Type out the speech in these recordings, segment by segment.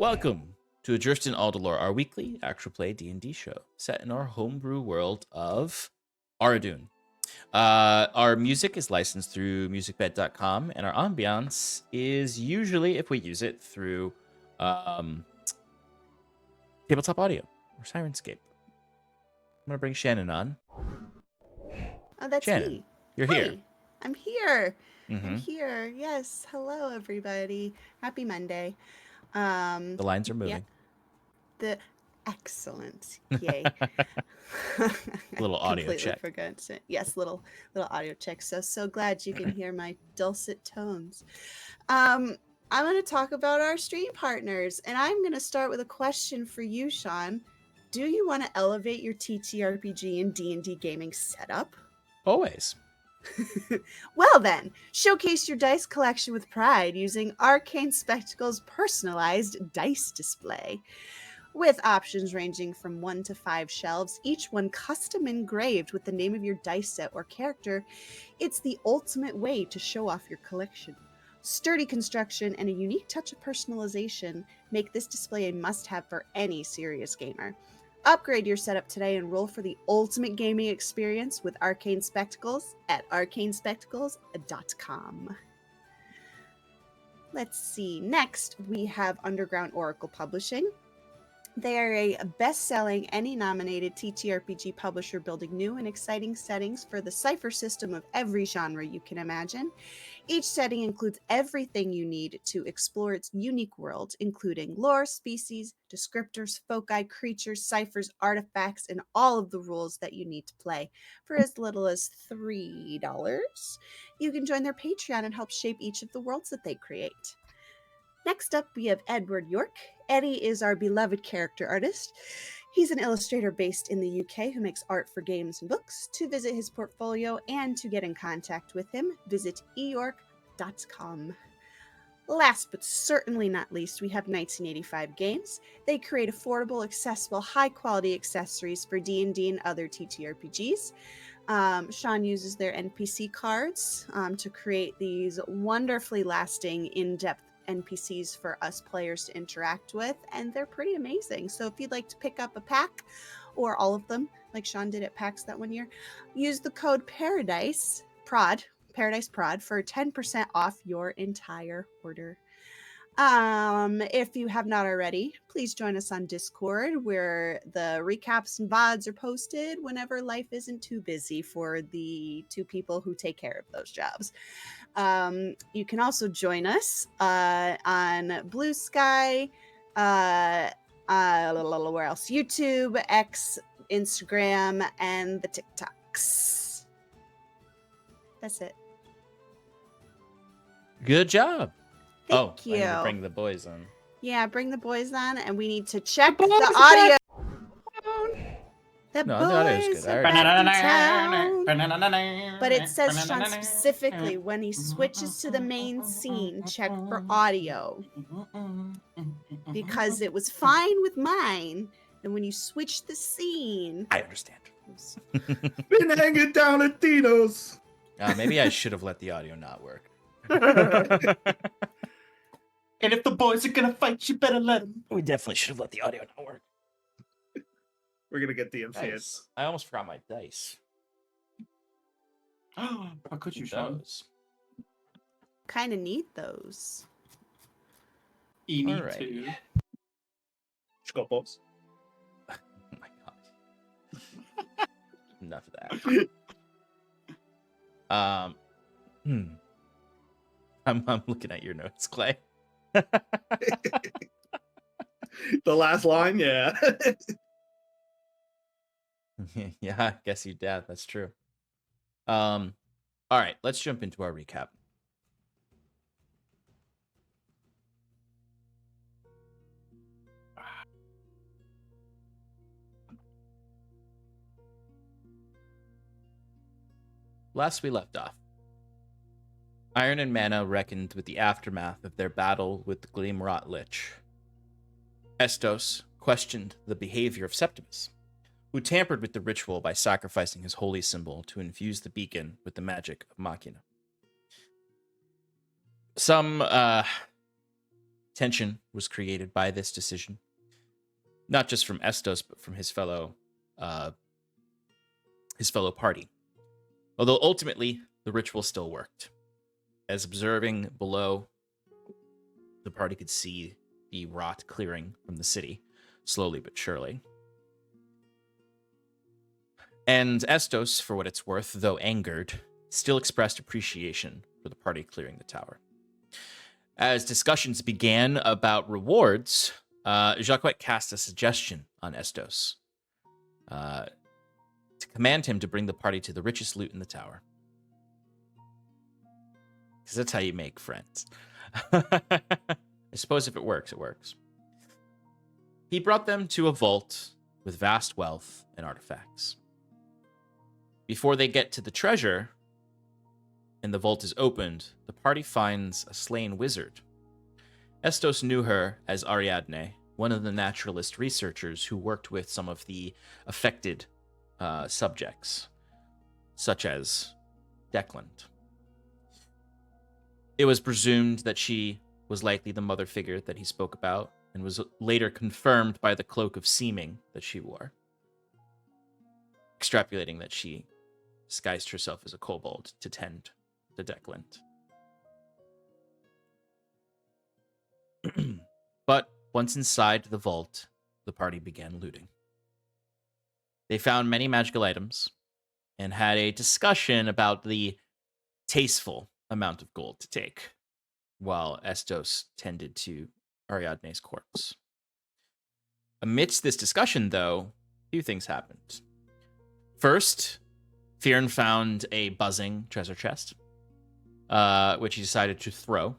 Welcome to Adrift in Aldhalor, our weekly actual play D&D show set in our homebrew world of Aradun. Our music is licensed through musicbed.com, and our ambience is usually, if we use it, through TabletopAudio or Syrinscape. I'm going to bring Shannon on. Oh, that's Shannon, me. you're Hi, here. I'm here. Mm-hmm. I'm here. Yes. Hello, everybody. Happy Monday. The lines are moving. Yeah, excellent. Yay. Little audio Completely check. forgot to, yes, little audio check. So glad you can hear my dulcet tones. I'm going to talk about our stream partners, and I'm going to start with a question for you, Sean. Do you want to elevate your TTRPG and D&D gaming setup? Always. Well then, showcase your dice collection with pride using Arcane Spectacle's personalized dice display. With options ranging from 1 to 5 shelves, each one custom engraved with the name of your dice set or character, it's the ultimate way to show off your collection. Sturdy construction and a unique touch of personalization make this display a must-have for any serious gamer. Upgrade your setup today and roll for the ultimate gaming experience with Arcane Spectacles at arcanespectacles.com. Let's see. Next, we have Underground Oracle Publishing. They are a best-selling, Emmy-nominated TTRPG publisher building new and exciting settings for the cipher system of every genre you can imagine. Each setting includes everything you need to explore its unique world, including lore, species, descriptors, foci, creatures, ciphers, artifacts, and all of the rules that you need to play. For as little as $3, you can join their Patreon and help shape each of the worlds that they create. Next up, we have Edward Yorke. Eddie is our beloved character artist. He's an illustrator based in the UK who makes art for games and books. To visit his portfolio and to get in contact with him, visit eyorke.com. Last but certainly not least, we have 1985 Games. They create affordable, accessible, high-quality accessories for D&D and other TTRPGs. Sean uses their NPC cards to create these wonderfully lasting, in-depth NPCs for us players to interact with, and they're pretty amazing. So if you'd like to pick up a pack or all of them, like Sean did at PAX that one year, use the code paradiceprod for 10% off your entire order. If you have not already, please join us on Discord, where the recaps and VODs are posted whenever life isn't too busy for the two people who take care of those jobs. You can also join us on Bluesky, where else? YouTube, X, Instagram, and the TikToks. That's it. Good job. Thank you. I need to bring the boys on. Yeah, bring the boys on, and we need to check the audio. The boys are back in town. But it says, Sean, specifically, when he switches to the main scene, check for audio. Because it was fine with mine, and when you switch the scene... I understand. Been hanging down at Dino's. Maybe I should have let the audio not work. And if the boys are gonna fight, you better let them. We definitely should have let the audio not work. We're gonna get the MCs. Nice. I almost forgot my dice. How could you, Sean? Kind of need those. You need to. Scopos. Oh my god. Enough of that. I'm looking at your notes, Clay. The last line, yeah. Yeah, I guess you did. That's true. All right, let's jump into our recap. Last we left off, Iron and Mana reckoned with the aftermath of their battle with the Gleamrot Lich. Estos questioned the behavior of Septimus, who tampered with the ritual by sacrificing his holy symbol to infuse the beacon with the magic of Machina. Some Tension was created by this decision, not just from Estos, but from his fellow party. Although ultimately, the ritual still worked. As observing below, the party could see the rot clearing from the city, slowly but surely. And Estos, for what it's worth, though angered, still expressed appreciation for the party clearing the tower. As discussions began about rewards, Jacquet cast a suggestion on Estos to command him to bring the party to the richest loot in the tower. Because that's how you make friends. I suppose if it works, it works. He brought them to a vault with vast wealth and artifacts. Before they get to the treasure, and the vault is opened, the party finds a slain wizard. Estos knew her as Ariadne, one of the naturalist researchers who worked with some of the affected subjects, such as Declan. It was presumed that she was likely the mother figure that he spoke about, and was later confirmed by the cloak of seeming that she wore, extrapolating that she disguised herself as a kobold to tend to Declan. But once inside the vault, the party began looting. They found many magical items and had a discussion about the tasteful amount of gold to take, while Estos tended to Ariadne's corpse. Amidst this discussion, though, a few things happened. First, Fearn found a buzzing treasure chest, which he decided to throw.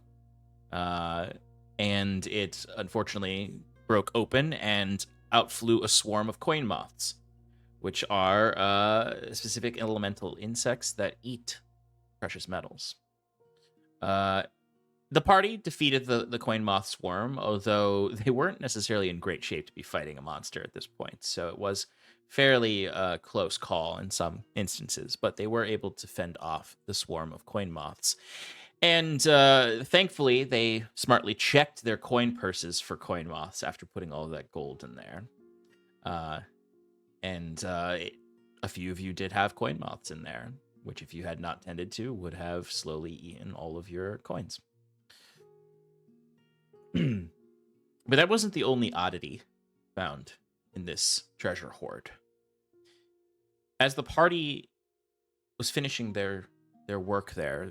And it unfortunately broke open and out flew a swarm of coin moths, which are specific elemental insects that eat precious metals. The party defeated the coin moth swarm, although they weren't necessarily in great shape to be fighting a monster at this point, so it was fairly close call in some instances, but they were able to fend off the swarm of coin moths. And thankfully, they smartly checked their coin purses for coin moths after putting all of that gold in there. And a few of you did have coin moths in there, which if you had not tended to, would have slowly eaten all of your coins. But that wasn't the only oddity found in this treasure hoard. As the party was finishing their work there,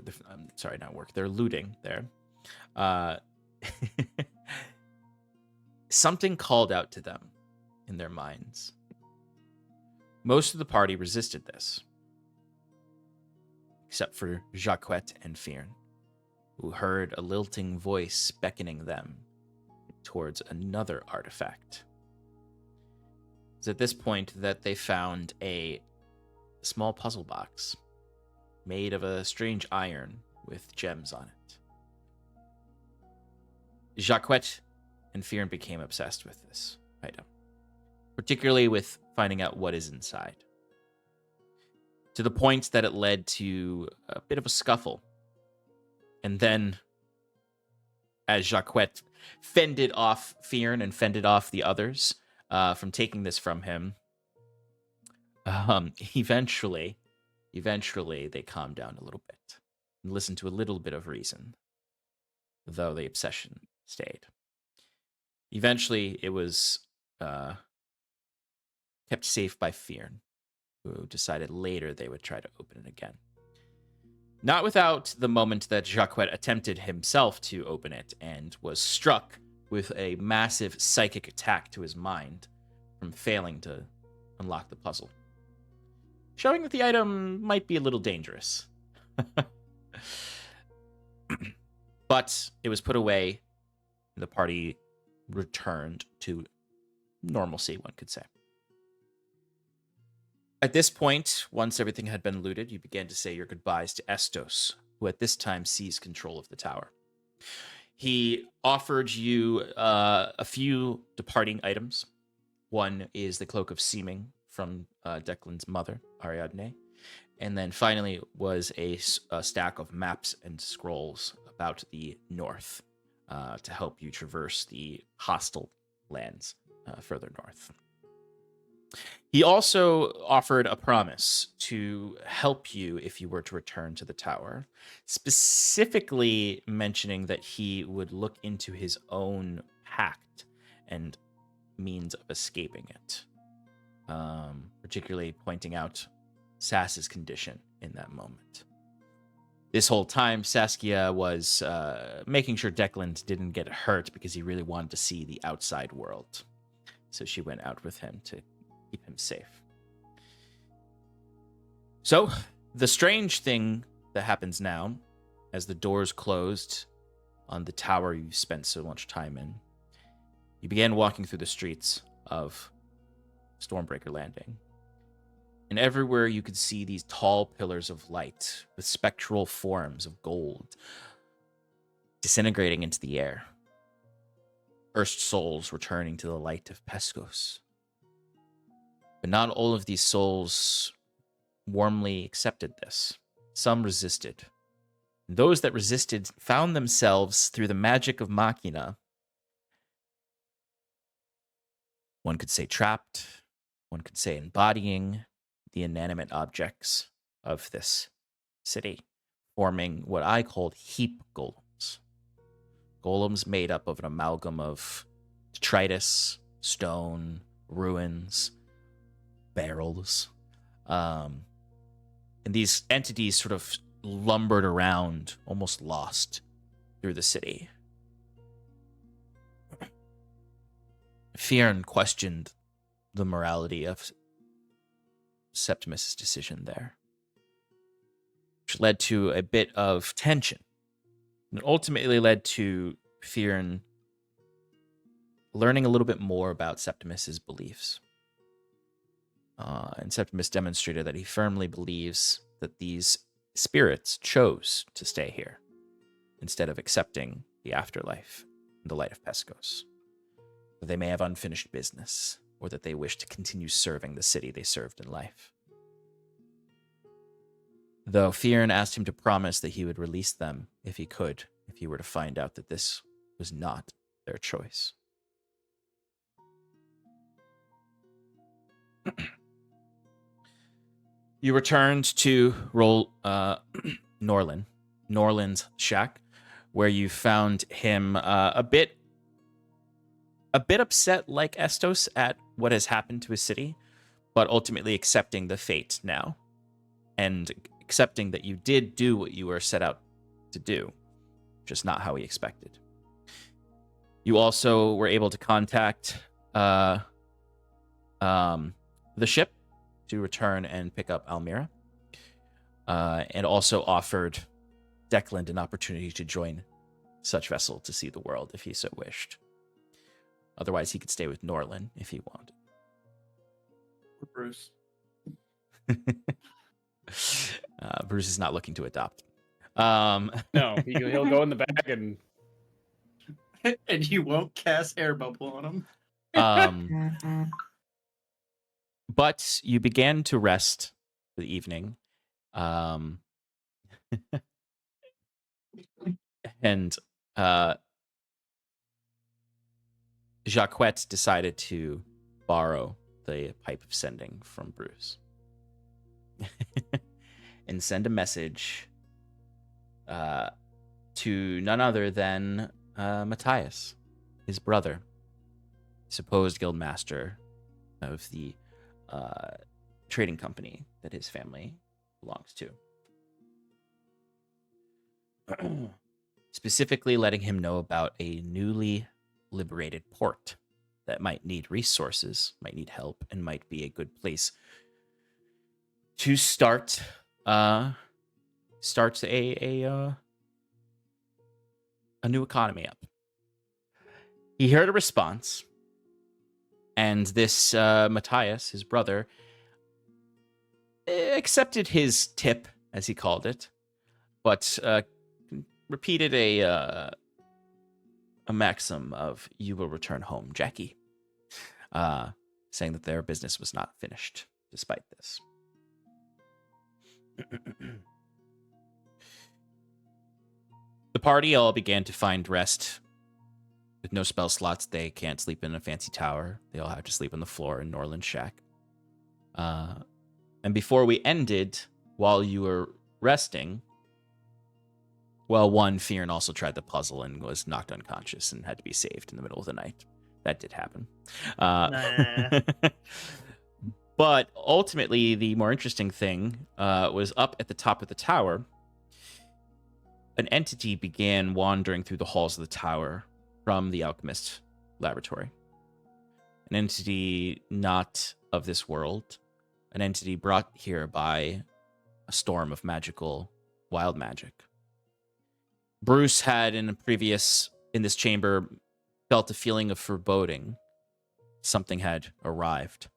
their looting there, something called out to them in their minds. Most of the party resisted this, except for Jacquet and Fearn, who heard a lilting voice beckoning them towards another artifact. It's at this point that they found a small puzzle box made of a strange iron with gems on it. Jacquet and Fearn became obsessed with this item, particularly with finding out what is inside, to the point that it led to a bit of a scuffle. And then, as Jacquet fended off Fearn and fended off the others from taking this from him, eventually they calmed down a little bit and listened to a little bit of reason, though the obsession stayed. Eventually, it was kept safe by Fearn, who decided later they would try to open it again. Not without the moment that Jacquet attempted himself to open it and was struck with a massive psychic attack to his mind from failing to unlock the puzzle, showing that the item might be a little dangerous. But it was put away, and the party returned to normalcy, one could say. At this point, once everything had been looted, you began to say your goodbyes to Estos, who at this time seized control of the tower. He offered you a few departing items. One is the Cloak of Seeming from Declan's mother, Ariadne. And then finally was a stack of maps and scrolls about the north, to help you traverse the hostile lands further north. He also offered a promise to help you if you were to return to the tower, specifically mentioning that he would look into his own pact and means of escaping it, particularly pointing out Sass's condition in that moment. This whole time, Saskia was making sure Declan didn't get hurt because he really wanted to see the outside world. So she went out with him to keep him safe. So, the strange thing that happens now, as the doors closed on the tower you spent so much time in, you began walking through the streets of Stormbreaker Landing. And everywhere you could see these tall pillars of light with spectral forms of gold disintegrating into the air. Cursed souls returning to the light of Pescos. But not all of these souls warmly accepted this. Some resisted. And those that resisted found themselves through the magic of Machina. One could say trapped. One could say embodying the inanimate objects of this city, forming what I called heap golems. Golems made up of an amalgam of detritus, stone, ruins, barrels. And these entities sort of lumbered around, almost lost through the city. Fearn questioned the morality of Septimus' decision there, which led to a bit of tension. And ultimately led to Fearn learning a little bit more about Septimus' beliefs. And Septimus demonstrated that he firmly believes that these spirits chose to stay here instead of accepting the afterlife and the light of Pescos. That they may have unfinished business, or that they wish to continue serving the city they served in life. Though Fearn asked him to promise that he would release them if he could, if he were to find out that this was not their choice. You returned to Norland's shack, where you found him a bit upset, like Estos, at what has happened to his city, but ultimately accepting the fate now, and accepting that you did do what you were set out to do, just not how he expected. You also were able to contact the ship to return and pick up Almira, and also offered Declan an opportunity to join such vessel to see the world if he so wished. Otherwise, he could stay with Norland if he wanted. Bruce. Bruce is not looking to adopt. No, he'll go in the bag and... And you won't cast air bubble on him. But you began to rest for the evening. And Jacquette decided to borrow the pipe of sending from Bruce and send a message to none other than Matthias, his brother, supposed guildmaster of the trading company that his family belongs to. Specifically letting him know about a newly liberated port that might need resources, might need help, and might be a good place to start a new economy up. He heard a response, and this Matthias, his brother, accepted his tip, as he called it, but repeated a maxim of "you will return home, Jackie," saying that their business was not finished despite this. The party all began to find rest With no spell slots, they can't sleep in a fancy tower. They all have to sleep on the floor in Norland Shack. And before we ended, while you were resting, well, one, Fearn also tried the puzzle and was knocked unconscious and had to be saved in the middle of the night. That did happen. But ultimately, the more interesting thing was up at the top of the tower. An entity began wandering through the halls of the tower from the alchemist laboratory. An entity not of this world. An entity brought here by a storm of magical wild magic. Bruce had in this chamber felt a feeling of foreboding. Something had arrived.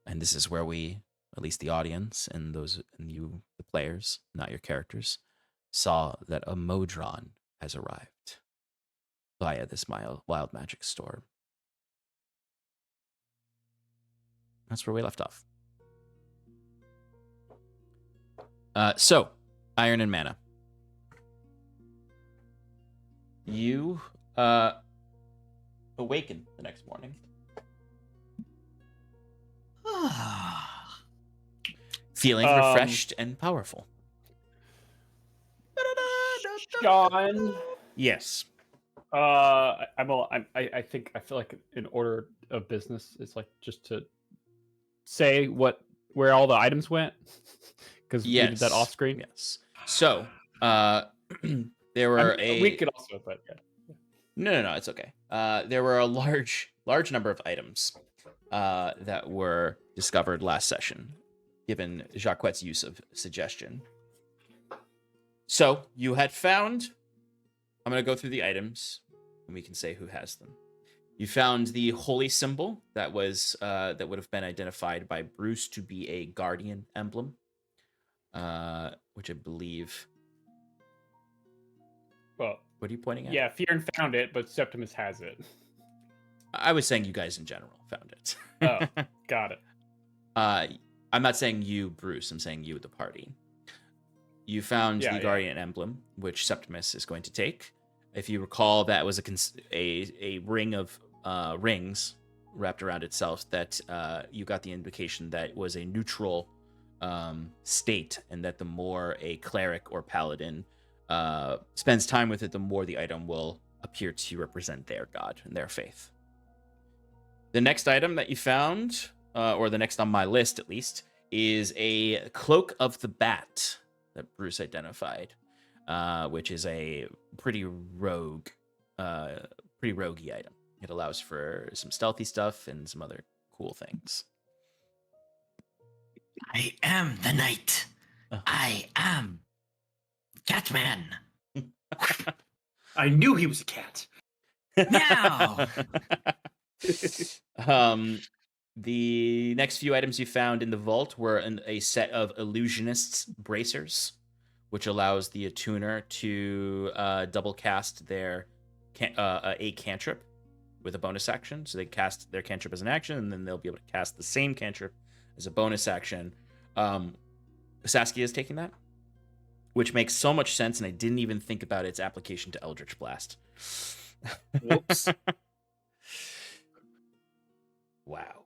And this is where we, at least the audience and you, the players, not your characters, saw that a Modron has arrived via this wild magic storm. That's where we left off. So, Iron and Mana. You awaken the next morning. Feeling refreshed and powerful. Sean. Yes. I feel like in order of business, it's like just to say where all the items went, because we did that off screen. Yes. So, there were we could also, but yeah. No, it's okay. There were a large number of items that were discovered last session, given Jacquette's use of suggestion. So you had found. I'm going to go through the items, and we can say who has them. You found the holy symbol that would have been identified by Bruce to be a guardian emblem, which I believe. Well, what are you pointing at? Yeah, Fearn found it, but Septimus has it. I was saying you guys in general found it. Oh, got it. I'm not saying you, Bruce. I'm saying you, the party. You found the Guardian emblem, which Septimus is going to take. If you recall, that was a ring of rings wrapped around itself that you got the indication that was a neutral state, and that the more a cleric or paladin spends time with it, the more the item will appear to represent their god and their faith. The next item that you found, or the next on my list at least, is a Cloak of the Bat that Bruce identified, which is a pretty roguey item. It allows for some stealthy stuff and some other cool things. I am the knight. I am Catman. I knew he was a cat. Meow. The next few items you found in the vault were a set of illusionist's bracers, which allows the attuner to double cast their a cantrip with a bonus action. So they cast their cantrip as an action, and then they'll be able to cast the same cantrip as a bonus action. Saskia is taking that, which makes so much sense, and I didn't even think about its application to Eldritch Blast. Whoops. Wow.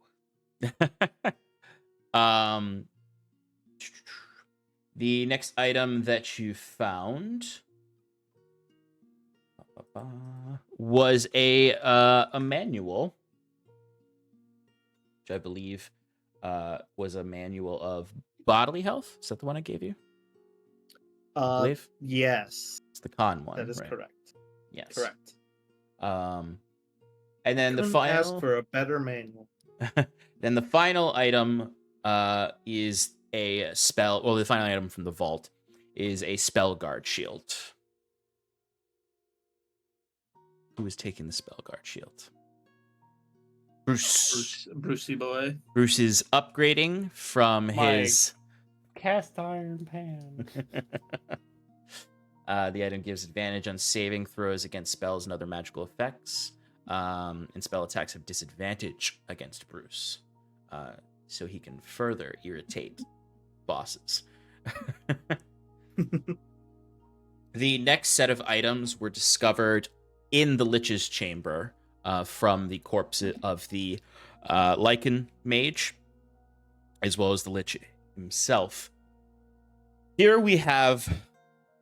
The next item that you found was a manual, which I believe was a manual of bodily health. Is that the one I gave you? I believe. Yes. It's the con one. That is right? correct. Yes. Correct. And then the final. Ask for a better manual. Then the final item is a spell. Well, the final item from the vault is a spell guard shield. Who is taking the spell guard shield? Brucey boy. Bruce is upgrading from his cast iron pan. The item gives advantage on saving throws against spells and other magical effects. And spell attacks have disadvantage against Bruce. So he can further irritate bosses. The next set of items were discovered in the Lich's chamber from the corpse of the Lycan mage, as well as the Lich himself. Here we have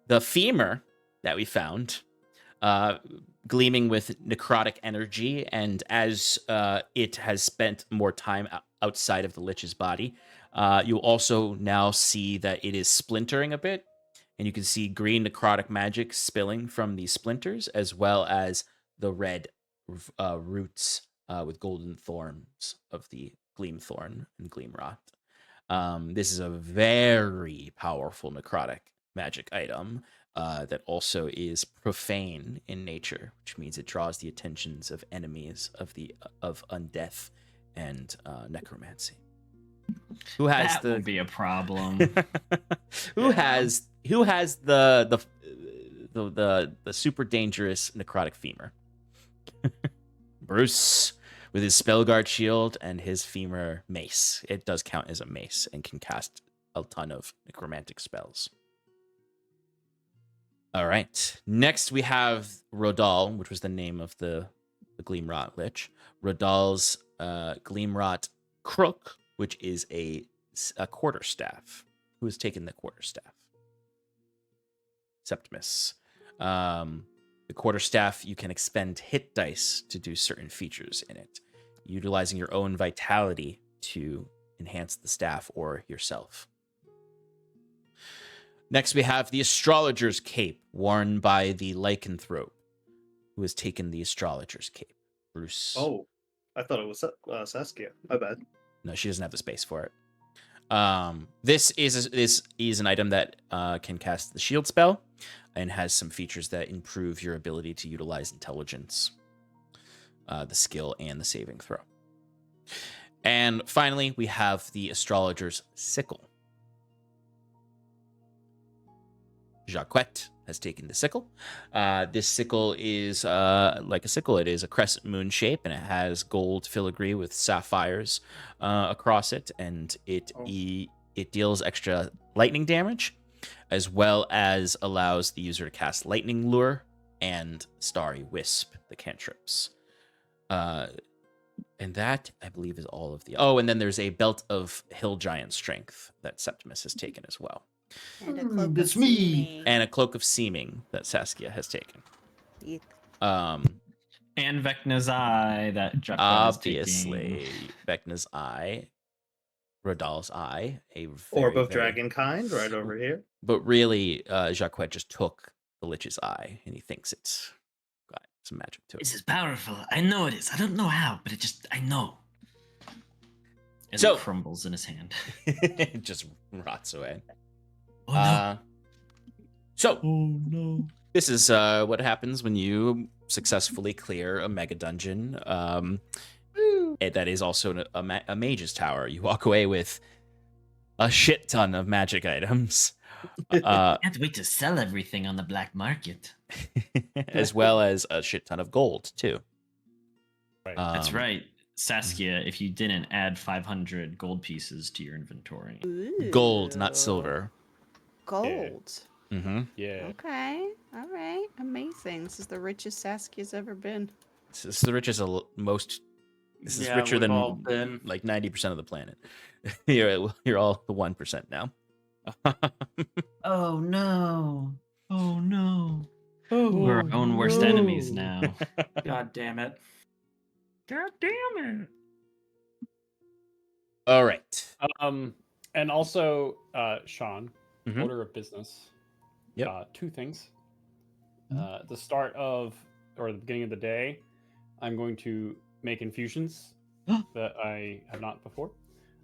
the femur that we found, gleaming with necrotic energy, and as it has spent more time outside of the Lich's body, you also now see that it is splintering a bit, and you can see green necrotic magic spilling from these splinters, as well as the red roots with golden thorns of the gleam thorn and gleam rot. This is a very powerful necrotic magic item that also is profane in nature, which means it draws the attentions of enemies of undeath and necromancy. Who has That would be a problem. who has the super dangerous necrotic femur? Bruce, with his Spellguard shield and his femur mace. It does count as a mace and can cast a ton of necromantic spells. All right. Next, we have Rodal, which was the name of the Gleamrot Lich. Rodal's Gleamrot Crook, which is a quarterstaff. Who has taken the quarterstaff? Septimus. The quarterstaff, you can expend hit dice to do certain features in it, utilizing your own vitality to enhance the staff or yourself. Next, we have the Astrologer's Cape, worn by the Lycanthrope, who has taken the Astrologer's Cape. Bruce. Oh, I thought it was Saskia. My bad. No, she doesn't have the space for it. This is an item that can cast the shield spell and has some features that improve your ability to utilize intelligence, the skill, and the saving throw. And finally, we have the Astrologer's Sickle. Jacquette has taken the sickle. This sickle is like a sickle. It is a crescent moon shape, and it has gold filigree with sapphires across it, and it deals extra lightning damage, as well as allows the user to cast Lightning Lure and Starry Wisp, the cantrips. And that, I believe, is all of the... Oh, and then there's a Belt of Hill Giant Strength that Septimus has taken as well. And a cloak That's of me. seeming. And a Cloak of Seeming that Saskia has taken. Yeah. And Vecna's Eye that Jacquette Obviously, Vecna's Eye, Rodal's Eye, Orb of Dragonkind, right over here. But really, Jacquette just took the Lich's Eye, and he thinks it's got some magic to it. This is powerful. I know it is. I don't know how, but I know. As So- it crumbles in his hand. It just rots away. Oh no. So, Oh no. this is what happens when you successfully clear a mega dungeon. That is also a mage's tower. You walk away with a shit ton of magic items, Can't wait to sell everything on the black market. as well as a shit ton of gold too. Right. That's right. Saskia, if you didn't add 500 gold pieces to your inventory. Gold, Ooh. not silver. Gold. Mm-hmm. Yeah. Okay. All right. Amazing. This is the richest Saskia's ever been. This is the richest most. This is Yeah, richer we've than all been. like 90% of the planet. You're all the 1% now. Oh no. Oh no. We're our own worst enemies now. God damn it. God damn it. All right. And also, Sean, Mhm. order of business. Yep. Two things. At the start of, or the beginning of the day, I'm going to make infusions that I have not before.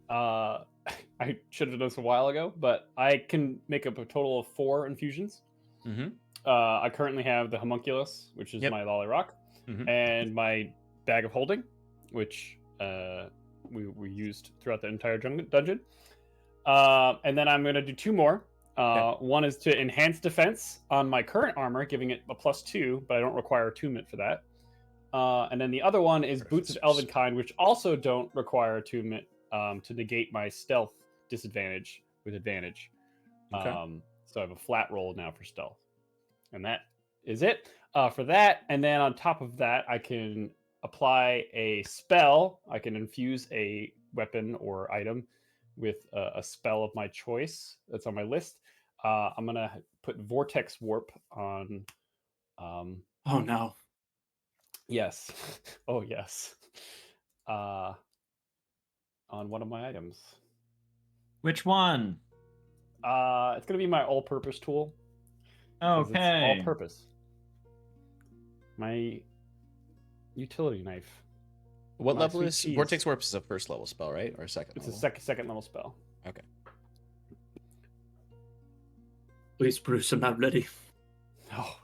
I should have done this a while ago, but I can make up a total of 4 infusions. Mm-hmm. I currently have the homunculus, which is Yep. my lolly rock, Mhm. and my bag of holding, which we used throughout the entire dungeon. And then I'm going to do 2 more. One is to enhance defense on my current armor, giving it a +2, but I don't require attunement for that. And then the other one is Boots of Elvenkind, which also don't require attunement to negate my stealth disadvantage with advantage. Okay. So I have a flat roll now for stealth. And that is it. for that. And then on top of that, I can apply a spell. I can infuse a weapon or item with a spell of my choice that's on my list. I'm going to put Vortex Warp on. Oh no. Yes. Oh, yes. On one of my items. Which one? It's going to be my all-purpose tool. 'cause it's Okay. all-purpose. My utility knife. What My level sweet is cheese. Vortex Warp? Is a first level spell, right, or a second? It's level? a second level spell. Okay. Please, Bruce, I'm not ready. Oh.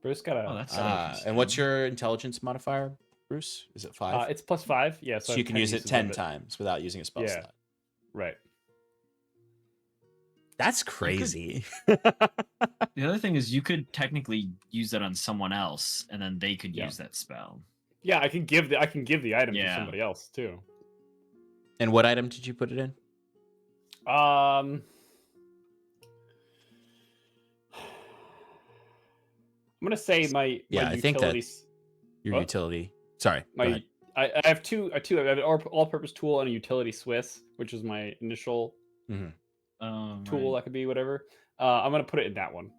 Bruce got a. Oh, that's And what's your intelligence modifier, Bruce? Is it 5? It's +5. Yeah, so I you have can 10 use it uses 10 of times without using a spell Yeah. slot. Right. That's crazy. The other thing is you could technically use that on someone else, and then they could Yeah. use that spell. Yeah, I can give the item to Yeah. somebody else too. And what item did you put it in? I'm gonna say my I think that utilities. your What? utility. Sorry. go ahead. I have two. I have an all-purpose tool and a utility Swiss, which is my initial tool. That could be whatever. I'm gonna put it in that one.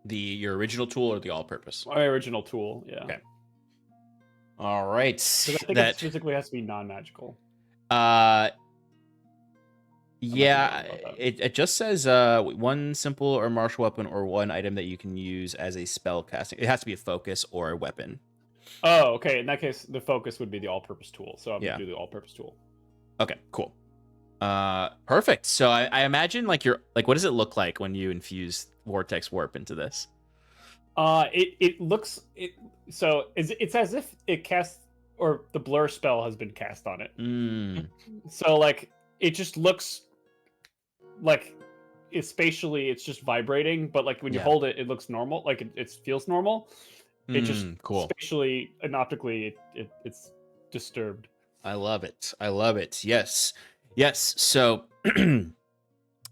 Your original tool or the all-purpose? My original tool. Yeah. Okay. All right. 'Cause I think That it physically has to be non-magical. yeah, about that. it just says one simple or martial weapon or one item that you can use as a spell casting. It has to be a focus or a weapon. Oh, okay. In that case, the focus would be the all-purpose tool. So I'm Yeah. gonna do the all-purpose tool. Okay, cool. Perfect. So I imagine what does it look like when you infuse Vortex Warp into this? It looks so it's as if it casts or the blur spell has been cast on it. So like it just looks like spatially it's just vibrating, but like when you hold it, it looks normal. Like it feels normal. It just cool. spatially and optically it's disturbed. I love it. Yes. So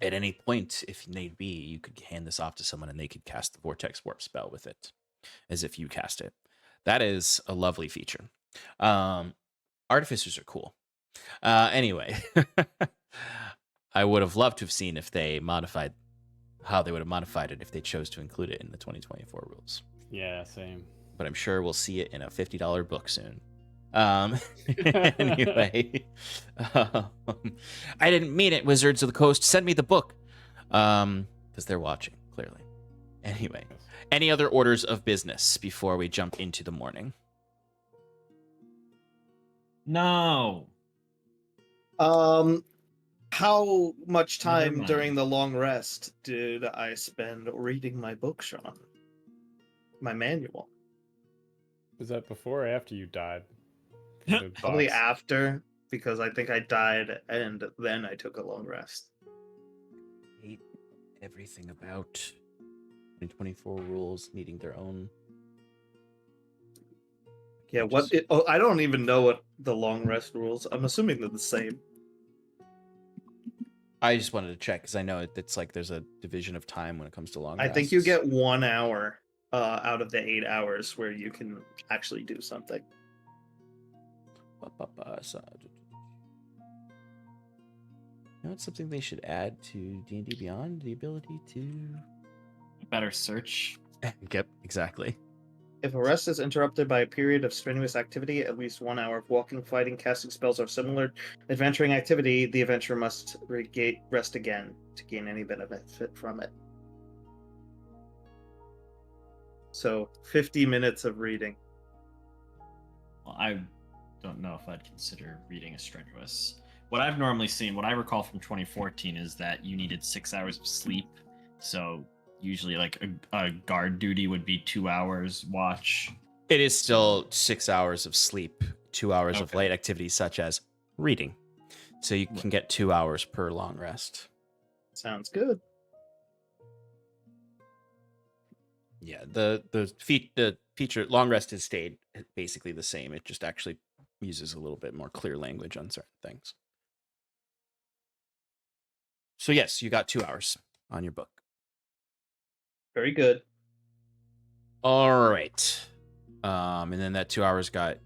at any point, if need be, you could hand this off to someone and they could cast the Vortex Warp spell with it as if you cast it. That is a lovely feature. Artificers are cool. Anyway, I would have loved to have seen if they modified how they would have modified it if they chose to include it in the 2024 rules. Yeah, same. But I'm sure we'll see it in a $50 book soon. Anyway, I didn't mean it, Wizards of the Coast. Send me the book. Because they're watching, clearly. Anyway, any other orders of business before we jump into the morning? No. How much time Never during mind. the long rest did I spend reading my book, Sean? My manual. Was that before or after you died? Probably after, because I think I died and then I took a long rest. Hate everything about 2024 rules needing their own. Yeah, I don't even know what the long rest rules. I'm assuming they're the same. I just wanted to check because I know it's like there's a division of time when it comes to long I think you rests. get 1 hour out of the 8 hours where you can actually do something. You know, it's something they should add to D&D Beyond, the ability to... Better search. Yep, exactly. If a rest is interrupted by a period of strenuous activity, at least 1 hour of walking, fighting, casting spells, or similar adventuring activity, the adventurer must rest again to gain any benefit from it. So, 50 minutes of reading. Well, I don't know if I'd consider reading a strenuous. What I've normally seen, what I recall from 2014, is that you needed 6 hours of sleep. So usually, like a guard duty would be 2 hours watch. It is still 6 hours of sleep, 2 hours of Okay. light activities such as reading. So you can get 2 hours per long rest. Sounds good. Yeah, the feature long rest has stayed basically the same. It just actually uses a little bit more clear language on certain things. So yes, you got 2 hours on your book. Very good. All right. And then that 2 hours got...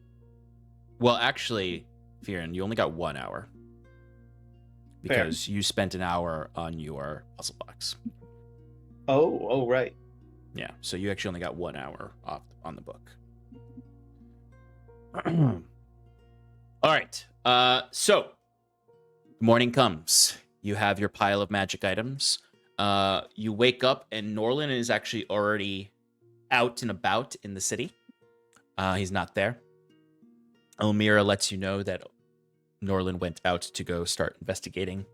Well, actually, Fearon, you only got 1 hour. Because you spent an hour on your puzzle box. Oh, right. Yeah, so you actually only got 1 hour off on the book. All right. So morning comes. You have your pile of magic items. You wake up and Norlin is actually already out and about in the city. He's not there. Elmira lets you know that Norlin went out to go start investigating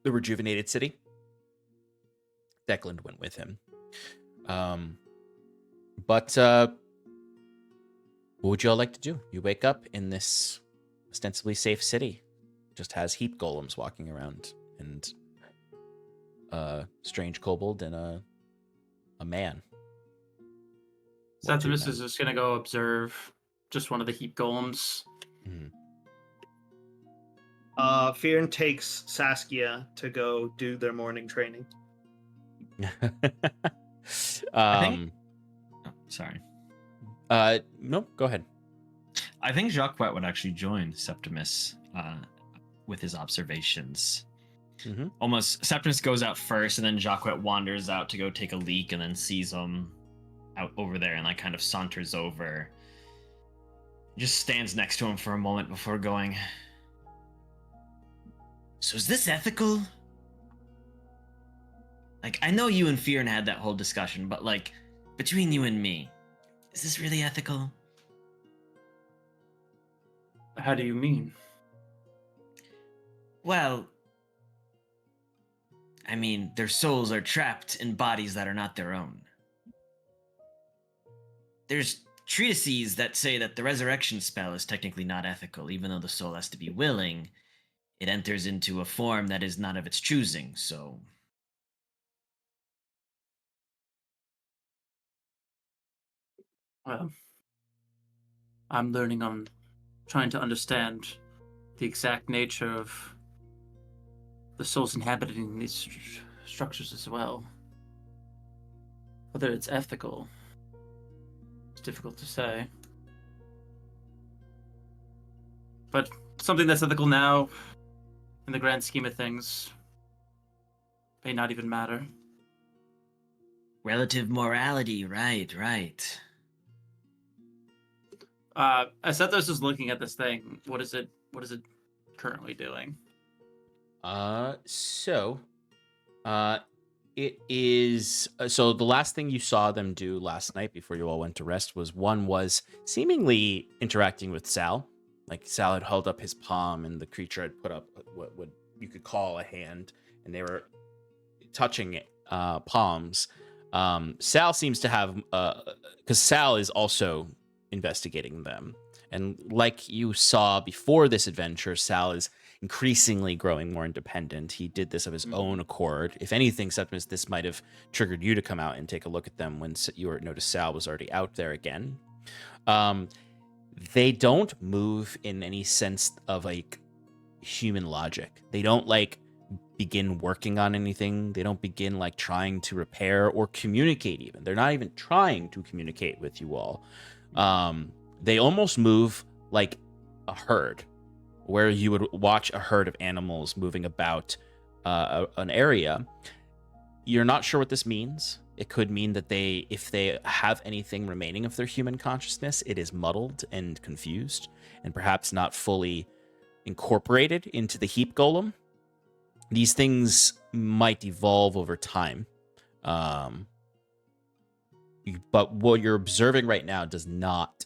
the rejuvenated city. Declan went with him. But what would you all like to do? You wake up in this ostensibly safe city. Just has heap golems walking around and a strange kobold and a man. Septimus is just gonna go observe just one of the heap golems. Fearn takes Saskia to go do their morning training. Sorry. No, go ahead. I think Jacques would actually join Septimus with his observations. Almost, Septimus goes out first, and then Jacques wanders out to go take a leak, and then sees him out over there, and like kind of saunters over. Just stands next to him for a moment before going. So is this ethical? Like, I know you and Fearn had that whole discussion, but like, between you and me, is this really ethical? How do you mean? Well, I mean, their souls are trapped in bodies that are not their own. There's treatises that say that the resurrection spell is technically not ethical, even though the soul has to be willing. It enters into a form that is not of its choosing, so... Well, I'm learning on trying to understand the exact nature of the souls inhabiting these structures as well. Whether it's ethical, it's difficult to say. But something that's ethical now, in the grand scheme of things, may not even matter. Relative morality, right. As Sethos is looking at this thing, what is it currently doing? It is so the last thing you saw them do last night before you all went to rest was seemingly interacting with Sal. Like Sal had held up his palm and the creature had put up what would you could call a hand, and they were touching palms. Sal seems to have because Sal is also investigating them, and like you saw before this adventure, Sal is increasingly growing more independent. He did this of his own accord. If anything, Septimus, this might have triggered you to come out and take a look at them when you noticed Sal was already out there again. They don't move in any sense of like human logic. They don't like begin working on anything. They don't begin like trying to repair or communicate even. They're not even trying to communicate with you all. They almost move like a herd, where you would watch a herd of animals moving about an area. You're not sure what this means. It could mean that if they have anything remaining of their human consciousness, it is muddled and confused and perhaps not fully incorporated into the heap golem. These things might evolve over time. But what you're observing right now does not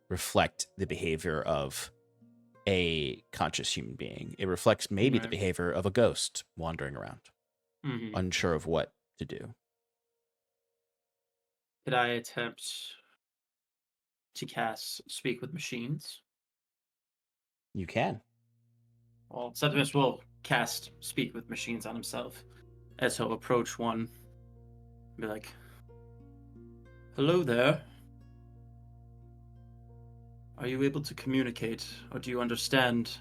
reflect the behavior of a conscious human being. It reflects maybe the behavior of a ghost wandering around, unsure of what to do. Did I attempt to cast Speak with Machines? You can. Well, Septimus will cast Speak with Machines on himself, as he'll approach one and be like, "Hello there. Are you able to communicate, or do you understand?"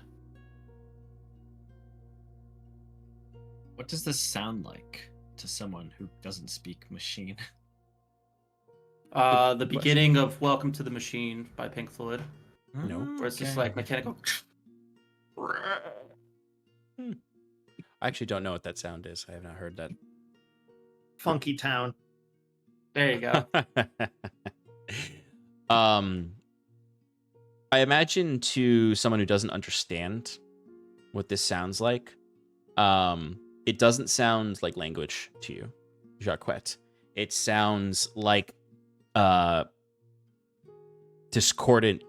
What does this sound like? to someone who doesn't speak machine? The beginning of Welcome to the Machine by Pink Floyd. No. Where it's just Okay. like mechanical. I actually don't know what that sound is. I have not heard that. Funky Town. There you go. I imagine to someone who doesn't understand what this sounds like, it doesn't sound like language to you, Jacquette. It sounds like discordant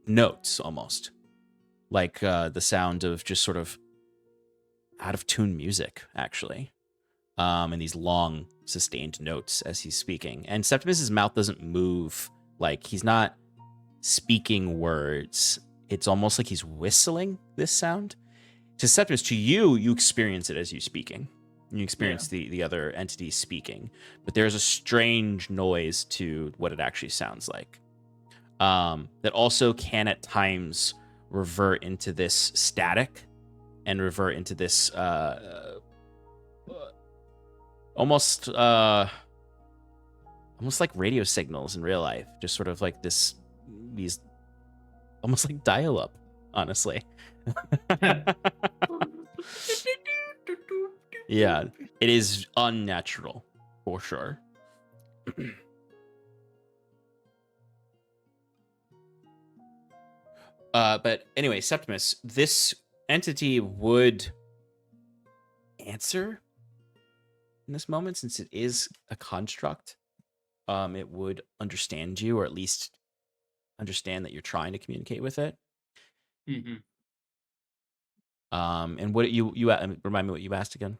notes almost, like the sound of just sort of out of tune music, actually. And these long sustained notes as he's speaking. And Septimus's mouth doesn't move, like he's not speaking words. It's almost like he's whistling this sound. To Septimus, to you, you experience it as you speaking. You experience the other entity speaking. But there's a strange noise to what it actually sounds like. That also can at times revert into this static and revert into this almost like radio signals in real life, just sort of like these almost like dial-up, honestly. Yeah, it is unnatural for sure. But anyway, Septimus, this entity would answer in this moment, since it is a construct. It would understand you, or at least understand that you're trying to communicate with it. Mm-hmm. And what you remind me what you asked again?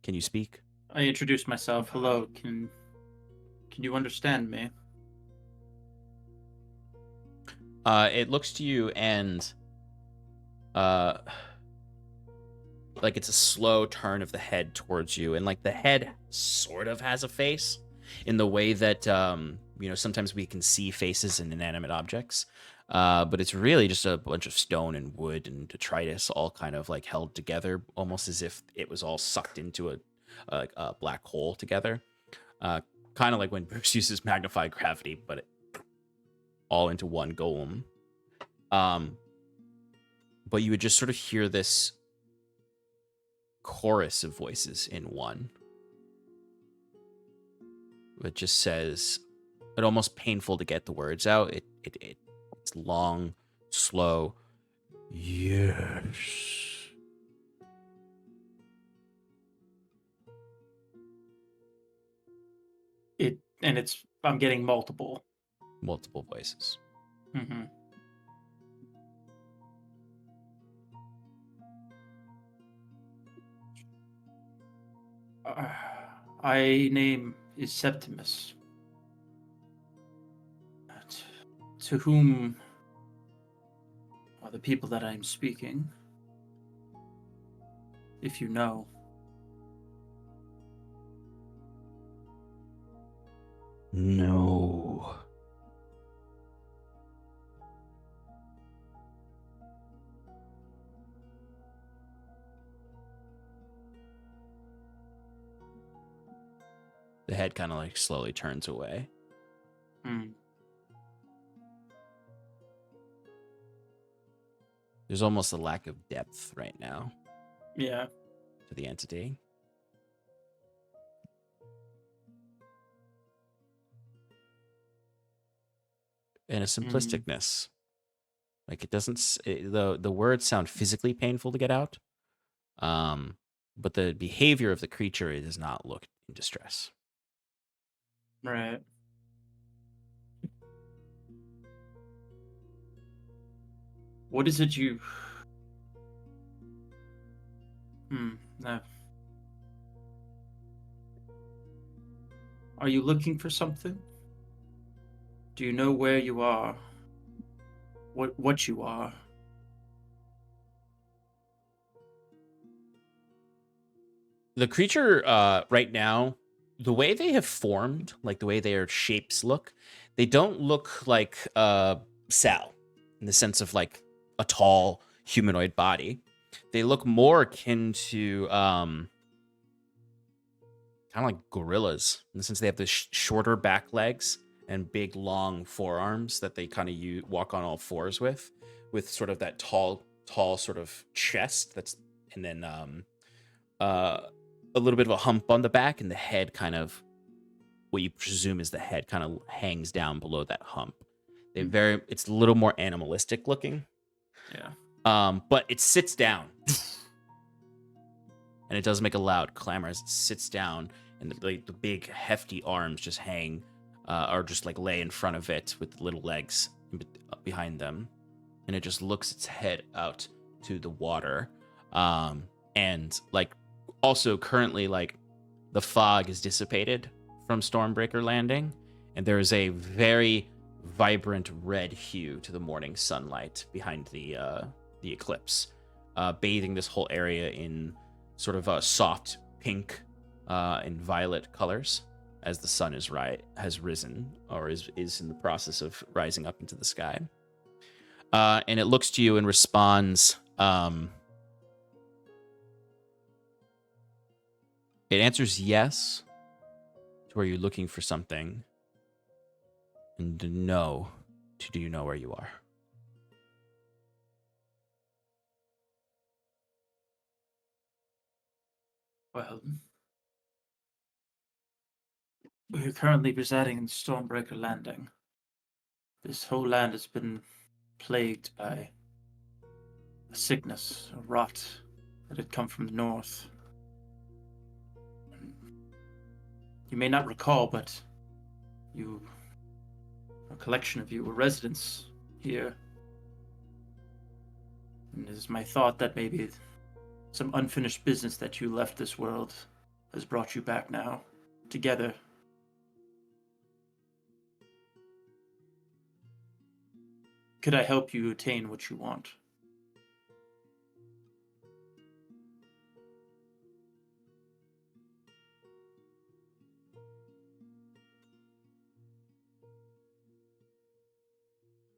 Can you speak? I introduced myself. Hello, can you understand me? It looks to you and like it's a slow turn of the head towards you, and like the head sort of has a face in the way that sometimes we can see faces in inanimate objects, but it's really just a bunch of stone and wood and detritus all kind of like held together, almost as if it was all sucked into a black hole together, kind of like when Bruce uses magnified gravity, but it all into one golem. But you would just sort of hear this chorus of voices in one. It just says, it's almost painful to get the words out. It's long, slow. Yes. I'm getting multiple voices. Mm-hmm. My name is Septimus. To whom are the people that I'm speaking? If you know. No. The head kind of like slowly turns away. There's almost a lack of depth right now. Yeah. To the entity. And a simplisticness. Like it doesn't, the words sound physically painful to get out. But the behavior of the creature does not look in distress. Right. What is it you... No. Are you looking for something? Do you know where you are? What you are? The creature right now, the way they have formed, like the way their shapes look, they don't look like Sal in the sense of like a tall humanoid body. They look more akin to kind of like gorillas in the sense they have the shorter back legs and big long forearms that they kind of walk on all fours with sort of that tall sort of chest and then a little bit of a hump on the back, and the head kind of, what you presume is the head, kind of hangs down below that hump. It's a little more animalistic looking. Yeah. But it sits down. And it does make a loud clamor as it sits down, and the big hefty arms just hang, or just like lay in front of it with the little legs behind them, and it just looks its head out to the water, and like also currently like the fog is dissipated from Stormbreaker Landing, and there is a very vibrant red hue to the morning sunlight behind the eclipse, bathing this whole area in sort of a soft pink and violet colors as the sun has risen, or is in the process of rising up into the sky. And it looks to you and responds. It answers yes. To where you're looking for something, and no to do you know where you are. Well, we're currently residing in Stormbreaker Landing. This whole land has been plagued by a sickness, a rot that had come from the north. You may not recall, but a collection of you were residents here. And it is my thought that maybe some unfinished business that you left this world has brought you back now, together. Could I help you attain what you want?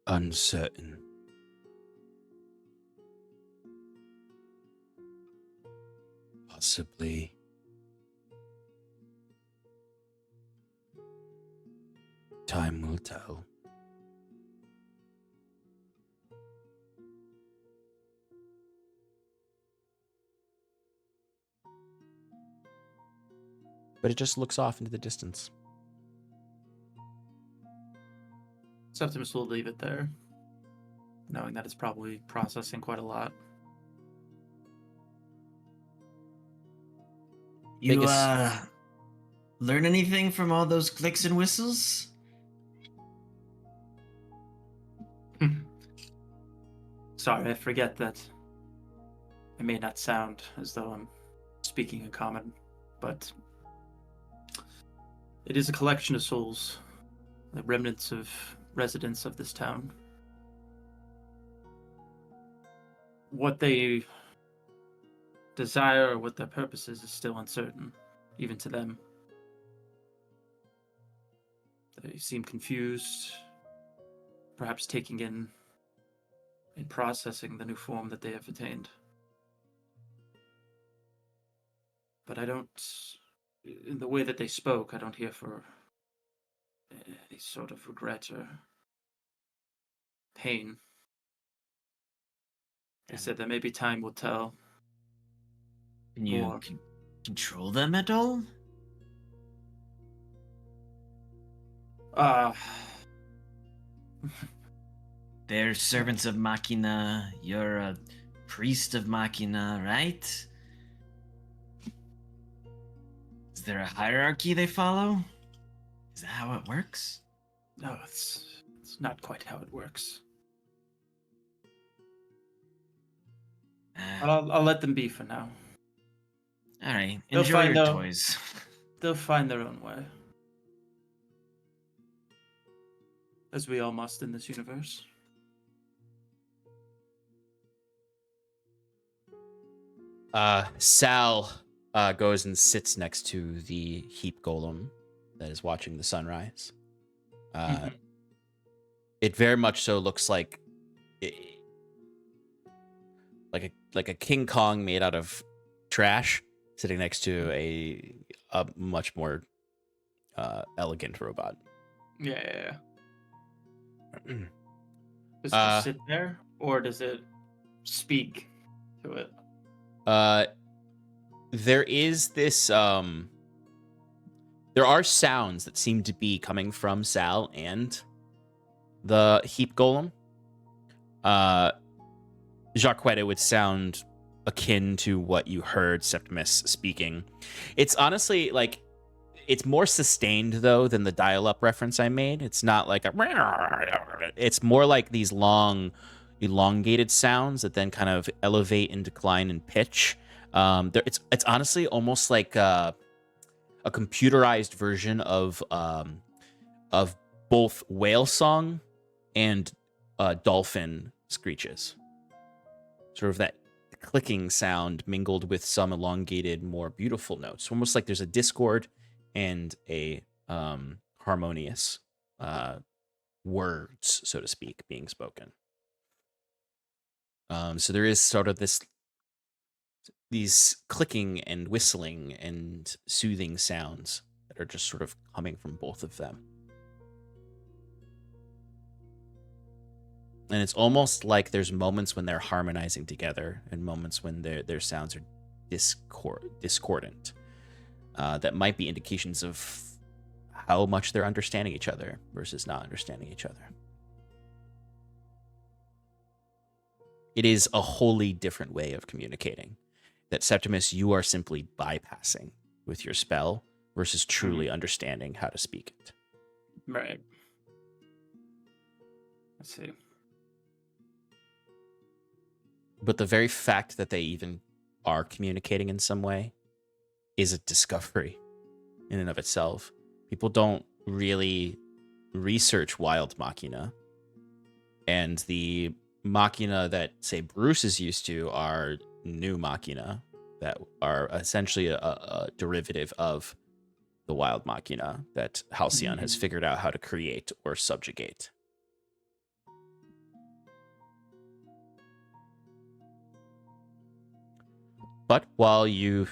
Uncertain. Possibly. Time will tell. But it just looks off into the distance. Septimus will leave it there, knowing that it's probably processing quite a lot. You Biggest- learn anything from all those clicks and whistles? Sorry, I forget that I may not sound as though I'm speaking in common, but it is a collection of souls, the remnants of residents of this town. What they desire or what their purpose is still uncertain, even to them. They seem confused, perhaps taking in and processing the new form that they have attained. But I don't, in the way that they spoke, I don't hear for any sort of regret or pain. They said that maybe time will tell. Can you More. control them at all? They're servants of Machina. You're a priest of Machina, right? Is there a hierarchy they follow? Is that how it works? No, it's not quite how it works. I'll let them be for now. All right, They'll enjoy find your out. toys. They'll find their own way. As we all must in this universe. Sal goes and sits next to the heap golem that is watching the sunrise. It very much so looks like like a King Kong made out of trash, sitting next to a much more elegant robot. Yeah. Does it just sit there, or does it speak to it? There is this there are sounds that seem to be coming from Sal and the heap golem. Jacques, it would sound akin to what you heard Septimus speaking. It's honestly like, it's more sustained though than the dial-up reference I made. It's not like it's more like these long, elongated sounds that then kind of elevate and decline in pitch. It's honestly almost like a computerized version of both whale song and dolphin screeches. Sort of that clicking sound mingled with some elongated, more beautiful notes. Almost like there's a discord and a harmonious words, so to speak, being spoken. So there is sort of these clicking and whistling and soothing sounds that are just sort of coming from both of them. And it's almost like there's moments when they're harmonizing together and moments when their sounds are discordant. That might be indications of how much they're understanding each other versus not understanding each other. It is a wholly different way of communicating that Septimus, you are simply bypassing with your spell versus truly understanding how to speak it. Right. Let's see. But the very fact that they even are communicating in some way is a discovery in and of itself. People don't really research wild machina. And the machina that, say, Bruce is used to are new machina that are essentially a derivative of the wild machina that Halcyon has figured out how to create or subjugate. But while you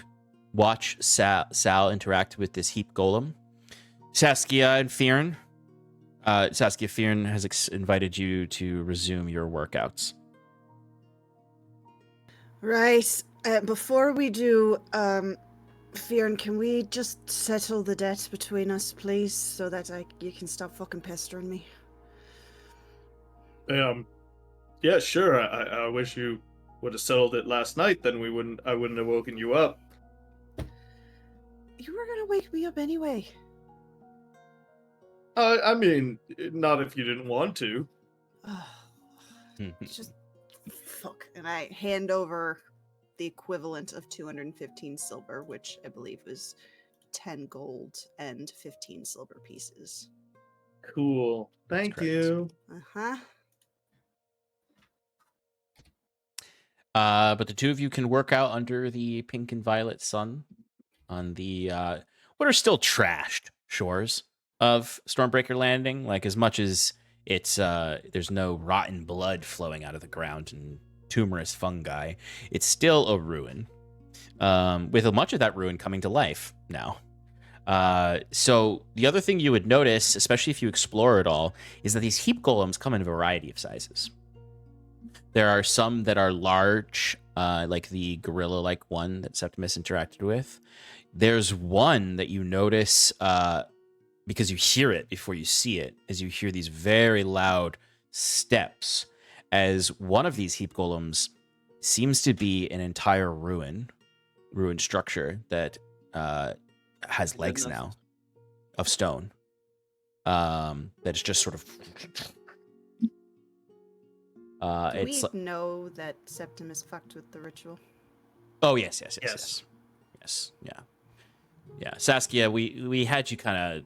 watch Sal interact with this heap golem, Saskia and Fearn, Saskia Fearn has invited you to resume your workouts. Right. Before we do, Fearn, can we just settle the debt between us, please, so that you can stop fucking pestering me? Yeah, sure. I wish you would have settled it last night, then I wouldn't have woken you up. You were gonna wake me up anyway. I mean, not if you didn't want to. Just fuck. And I hand over the equivalent of 215 silver, which I believe was 10 gold and 15 silver pieces. Cool. Thank you. Uh-huh. But the two of you can work out under the pink and violet sun on the what are still trashed shores of Stormbreaker Landing. Like, as much as it's there's no rotten blood flowing out of the ground and tumorous fungi, it's still a ruin. With much of that ruin coming to life now. So the other thing you would notice, especially if you explore it all, is that these heap golems come in a variety of sizes. There are some that are large, like the gorilla-like one that Septimus interacted with. There's one that you notice because you hear it before you see it, as you hear these very loud steps, as one of these heap golems seems to be an entire ruined structure that has legs now of stone. That's just sort of... Do we know that Septimus fucked with the ritual? Oh, yes. Yeah. Saskia, we had you kind of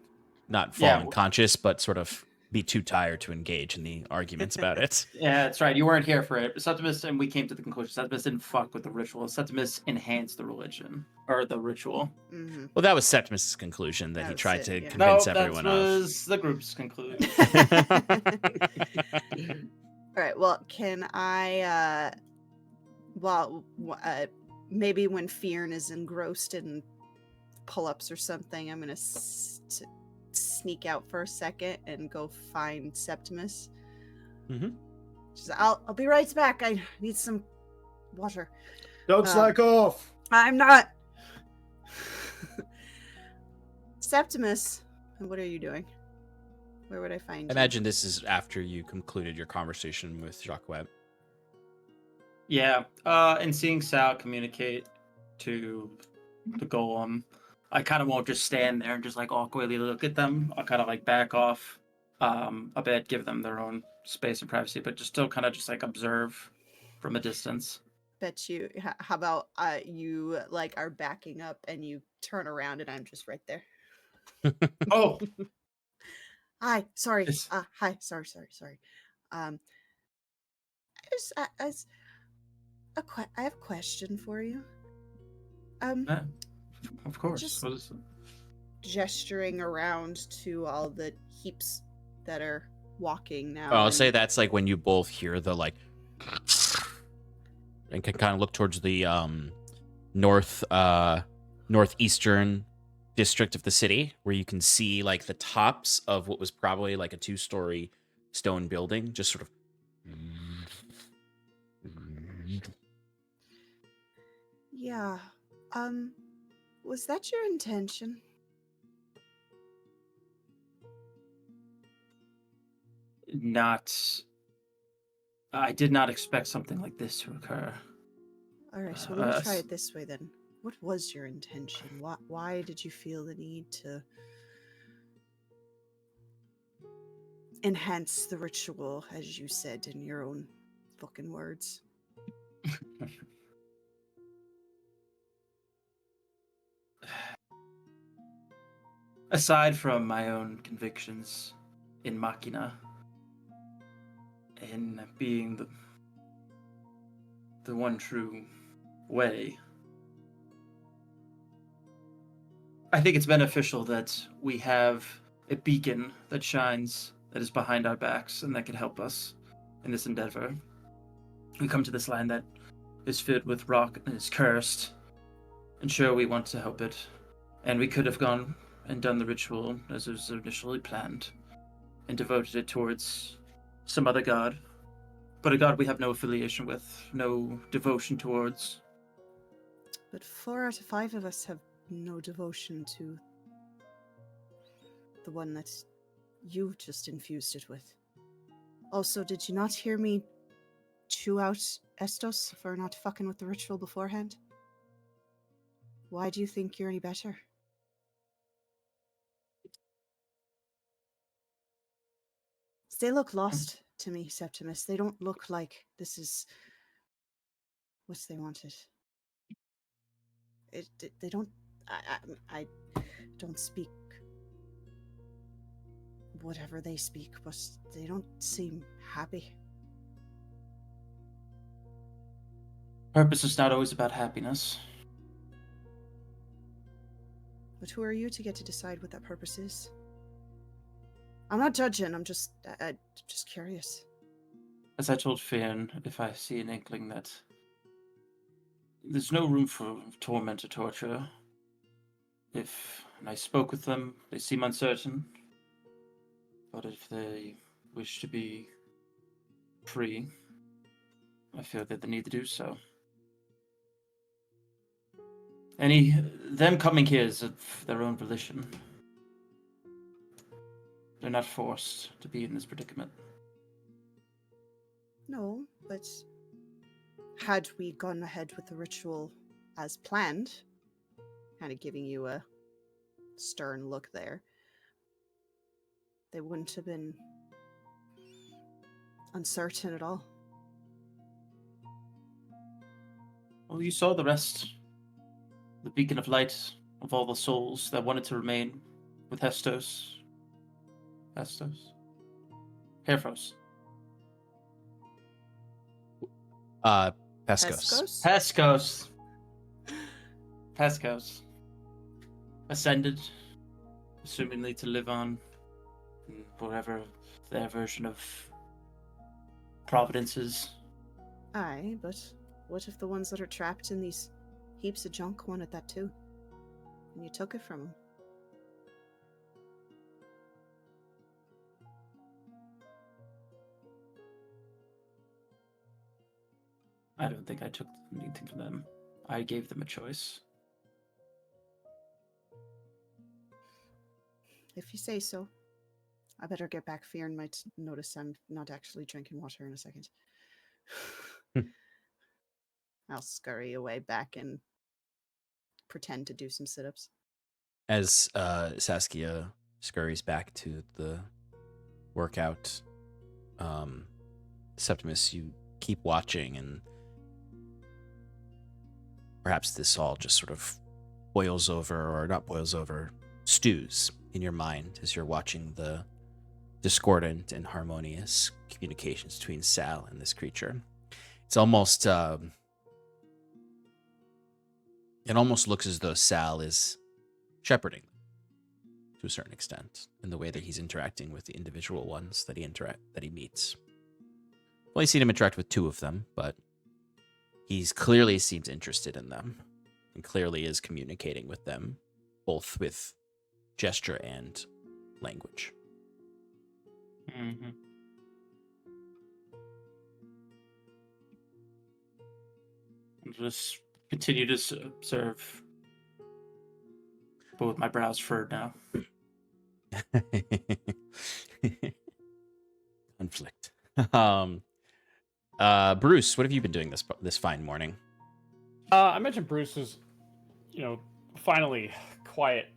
not fall unconscious, but sort of be too tired to engage in the arguments about it. Yeah, that's right. You weren't here for it. Septimus, and we came to the conclusion, Septimus didn't fuck with the ritual. Septimus enhanced the religion, or the ritual. Mm-hmm. Well, that was Septimus's conclusion that he tried to convince everyone of. No, that was the group's conclusion. All right. Well, can I, maybe when Fionn is engrossed in pull-ups or something, I'm gonna sneak out for a second and go find Septimus. Mm-hmm. I'll be right back. I need some water. Don't slack off. I'm not. Septimus, what are you doing? Where would I find you? Imagine this is after you concluded your conversation with Jacques Webb. Yeah, and seeing Sal communicate to the golem, I kind of won't just stand there and just like awkwardly look at them. I'll kind of like back off a bit, give them their own space and privacy, but just still kind of just like observe from a distance. Bet you. How about you like are backing up and you turn around and I'm just right there. Oh, Hi, sorry. Yes. Hi, sorry. I have a question for you. of course. Just- What is it? Gesturing around to all the heaps that are walking now. I'll and- say that's like when you both hear the like, and can kind of look towards the northeastern district of the city, where you can see like the tops of what was probably like a 2-story stone building, just sort of. Yeah. Was that your intention? I did not expect something like this to occur. All right, so let me try it this way then. What was your intention? Why did you feel the need to enhance the ritual, as you said in your own fucking words? Aside from my own convictions in Machina, in being the one true way, I think it's beneficial that we have a beacon that shines, that is behind our backs, and that can help us in this endeavor. We come to this land that is filled with rock and is cursed, and sure, we want to help it. And we could have gone and done the ritual as it was initially planned, and devoted it towards some other god. But a god we have no affiliation with, no devotion towards. But 4 out of 5 of us have no devotion to the one that you just infused it with. Also, did you not hear me chew out Estos for not fucking with the ritual beforehand? Why do you think you're any better? They look lost to me, Septimus. They don't look like this is what they wanted. They don't. I don't speak whatever they speak, but they don't seem happy. Purpose is not always about happiness. But who are you to get to decide what that purpose is? I'm not judging. I'm just curious. As I told Fionn, if I see an inkling that there's no room for torment or torture, and I spoke with them, they seem uncertain, but if they wish to be free, I feel that they need to do so. Them coming here is of their own volition. They're not forced to be in this predicament. No, but had we gone ahead with the ritual as planned, kind of giving you a stern look there, they wouldn't have been uncertain at all. Well, you saw the rest. The beacon of light of all the souls that wanted to remain with Hestos. Herphos. Pescos. Pescos. Ascended, assumingly to live on in whatever their version of Providence is. Aye, but what if the ones that are trapped in these Heaps of junk wanted that too. And you took it from him. I don't think I took anything from them. I gave them a choice. If you say so. I better get back. Fearon might notice I'm not actually drinking water in a second. I'll scurry away back and pretend to do some sit-ups. As Saskia scurries back to the workout, Septimus, you keep watching, and perhaps this all just sort of boils over, or not boils over, stews in your mind as you're watching the discordant and harmonious communications between Sal and this creature. It's almost it almost looks as though Sal is shepherding them to a certain extent in the way that he's interacting with the individual ones that he meets. I've only seen him interact with 2 of them, but he's clearly seems interested in them and clearly is communicating with them, both with gesture and language. Mm-hmm. I'll just continue to observe, but with my brows furrowed now. Conflict. Bruce, what have you been doing this fine morning? I mentioned Bruce was, finally quiet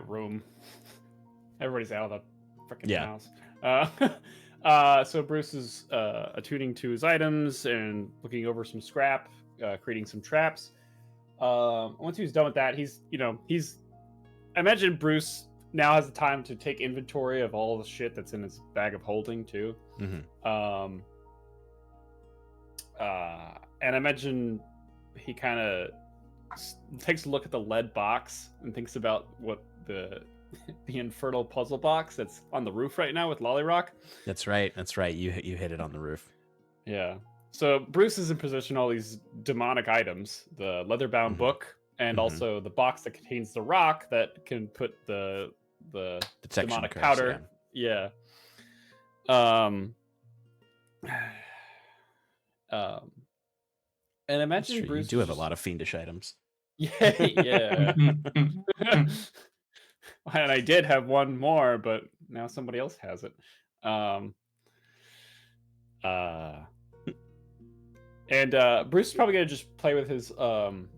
room. Everybody's out of the freaking house. So Bruce is attuning to his items and looking over some scrap, creating some traps. Once he's done with that, I imagine Bruce now has the time to take inventory of all the shit that's in his bag of holding too. Mm-hmm. And I imagine he kind of takes a look at the lead box and thinks about what the infernal puzzle box that's on the roof right now with Lollyrock. That's right. You hit it on the roof. Yeah. So Bruce is in possession of all these demonic items, the leather-bound book, and also the box that contains the rock that can put the detection demonic curse, powder. Yeah. And imagine Bruce. You do have a lot of fiendish items. Yeah. And I did have one more, but now somebody else has it. And Bruce is probably gonna just play with his having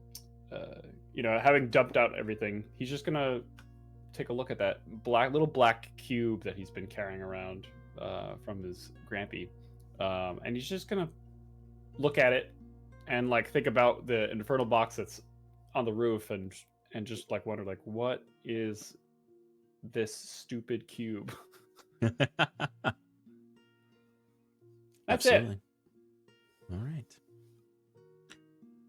dumped out everything, he's just gonna take a look at that little black cube that he's been carrying around from his grampy, and he's just gonna look at it and think about the infernal box that's on the roof and just wonder what is this stupid cube. That's Absolutely. it.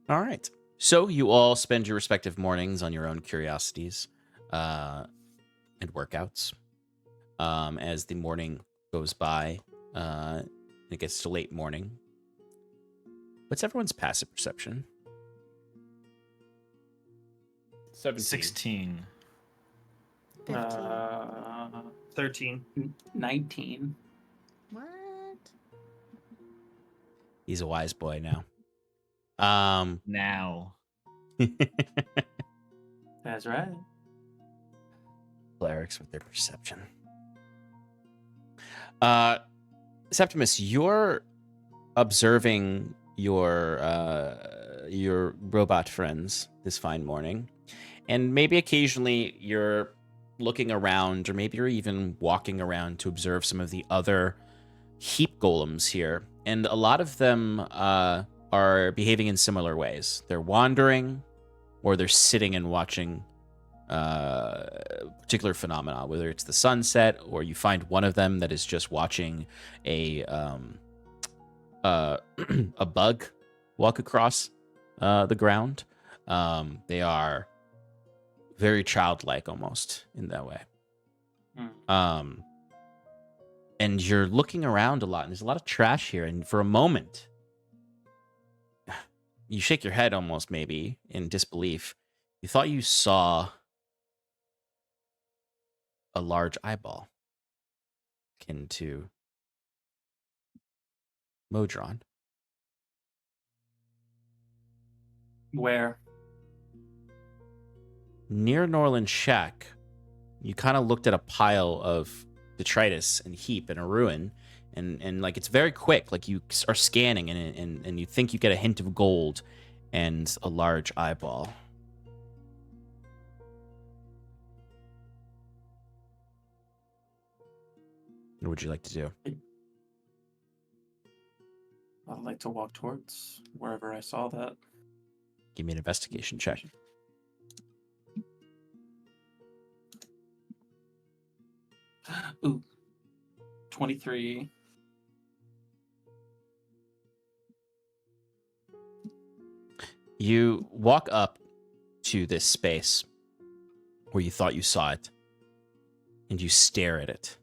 All right. So you all spend your respective mornings on your own curiosities and workouts. As the morning goes by, it gets to late morning. What's everyone's passive perception? 17. 16. 13. 19. What? He's a wise boy now. Now. That's right. Clerics with their perception. Septimus, you're observing your robot friends this fine morning, and maybe occasionally you're looking around, or maybe you're even walking around to observe some of the other heap golems here, and a lot of them are behaving in similar ways. They're wandering, or they're sitting and watching particular phenomena, whether it's the sunset, or you find one of them that is just watching a bug walk across the ground. They are very childlike almost in that way. And you're looking around a lot, and there's a lot of trash here, and for a moment you shake your head almost maybe in disbelief. You thought you saw a large eyeball akin to Modron. Where? Near Norland's shack, you kind of looked at a pile of detritus and heap and a ruin, and like it's very quick. Like you are scanning and you think you get a hint of gold and a large eyeball. What would you like to do? I'd like to walk towards wherever I saw that. Give me an investigation check. Ooh. 23. You walk up to this space where you thought you saw it, and you stare at it.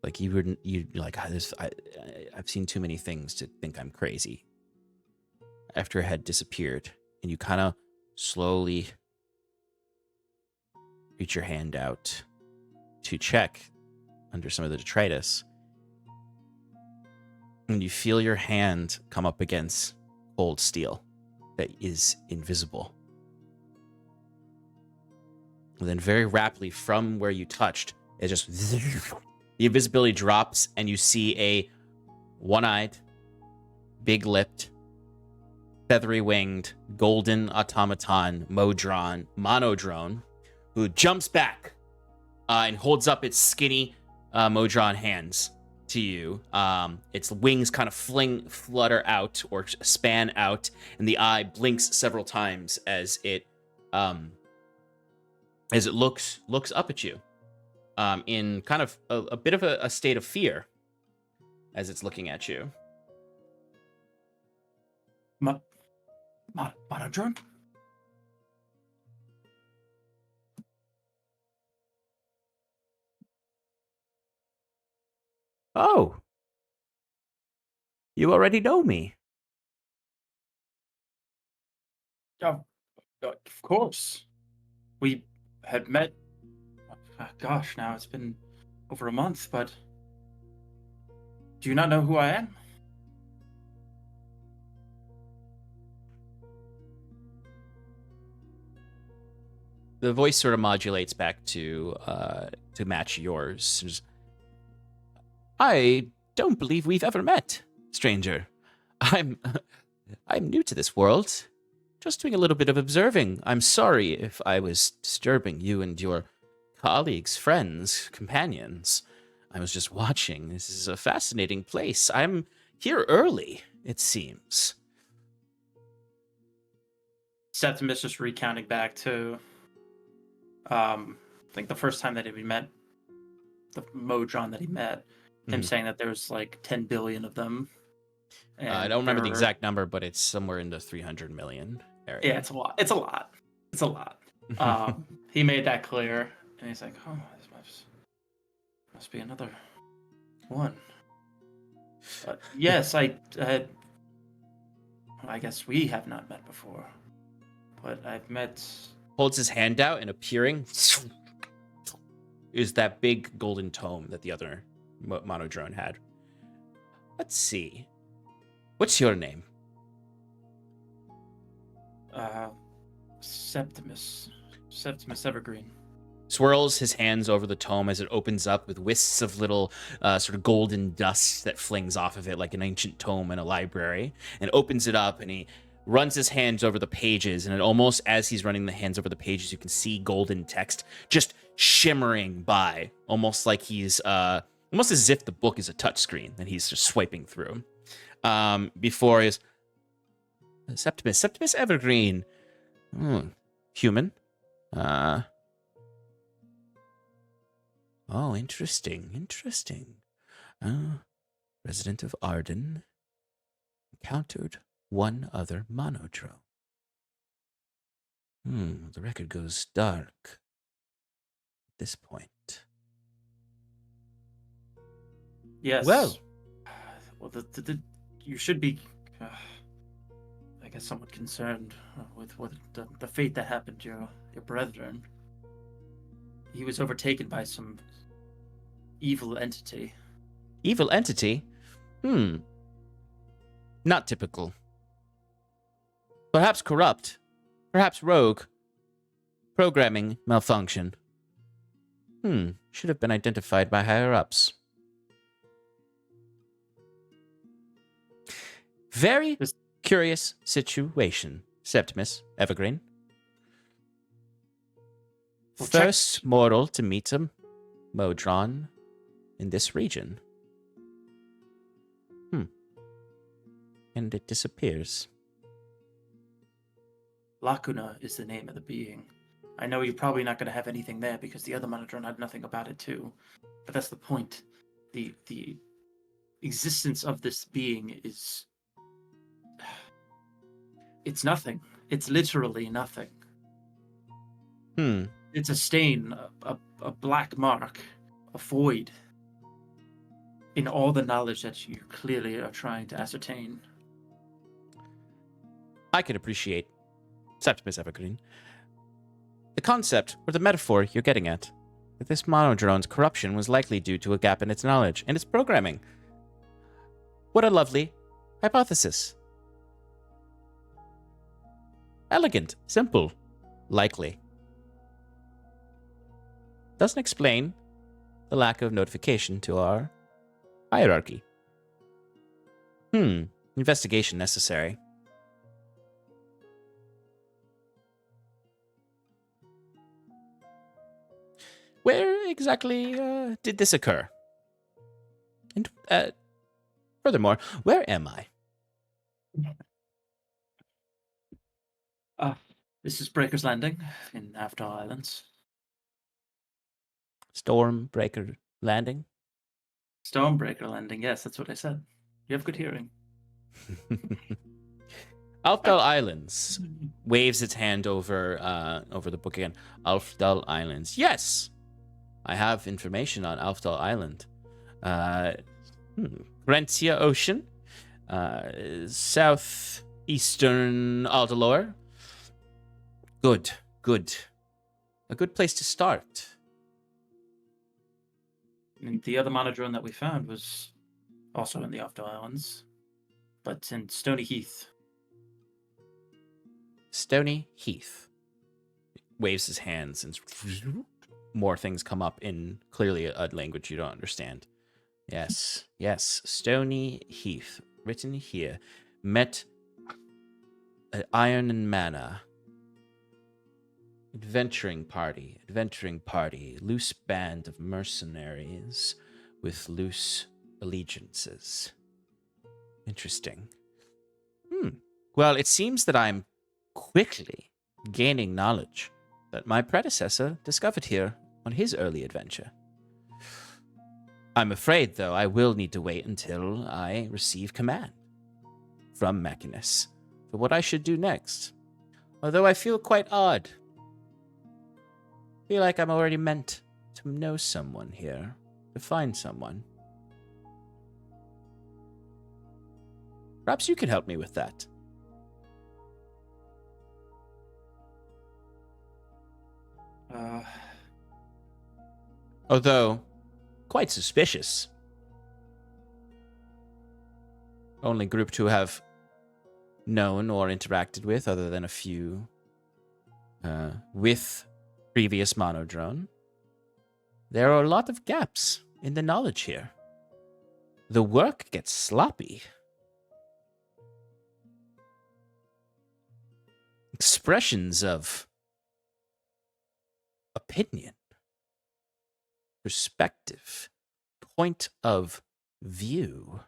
Like you're like, I've seen too many things to think I'm crazy. After it had disappeared, and you kind of slowly reach your hand out to check under some of the detritus, and you feel your hand come up against cold steel that is invisible. And then very rapidly from where you touched, it just the invisibility drops, and you see a one-eyed, big-lipped, feathery-winged, golden automaton monodrone who jumps back and holds up its skinny Modron hands to you. Its wings kind of flutter out or span out, and the eye blinks several times as it looks up at you in kind of a bit of a state of fear as it's looking at you. Monodrone? Oh, you already know me. Of course. We had met. Gosh, now it's been over a month, but do you not know who I am? The voice sort of modulates back to match yours. Just, I don't believe we've ever met, stranger. I'm new to this world. Just doing a little bit of observing. I'm sorry if I was disturbing you and your colleagues, friends, companions. I was just watching. This is a fascinating place. I'm here early, it seems. Septimus just recounting back to, I think the first time that we met, the Modron that he met, him saying that there was like 10 billion of them. I don't remember the exact number, but it's somewhere in the 300 million area. Yeah, it's a lot. It's a lot. It's a lot. He made that clear, and he's like, "Oh, this must be another one." But yes, I guess we have not met before, but I've met. Holds his hand out, and appearing is that big golden tome that the other monodrone had. Let's see. What's your name? Septimus Evergreen. Swirls his hands over the tome as it opens up with wisps of little sort of golden dust that flings off of it like an ancient tome in a library, and opens it up, and he runs his hands over the pages, and it almost, as he's running the hands over the pages, you can see golden text just shimmering by, almost like he's almost as if the book is a touchscreen that he's just swiping through. Before is Septimus Evergreen. Human. Oh, interesting. Resident of Arden. Encountered one other monodrone. The record goes dark at this point. Yes. Well, you should be. I guess, somewhat concerned with the fate that happened to your brethren. He was overtaken by some evil entity. Evil entity? Not typical. Perhaps corrupt. Perhaps rogue. Programming malfunction. Should have been identified by higher-ups. Very curious situation, Septimus Evergreen. Well, First mortal to meet a Modron in this region. And it disappears. Lacuna is the name of the being. I know you're probably not going to have anything there because the other Monodron had nothing about it too. But that's the point. The existence of this being is... It's nothing. It's literally nothing. It's a stain, a black mark, a void in all the knowledge that you clearly are trying to ascertain. I could appreciate Septimus Evergreen. The concept, or the metaphor you're getting at, that this monodrone's corruption was likely due to a gap in its knowledge and its programming. What a lovely hypothesis. Elegant, simple, likely. Doesn't explain the lack of notification to our hierarchy. Investigation necessary. Where exactly did this occur? And furthermore, where am I? This is Breaker's Landing in Avdar Islands. Stormbreaker Landing? Stormbreaker Landing, yes, that's what I said. You have good hearing. Aldhalor Islands waves its hand over the book again. Aldhalor Islands. Yes! I have information on Aldhalor Island. Rentia Ocean. Southeastern Aldhalor. Good. A good place to start. And the other monodrone that we found was also in the Avdar Islands, but in Stony Heath. Stony Heath. Waves his hands and more things come up in clearly a language you don't understand. Yes. Stony Heath. Written here. Met at Iron and Mana. Adventuring party. Loose band of mercenaries with loose allegiances. Interesting. Well, it seems that I'm quickly gaining knowledge that my predecessor discovered here on his early adventure. I'm afraid, though, I will need to wait until I receive command from Mechanus for what I should do next. Although I feel quite odd. Feel like I'm already meant to know someone here, to find someone. Perhaps you can help me with that. Although, quite suspicious. Only group to have known or interacted with, other than a few with previous monodrone. There are a lot of gaps in the knowledge here. The work gets sloppy. Expressions of opinion, perspective, point of view,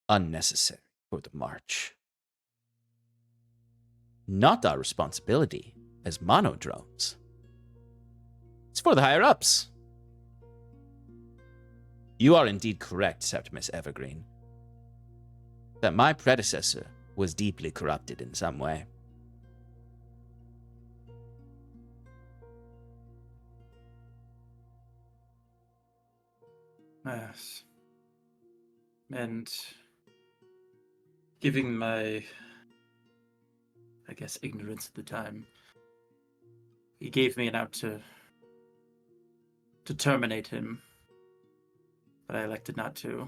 unnecessary for the march. Not our responsibility as monodrones. It's for the higher-ups. You are indeed correct, Septimus Evergreen, that my predecessor was deeply corrupted in some way. Yes. And giving my I guess, ignorance at the time. He gave me an out to terminate him, but I elected not to.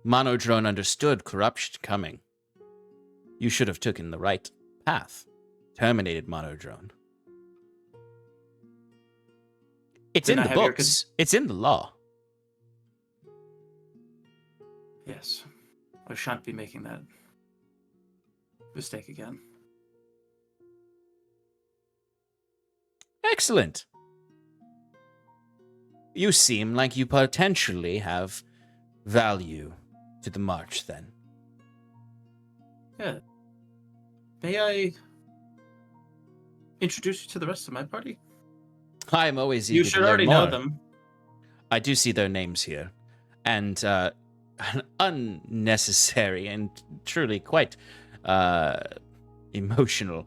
Monodrone understood corruption coming. You should have taken the right path. Terminated Monodrone. It's Didn't in I the have your books. It's in the law. Yes. I shan't be making that mistake again. Excellent. You seem like you potentially have value to the march, then. Yeah. May I introduce you to the rest of my party? I am always eager You to should learn already more. know them. I do see their names here, and unnecessary and truly quite emotional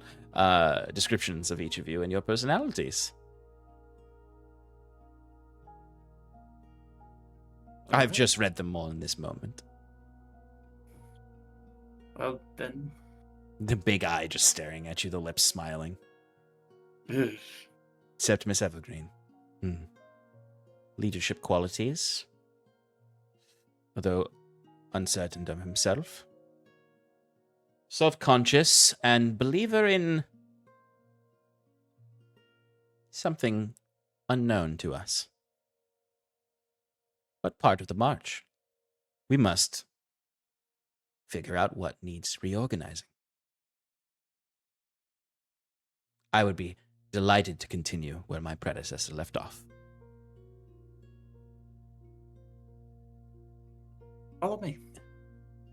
descriptions of each of you and your personalities. I've just read them all in this moment. Well, then. The big eye just staring at you, the lips smiling. Ugh. Septimus Evergreen. Leadership qualities, although uncertain of himself. Self-conscious and believer in something unknown to us. But part of the march. We must figure out what needs reorganizing. I would be delighted to continue where my predecessor left off. Follow me.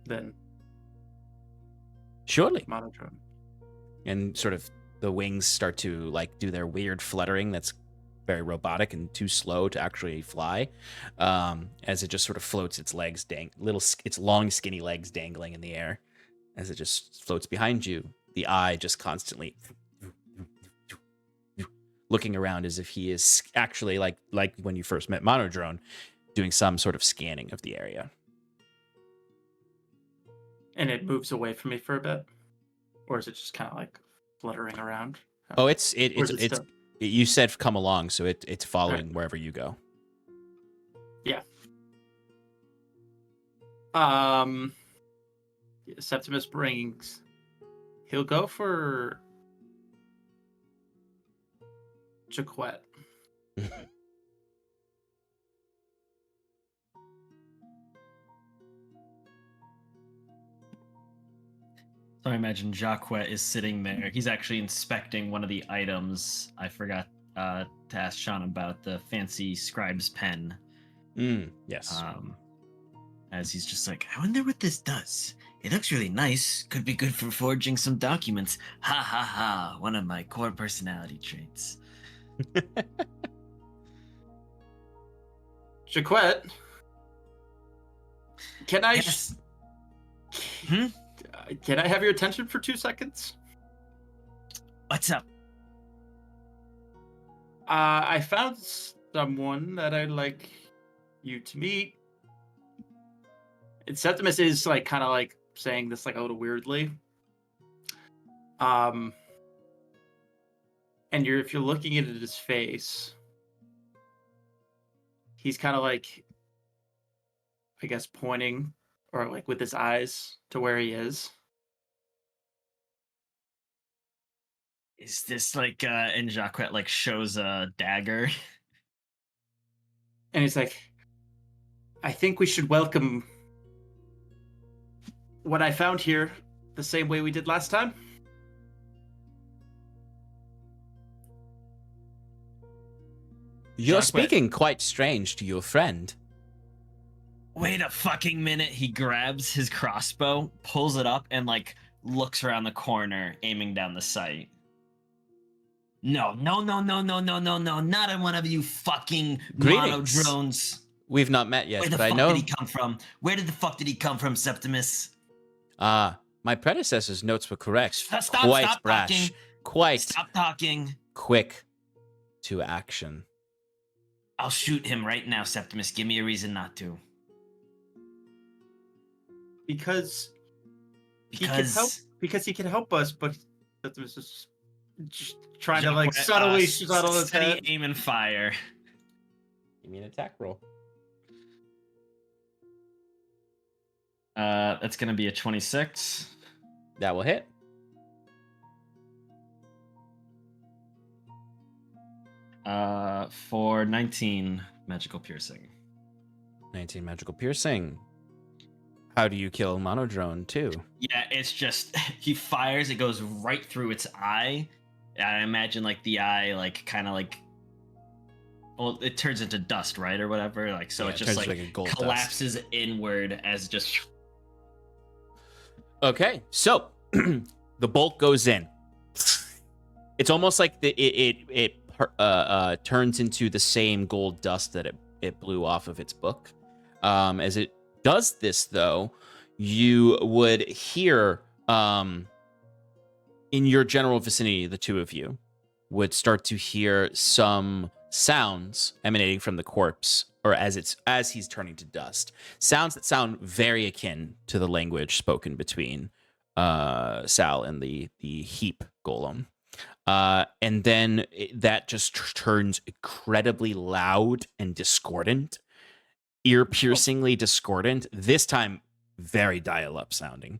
Then. Surely. Monodrone. And sort of the wings start to like do their weird fluttering that's very robotic and too slow to actually fly, as it just sort of floats its legs, its long skinny legs dangling in the air as it just floats behind you. The eye just constantly looking around as if he is actually like when you first met Monodrone, doing some sort of scanning of the area. And it moves away from me for a bit? Or is it just kind of like fluttering around? Oh, Or it's is it still- you said come along, so it's following Right. wherever you go. Yeah. Septimus brings. He'll go for Jaquette. So I imagine Jacques is sitting there. He's actually inspecting one of the items. I forgot to ask Sean about the fancy scribe's pen. Yes. As he's just like, I wonder what this does. It looks really nice. Could be good for forging some documents. Ha ha ha. One of my core personality traits. Jaquette, can I? Yes. Can I have your attention for 2 seconds? What's up? I found someone that I'd like you to meet. And Septimus is like kind of like saying this like a little weirdly. And if you're looking at his face, he's kind of like, I guess, pointing or like with his eyes to where he is. Is this like and Jacques like shows a dagger? And he's like, I think we should welcome what I found here the same way we did last time. You're Jacques. speaking quite strange to your friend. Wait a fucking minute. He grabs his crossbow, pulls it up, and like looks around the corner, aiming down the sight. No. Not on one of you fucking Greetings. monodrones. We've not met yet, Where the but I fuck know. did he come from? Where did the fuck did he come from, Septimus? My predecessor's notes were correct. Stop Quite brash. talking. Quite Stop talking. quick to action. I'll shoot him right now, Septimus. Give me a reason not to. Because because he can help us, but Septimus is just trying to Jump like with, subtly shuttle his steady head. aim and fire. Give me an attack roll. That's gonna be a 26. That will hit. For 19 magical piercing. 19 magical piercing. How do you kill Monodrone too? Yeah, it's just he fires, it goes right through its eye. I imagine like the eye like kind of like, well, it turns into dust, right, or whatever. Like so, Yeah, it it just turns like like a gold collapses inward as just. Okay, so the bolt goes in. It's almost like it turns into the same gold dust that it blew off of its book. As it does this, though, you would hear in your general vicinity, the two of you would start to hear some sounds emanating from the corpse, or as he's turning to dust. Sounds that sound very akin to the language spoken between Sal and the heap golem. And then that just turns incredibly loud and discordant, ear-piercingly discordant, this time very dial-up sounding,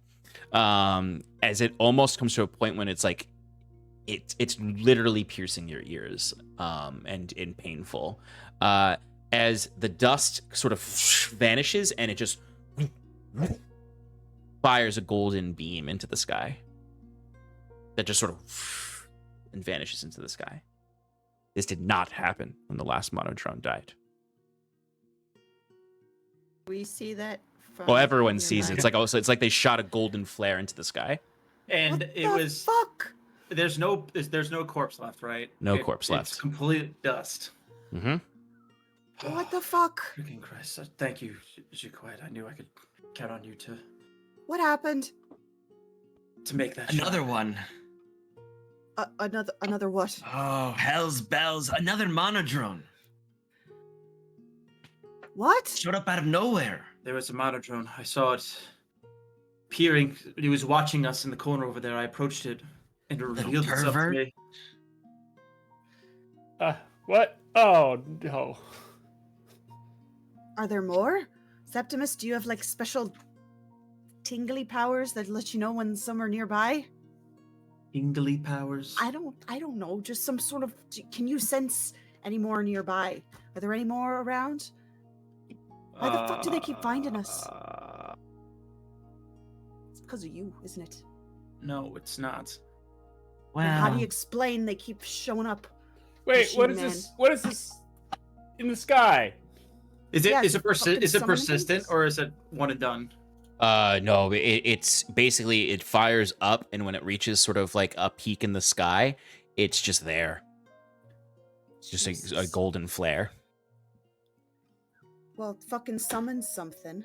as it almost comes to a point when it's like it's literally piercing your ears, and painful, as the dust sort of vanishes and it just fires a golden beam into the sky that just sort of and vanishes into the sky. This did not happen when the last Monodrone died. We see that. From Well, everyone sees it. nearby. It's like also, it's like they shot a golden flare into the sky. And What it the was fuck. there's no corpse left, right? No corpse left. It's complete dust. Mm-hmm. What the fuck? Freaking Christ! Thank you, Jiquette. I knew I could count on you to What happened? make that Another shot. one. Another what? Oh, hell's bells! Another monodrone What? showed up out of nowhere. There was a monodrone. I saw it peering. He was watching us in the corner over there. I approached it, and it Little revealed itself to pervert. me. What? Oh no. Are there more? Septimus, do you have like special tingly powers that let you know when some are nearby? Tingly powers. I don't know. Just some sort of. Can you sense any more nearby? Are there any more around? Why the fuck do they keep finding us? It's because of you, isn't it? No, it's not. And how do Wow. you explain they keep showing up? Wait, what is Machine this? What is this in the sky? Is it Yeah, is it's it fucking is it summoning persistent things. or is it one and done? No, it's basically it fires up, and when it reaches sort of like a peak in the sky, it's just there. It's just a Jesus. golden flare. Well, fucking summon something.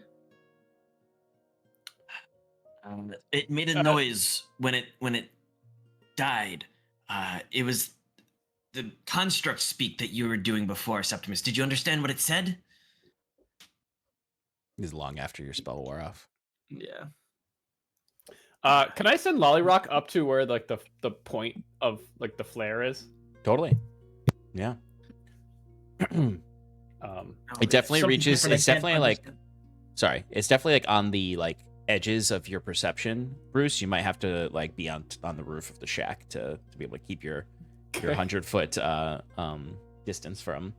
It made a noise when it died. It was the construct speak that you were doing before, Septimus. Did you understand what it said? This is long after your spell wore off. Yeah. Can I send Lollyrock up to where like the point of like the flare is? Totally. Yeah. It definitely Something reaches. different I It's can't definitely like. understand. Sorry, it's definitely like on the like edges of your perception, Bruce. You might have to like be on the roof of the shack to be able to keep your 100-foot distance from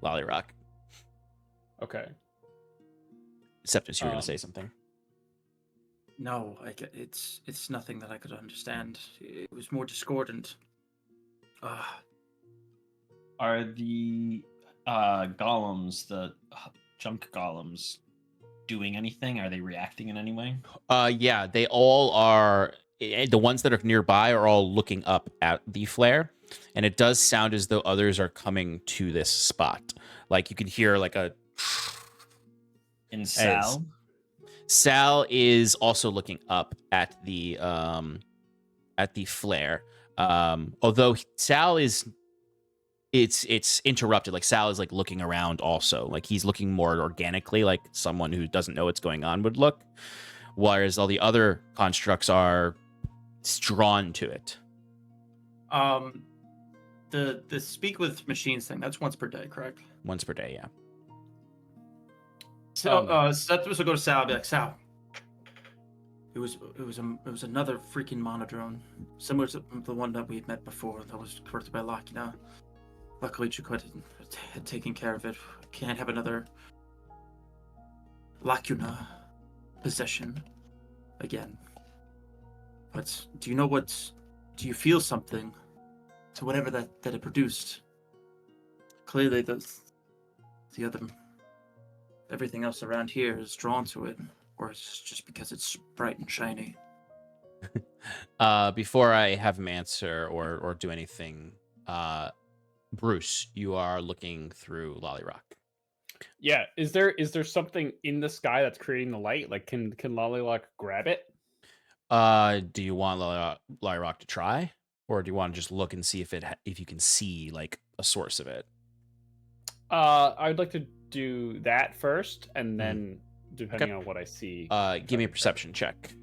Lollyrock. Okay. Septimus, you were gonna Um, say something. No, it's nothing that I could understand. It was more discordant. Are the golems, the junk golems, doing anything? Are they reacting in any way? Yeah, they all are. The ones that are nearby are all looking up at the flare, and it does sound as though others are coming to this spot. Like you can hear like a. In Sal? Sal is also looking up at the flare. Although Sal is it's interrupted. Like Sal is like looking around also. Like he's looking more organically, like someone who doesn't know what's going on would look. Whereas all the other constructs are it's drawn to it. The speak with machines thing, that's once per day, correct? Once per day, yeah. So Septimus will go to Sal and be like, Sal, it was another freaking monodrone, similar to the one that we met before that was corrupted by Lacuna. Luckily, Chukot had taken care of it. Can't have another Lacuna possession again. But do you feel something to whatever that it produced? Clearly, the other, everything else around here is drawn to it, or it's just because it's bright and shiny. Before I have him answer or do anything, Bruce, you are looking through Lollyrock. Yeah, is there something in the sky that's creating the light? Like, can Lollyrock grab it? Do you want Lollyrock to try, or do you want to just look and see if you can see like a source of it? I'd like to do that first, and then depending on what I see. Give me a perception check.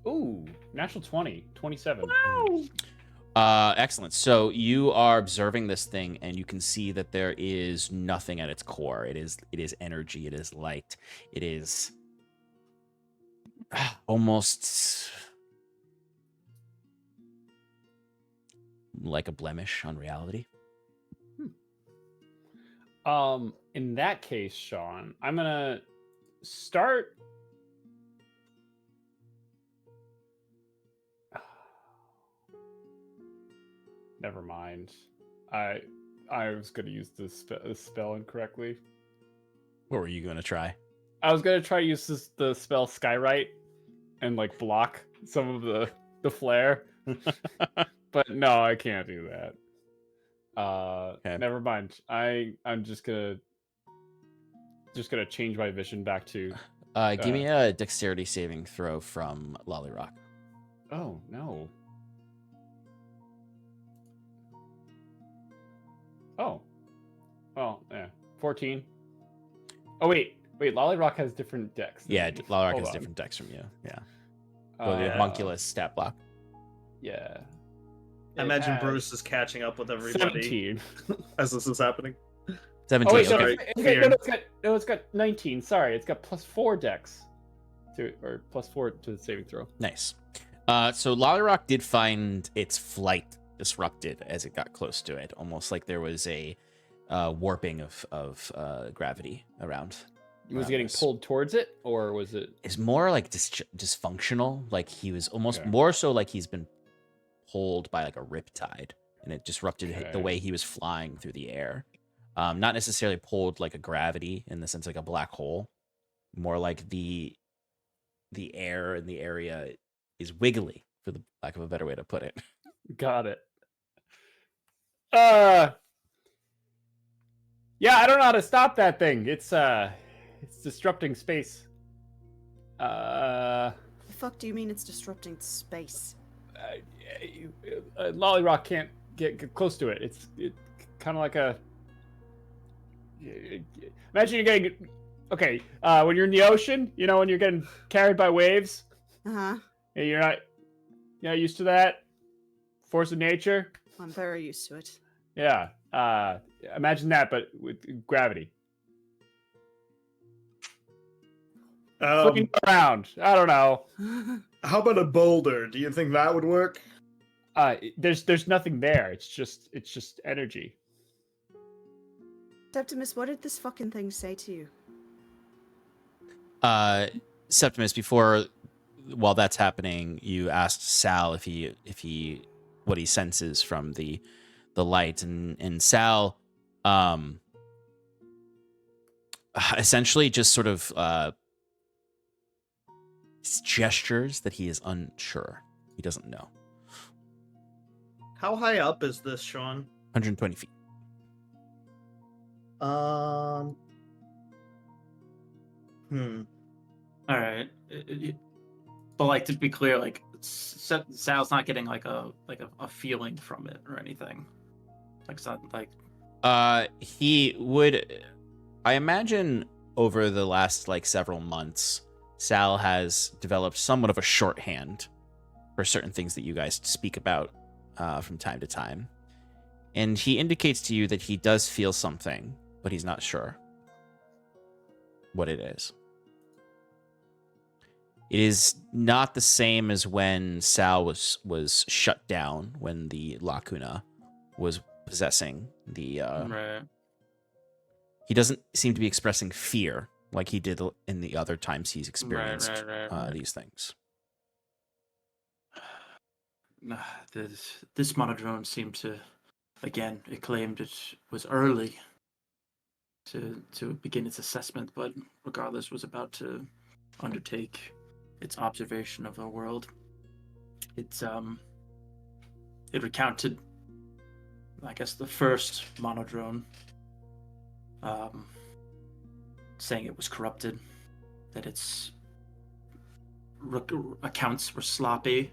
Ooh, natural 20, 27. Wow. Excellent. So you are observing this thing, and you can see that there is nothing at its core. It is energy. It is light. It is almost like a blemish on reality. In that case, Sean, I'm gonna start. Never mind. I was gonna use this spell incorrectly. What were you gonna try? I was gonna try to use the spell Skywrite and like block some of the flare, but no, I can't do that. Okay. Never mind. I'm just gonna change my vision back to. Give me a dexterity saving throw from Lollyrock. Oh no. Oh. Well, yeah. 14. Oh wait. Lollyrock has different decks. Yeah, Lollyrock has different decks from you. Yeah. Well, the homunculus stat block. Yeah. I imagine Bruce is catching up with everybody 17. as this is happening. 17. Oh wait, Okay. no, it's got 19. Sorry, it's got +4 decks or +4 to the saving throw. Nice. So Lollyrock did find its flight disrupted as it got close to it, almost like there was a warping of gravity around. Was he getting pulled towards it, or was it? It's more like dysfunctional. Like he was almost more so like he's been pulled by like a riptide, and it disrupted the way he was flying through the air. Not necessarily pulled like a gravity in the sense like a black hole. More like the air in the area is wiggly, for the lack of a better way to put it. Got it. Yeah, I don't know how to stop that thing. It's disrupting space. The fuck do you mean it's disrupting space? Lollyrock can't get close to it. It's kind of like a. Imagine you're getting. Okay, when you're in the ocean, you know, when you're getting carried by waves. Uh-huh. And you're not used to that. Force of nature. I'm very used to it. Yeah. Imagine that, but with gravity. Flipping around. I don't know. How about a boulder? Do you think that would work? There's nothing there. It's just energy. Septimus, what did this fucking thing say to you? Septimus, while that's happening, you asked Sal if he what he senses from the light, and Sal essentially just sort of gestures that he is unsure. He doesn't know. How high up is this, Sean? 120 feet. All right. But like, to be clear, like Sal's not getting like a feeling from it or anything. Like it's not like. He would, I imagine, over the last like several months, Sal has developed somewhat of a shorthand for certain things that you guys speak about from time to time. And he indicates to you that he does feel something, but he's not sure what it is. It is not the same as when Sal was shut down, when the Lacuna was possessing the... Right. He doesn't seem to be expressing fear like he did in the other times he's experienced Right. these things. This monodrone seemed to, again, it claimed it was early to begin its assessment, but regardless was about to undertake its observation of the world. It recounted, I guess, the first monodrone, saying it was corrupted, that its accounts were sloppy.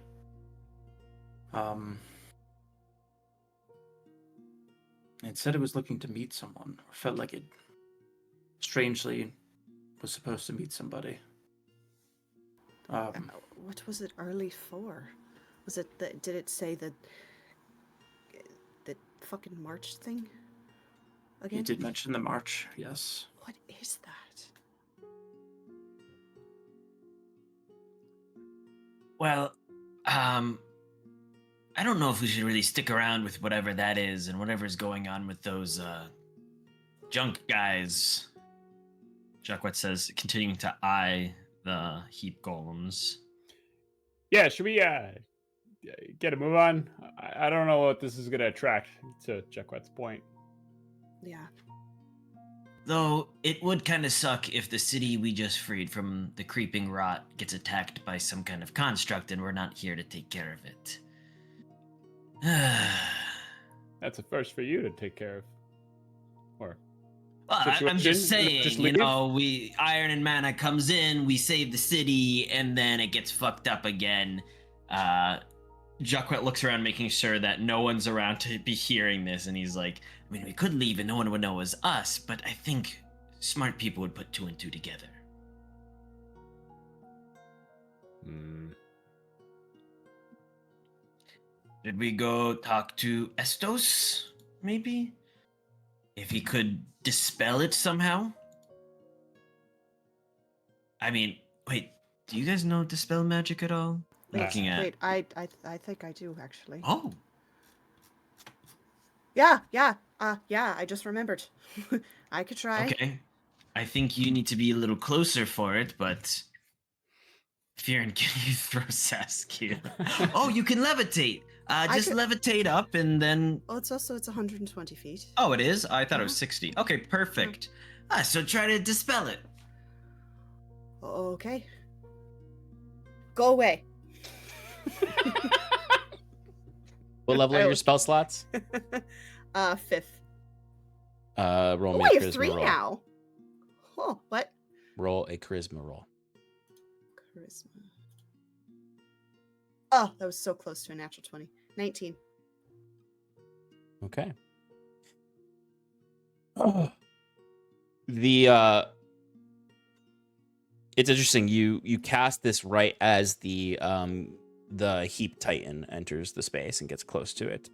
It said it was looking to meet someone, or felt like it strangely was supposed to meet somebody. What was it early for? Was it that? Did it say that fucking March thing? Again? You did mention the march, yes. What is that? Well, I don't know if we should really stick around with whatever that is and whatever's going on with those junk guys. Jacquet says, continuing to eye the heap golems. Yeah, should we get a move on? I don't know what this is going to attract, to Jacquet's point. Yeah. Though it would kind of suck if the city we just freed from the creeping rot gets attacked by some kind of construct and we're not here to take care of it. That's a first for you to take care of. Or Well, I'm just saying, just you know, Iron and Mana comes in, we save the city, and then it gets fucked up again. Jacquet looks around, making sure that no one's around to be hearing this, and he's like, I mean, we could leave and no one would know it was us, but I think smart people would put 2 and 2 together. Did we go talk to Estos, maybe? If he could dispel it somehow? I mean, wait, do you guys know dispel magic at all? Looking at... Wait, I think I do, actually. Oh. Yeah, I just remembered. I could try. Okay. I think you need to be a little closer for it, but... Fearon, can you throw Saskia? Oh, you can levitate! Just levitate up and then... Oh, it's 120 feet. Oh, it is? I thought it was 60. Okay, perfect. So try to dispel it. Okay. Go away. What level are your spell slots? 5th. Roll me I a have charisma 3 roll. now. Oh, what? Roll a charisma roll. Charisma. Oh, that was so close to a natural 20. 19. Okay. It's interesting. You cast this right as the heap titan enters the space and gets close to it.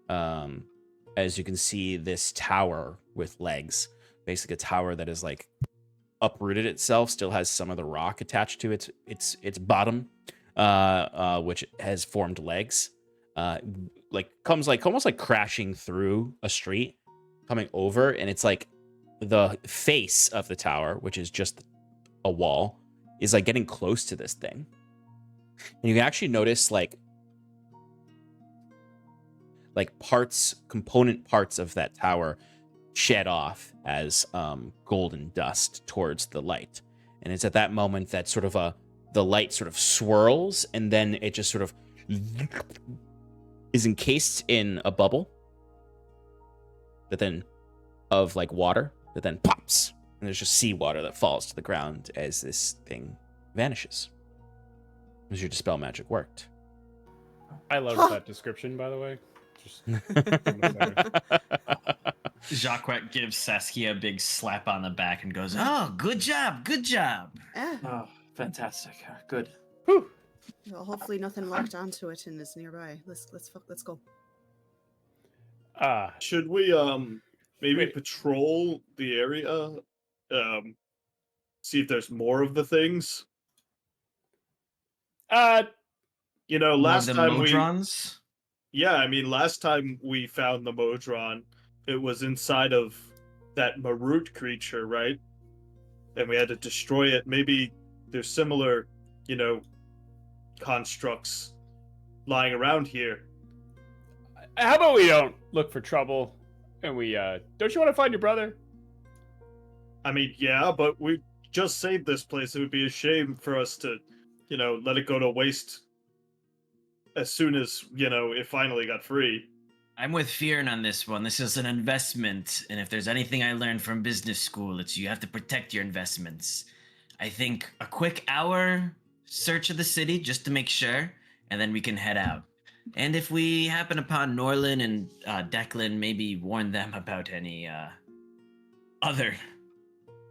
As you can see, this tower with legs, basically a tower that is like uprooted itself, still has some of the rock attached to its bottom, which has formed legs. Comes almost like crashing through a street, coming over, and it's like the face of the tower, which is just a wall, is like getting close to this thing. And you can actually notice like component parts of that tower shed off as golden dust towards the light. And it's at that moment that sort of the light sort of swirls, and then it just sort of is encased in a bubble that then of like water that then pops, and there's just seawater that falls to the ground as this thing vanishes. As your dispel magic worked. I love that description, by the way. Just Jacquet gives Saskia a big slap on the back and goes, "Oh, good job, good job." Ah. Oh, Fantastic. Good. Whew. Well, hopefully nothing locked onto it and is nearby. Let's go. Should we maybe Wait. patrol the area? See if there's more of the things. You know, More of last the time Modrons? last time we found the Modron, it was inside of that Marut creature, right? And we had to destroy it. Maybe there's similar, constructs lying around here. How about we don't look for trouble, and we don't you want to find your brother? I mean, yeah, but we just saved this place. It would be a shame for us to, let it go to waste as soon as, it finally got free. I'm with Fearn on this one. This is an investment, and if there's anything I learned from business school, it's you have to protect your investments. I think a quick hour search of the city just to make sure, and then we can head out. And if we happen upon Norlin and Declan, maybe warn them about any other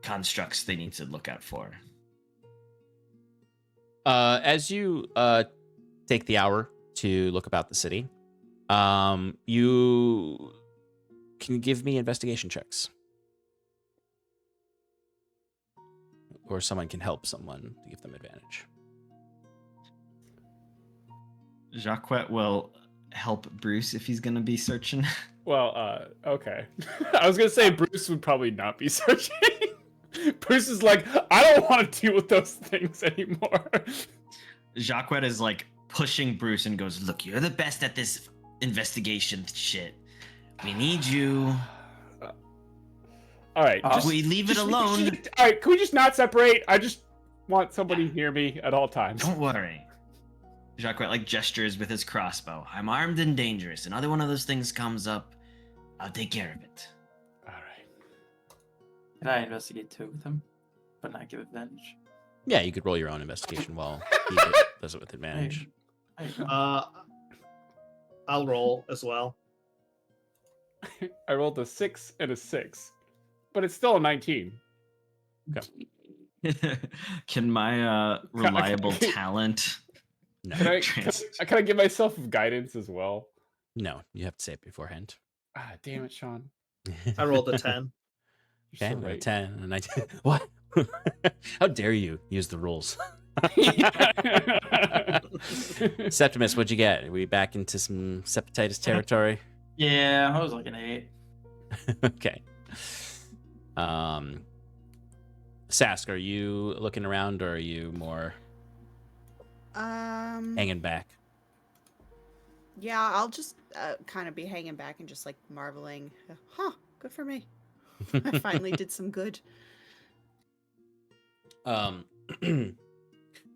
constructs they need to look out for. As you take the hour to look about the city, you can give me investigation checks. Or someone can help someone to give them advantage. Jacquet will help Bruce if he's gonna be searching. Well, okay. I was gonna say Bruce would probably not be searching. Bruce is like, I don't want to deal with those things anymore. Jacquet is like pushing Bruce and goes, "Look, you're the best at this investigation shit. We need you. All right, We leave it alone. All right, can we just not separate? I just want somebody near me at all times. Don't worry." Jacquet like gestures with his crossbow. "I'm armed and dangerous. Another one of those things comes up, I'll take care of it." All right. Can I investigate too with him, but not give advantage? Yeah, you could roll your own investigation while he does it with advantage. There you go. I'll roll as well. I rolled a 6 and a 6, but it's still a 19. Can my reliable talent? No. Can I give myself guidance as well? No, you have to say it beforehand. Ah, damn it, Sean. I rolled a 10. You're Okay, so a right. 10 and a 19. What? How dare you use the rules? Septimus, what'd you get? Are we back into some septitis territory? Yeah, I was like an 8. Okay. Sask, are you looking around or are you more hanging back? Yeah, I'll just kind of be hanging back and just like marveling. Huh, good for me. I finally did some good.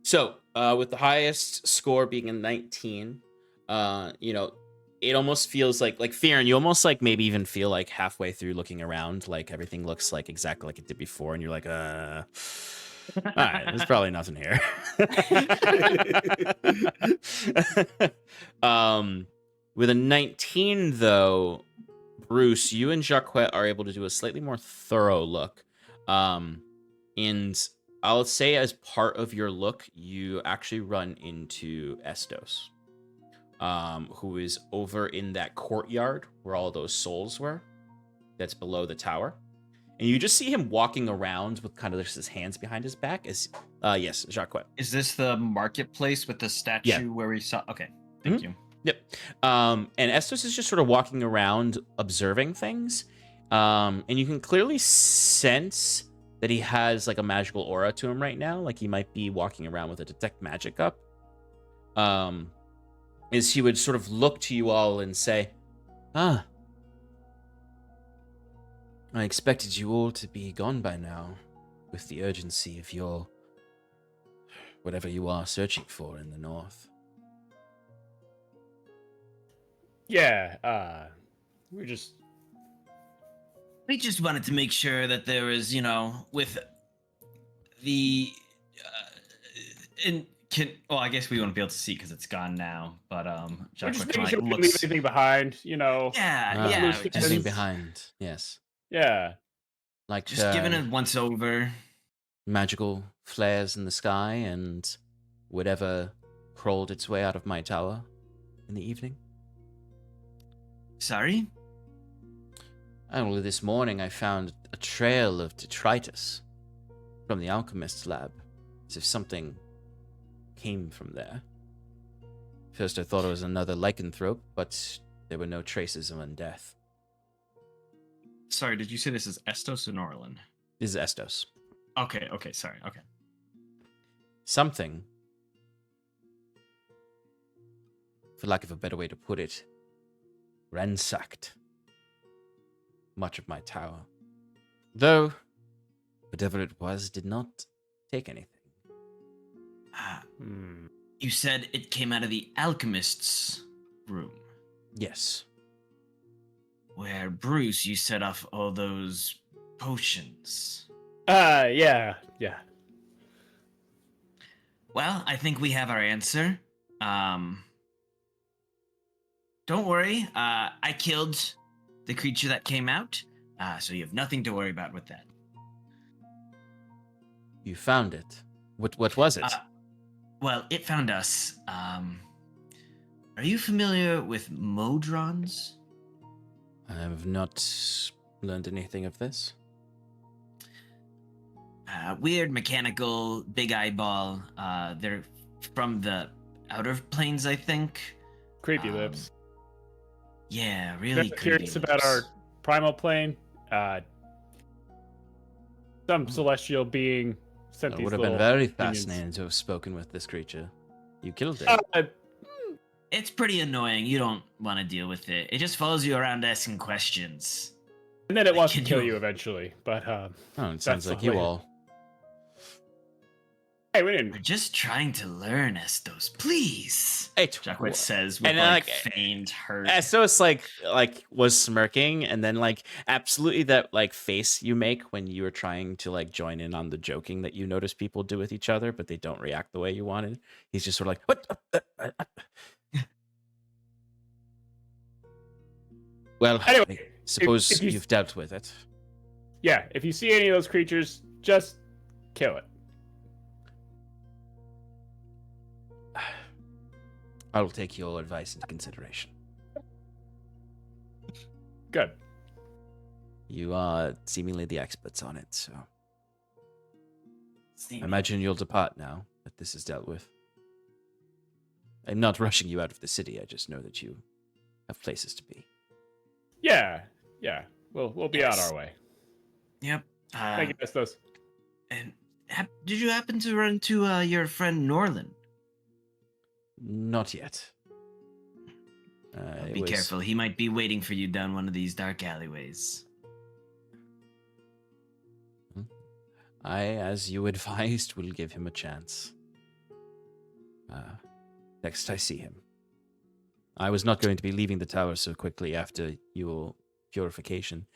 So, with the highest score being a 19, it almost feels like Fear, and you almost like maybe even feel like halfway through looking around, like everything looks like exactly like it did before, and you're like, all right, there's probably nothing here. With a 19, though, Bruce, you and Jacquet are able to do a slightly more thorough look. And I'll say as part of your look, you actually run into Estos, who is over in that courtyard where all those souls were, that's below the tower. And you just see him walking around with kind of just his hands behind his back. Yes, Jacquet. Is this the marketplace with the statue where we saw? Okay, thank you. Yep. And Estos is just sort of walking around observing things. And you can clearly sense that he has like a magical aura to him right now. Like he might be walking around with a detect magic up. Is he would sort of look to you all and say, I expected you all to be gone by now with the urgency of your whatever you are searching for in the north. Yeah, we just wanted to make sure that there was, with the I guess we won't be able to see because it's gone now. But we're just Jacquet making sure we didn't looks. leave anything behind, Yeah. Anything behind? Yes. Yeah. Like Just giving it once over. magical flares in the sky and whatever crawled its way out of my tower in the evening. Sorry? Only this morning I found a trail of detritus from the alchemist's lab, as if something came from there. First I thought it was another lycanthrope, but there were no traces of undeath. Sorry, did you say this is Estos or Norlin? This is Estos. Okay, sorry, okay. Something, for lack of a better way to put it, ransacked much of my tower. Though, whatever it was did not take anything. You said it came out of the alchemist's room. Yes. Where Bruce, you set off all those potions. Yeah. Well, I think we have our answer. Don't worry. I killed the creature that came out, so you have nothing to worry about with that. You found it. What was it? Well, it found us. Are you familiar with Modrons? I have not learned anything of this. Weird, mechanical, big eyeball. They're from the outer planes, I think. Creepy lips. Yeah, really Just creepy curious about our primal plane. Some celestial being sent It these would have little been very minions. fascinating to have spoken with this creature. You killed it. It's pretty annoying. You don't want to deal with it. It just follows you around asking questions. And then it wants to Can kill you- you eventually. But Oh, it sounds that's like the you way- all. hey, we We're didn't. just trying to learn, Estos. Please. Hey, Jacquet says with And, feigned hurt. Estos was smirking, and then absolutely that face you make when you were trying to join in on the joking that you notice people do with each other, but they don't react the way you wanted. He's just sort of like, what? Well, Anyway, I suppose if you- you've dealt with it. Yeah, if you see any of those creatures, just kill it. I will take your advice into consideration. Good. You are seemingly the experts on it, so I imagine you'll depart now that this is dealt with. I'm not rushing you out of the city. I just know that you have places to be. Yeah. We'll be Yes. on our way. Yep. Thank you, Estos. And did you happen to run into your friend Norlin? Not yet. Be careful. He might be waiting for you down one of these dark alleyways. I, as you advised, will give him a chance. Next I see him. I was not going to be leaving the tower so quickly after your purification,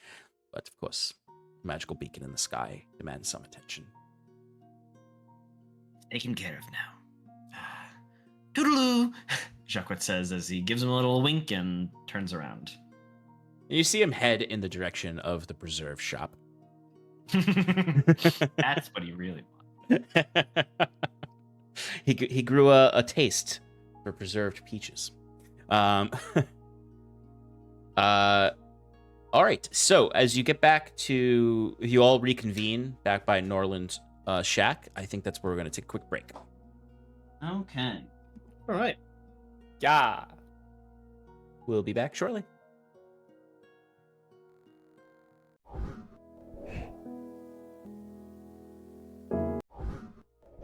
but of course, a magical beacon in the sky demands some attention. Taken care of now. Toodaloo! Jacquet says as he gives him a little wink and turns around. You see him head in the direction of the preserve shop. That's what he really wants. He grew a taste for preserved peaches. All right. So as you get back to, you all reconvene back by Norland's shack. I think that's where we're going to take a quick break. Okay. All right. Yeah. We'll be back shortly.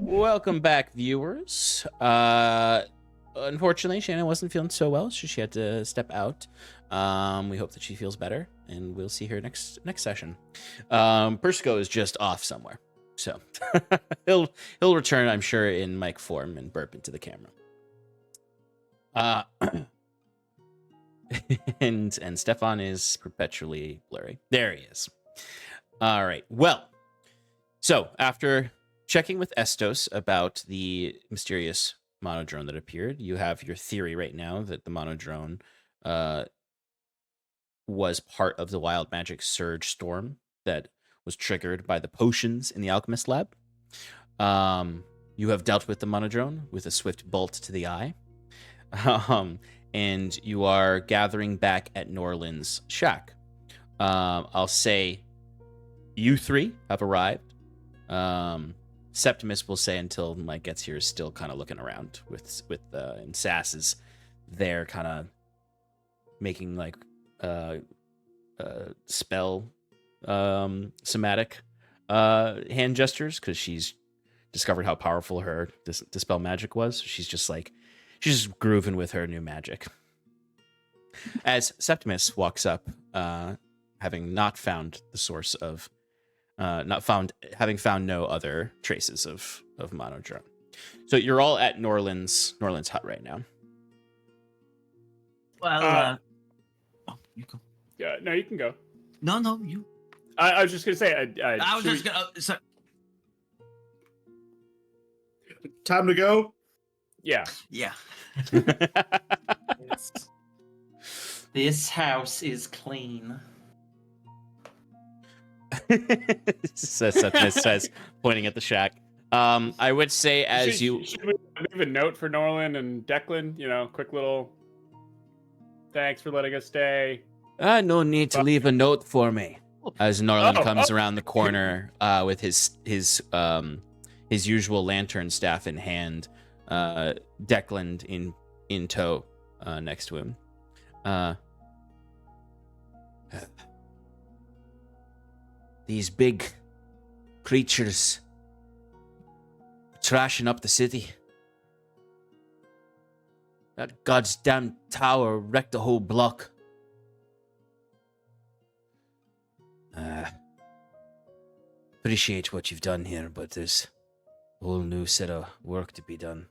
Welcome back, viewers. Unfortunately, Shannon wasn't feeling so well, so she had to step out. We hope that she feels better, and we'll see her next session. Persico is just off somewhere, so he'll return, I'm sure, in mic form and burp into the camera. And Stefan is perpetually blurry. There he is. All right. Well, so after checking with Estos about the mysterious monodrone that appeared, you have your theory right now that the monodrone was part of the wild magic surge storm that was triggered by the potions in the alchemist lab. You have dealt with the monodrone with a swift bolt to the eye. And you are gathering back at Norland's shack. I'll say you three have arrived. Septimus will say until Mike gets here is still kind of looking around and Sass is there kind of making like spell somatic hand gestures because she's discovered how powerful her dispel magic was. She's just grooving with her new magic. As Septimus walks up, having not found the source of, having found no other traces of monodrone. So you're all at Norland's hut right now. Well, you go. Yeah, no, you can go. No, you. I was just gonna say. I was just gonna. Time to go. Yeah. Yeah. Yes. This house is clean. Septimus says, pointing at the shack. I would say Should we leave a note for Norland and Declan? Quick little. Thanks for letting us stay. No need to leave a note for me. As Norland comes around the corner with his usual lantern staff in hand, Declan in tow next to him. These big creatures trashing up the city. That goddamn tower wrecked the whole block. Appreciate what you've done here, but there's a whole new set of work to be done.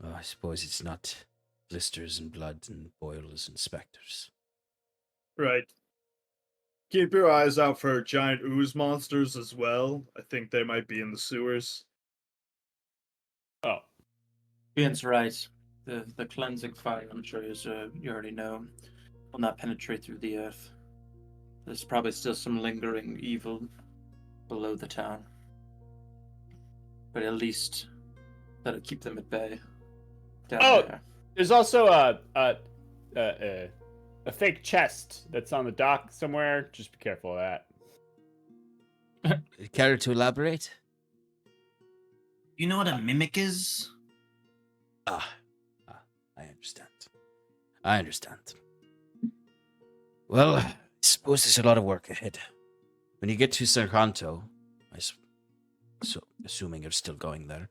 I suppose it's not blisters and blood and boils and specters. Right. Keep your eyes out for giant ooze monsters as well. I think they might be in the sewers. Oh. Ian's right. The cleansing fire, I'm sure you already know, will not penetrate through the earth. There's probably still some lingering evil below the town. But at least that'll keep them at bay. Down there. There's also a fake chest that's on the dock somewhere. Just be careful of that. Care to elaborate? You know what a mimic is? I understand. Well, I suppose there's a lot of work ahead. When you get to Sercanto, so assuming you're still going there.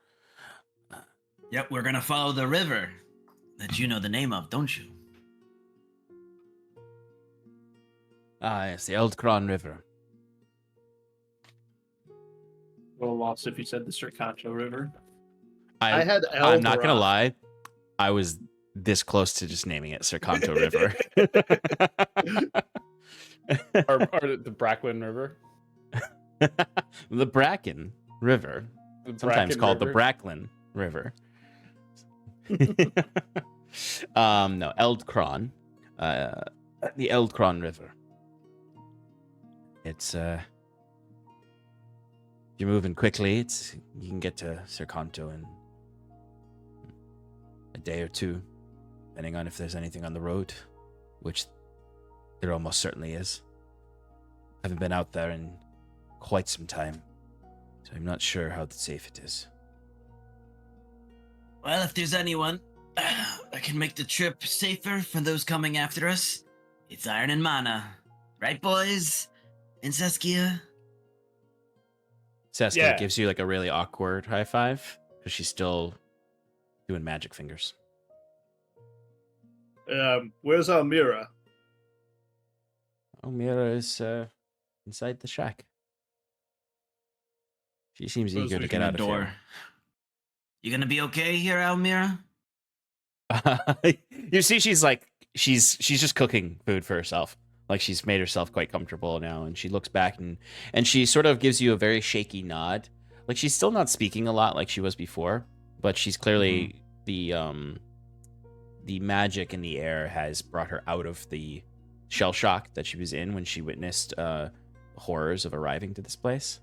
Yep, we're gonna follow the river that you know the name of, don't you? Yes, the Eldcron River. Well, lost if you said the Sercanto River. I had I'm not gonna Eldora. lie. I was this close to just naming it Sercanto River. or the Bracklin River. The Bracken River. The Sometimes Bracken called the River. Bracklin River. No, Eldcron. The Eldcron River. It's if you're moving quickly, you can get to Sercanto in a day or two, depending on if there's anything on the road, which there almost certainly is. I haven't been out there in quite some time, so I'm not sure how safe it is. Well, if there's anyone that can make the trip safer for those coming after us, it's Iron and Mana. Right, boys? And Saskia? Saskia Yeah. gives you like a really awkward high five because she's still doing magic fingers. Where's Almira? Oh, Mira is inside the shack. She seems Close eager to the get out of Door. You gonna be okay here, Almira? here. You see, she's just cooking food for herself. Like she's made herself quite comfortable now, and she looks back and she sort of gives you a very shaky nod. Like she's still not speaking a lot like she was before, but she's clearly the magic in the air has brought her out of the shell shock that she was in when she witnessed horrors of arriving to this place.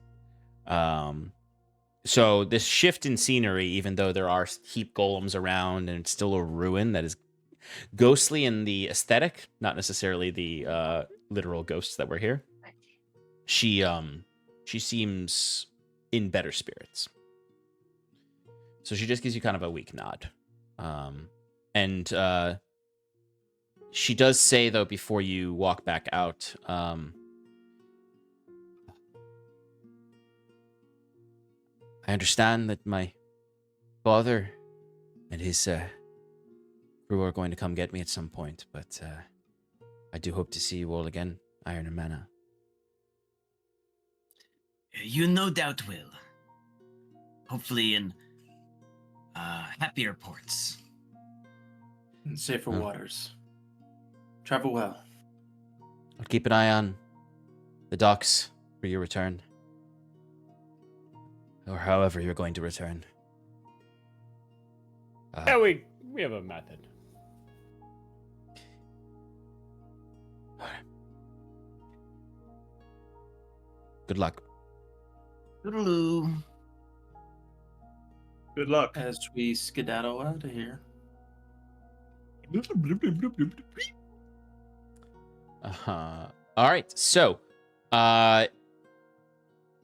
So this shift in scenery, even though there are heap golems around and it's still a ruin that is ghostly in the aesthetic, not necessarily the literal ghosts that were here. She seems in better spirits. So she just gives you kind of a weak nod. And she does say, though, before you walk back out, I understand that my father and his crew are going to come get me at some point, but I do hope to see you all again, Iron and Mana. You no doubt will. Hopefully in happier ports. And safer Hmm. waters. Travel well. I'll keep an eye on the docks for your return. Or however you're going to return. Yeah, we have a method. Good luck. Toodaloo. Good luck. As we skedaddle out of here. All right. So,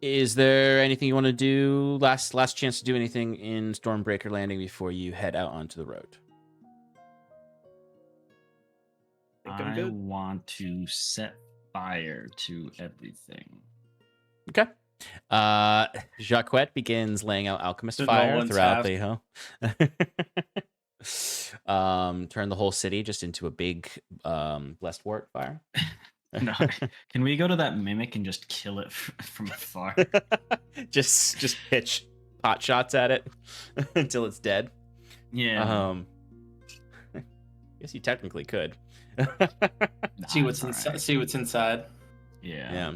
is there anything you want to do? Last chance to do anything in Stormbreaker Landing before you head out onto the road. Think I'm I good. want to set fire to everything. Okay. Jacquette begins laying out alchemist To fire Nolan's throughout house. the hill. Turn the whole city just into a big blessed wart fire. No, can we go to that mimic and just kill it from afar? just pitch pot shots at it until it's dead. Yeah. I guess you technically could. See what's it's inside. alright. See what's inside. Yeah.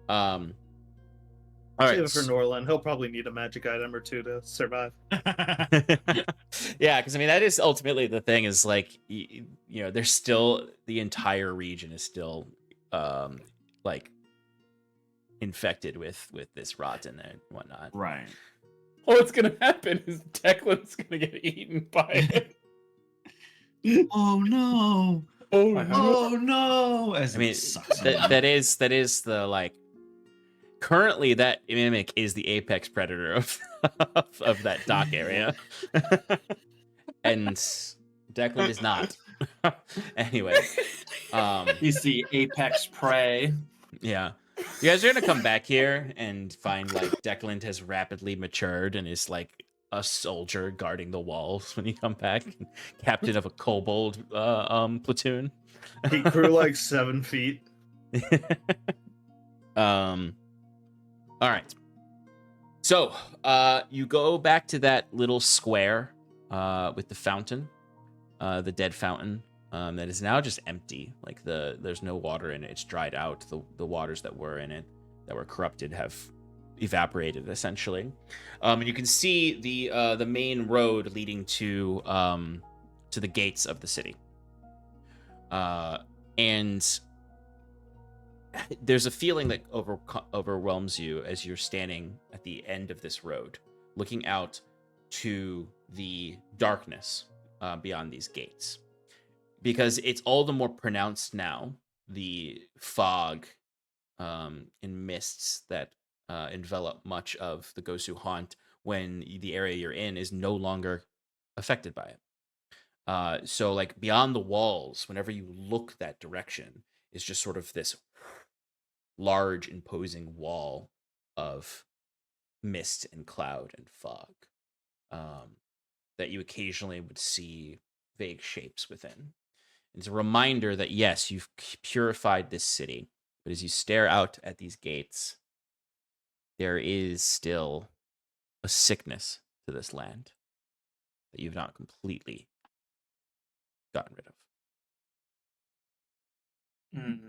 Yeah. All Save right. it for Norland. He'll probably need a magic item or two to survive. Yeah, because I mean that is ultimately the thing. Is like you know, there's still the entire region is still like infected with this rot in there and whatnot. Right. What's gonna happen is Declan's gonna get eaten by it. Oh no! Oh I no! Oh no! As I mean it sucks. that is the like. Currently, that mimic is the apex predator of that dock area, and Declan is not. Anyway, He's the apex prey. yeah, you guys are gonna come back here and find like Declan has rapidly matured and is like a soldier guarding the walls when you come back, captain of a kobold platoon. He grew like 7 feet. All right. So, you go back to that little square with the fountain, the dead fountain, that is now just empty. Like there's no water in it. It's dried out. The waters that were in it that were corrupted have evaporated essentially. And you can see the main road leading to the gates of the city. And there's a feeling that overwhelms you as you're standing at the end of this road, looking out to the darkness beyond these gates. Because it's all the more pronounced now, the fog and mists that envelop much of the Gosu haunt when the area you're in is no longer affected by it. So, like, beyond the walls, whenever you look that direction, is just sort of this large, imposing wall of mist and cloud and fog that you occasionally would see vague shapes within. It's a reminder that, yes, you've purified this city, but as you stare out at these gates, there is still a sickness to this land that you've not completely gotten rid of. Mm.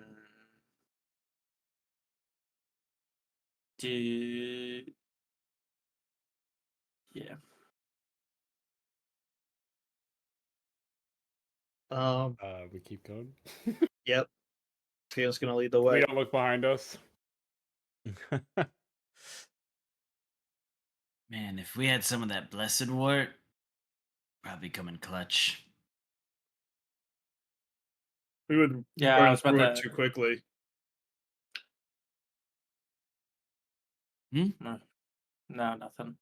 Yeah. We keep going. Yep. Fiona's gonna lead the We way. don't look behind us. Man, if we had some of that blessed wort, probably come in clutch. We would Yeah, I burn was about through it to. too quickly. No, nothing.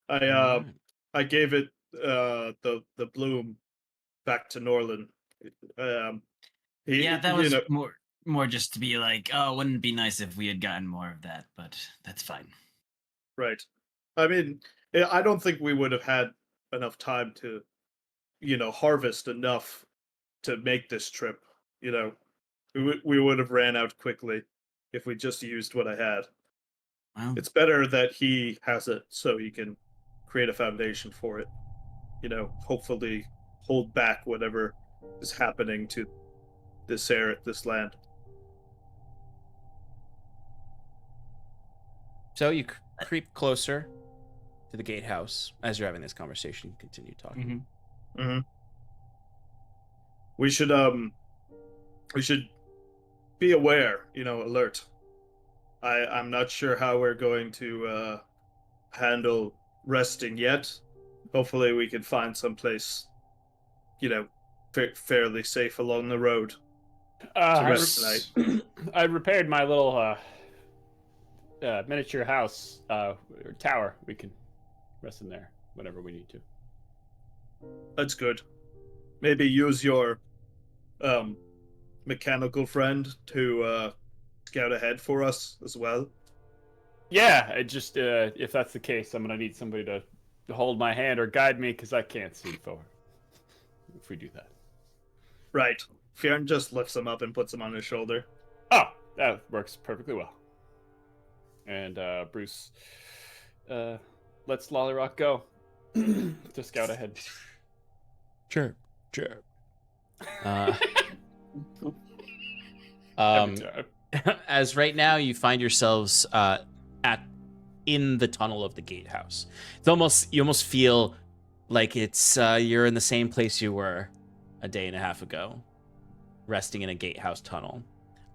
I gave it the bloom back to Norland. Yeah, that you was know, more just to be like, oh, wouldn't it be nice if we had gotten more of that, but that's fine. right. I mean, I don't think we would have had enough time to, harvest enough to make this trip. We would have ran out quickly if we just used what I had. Well, It's better that he has it so he can create a foundation for it. Hopefully hold back whatever is happening to this land. So you creep closer to the gatehouse. As you're having this conversation, you continue talking. Mm-hmm. We should be aware, alert. I'm not sure how we're going to handle resting yet. Hopefully we can find some place, fairly safe along the road to rest tonight. I repaired my little miniature house or tower. We can rest in there whenever we need to. That's good. Maybe use your mechanical friend to scout ahead for us as well. Yeah, it just if that's the case, I'm gonna need somebody to hold my hand or guide me because I can't see forward. If we do that, Right. Fjern just lifts him up and puts him on his shoulder. oh, that works perfectly well. And Bruce lets Lollyrock go to scout ahead. Sure. Every time. As right now you find yourselves in the tunnel of the gatehouse. You almost feel like it's you're in the same place you were a day and a half ago, resting in a gatehouse tunnel.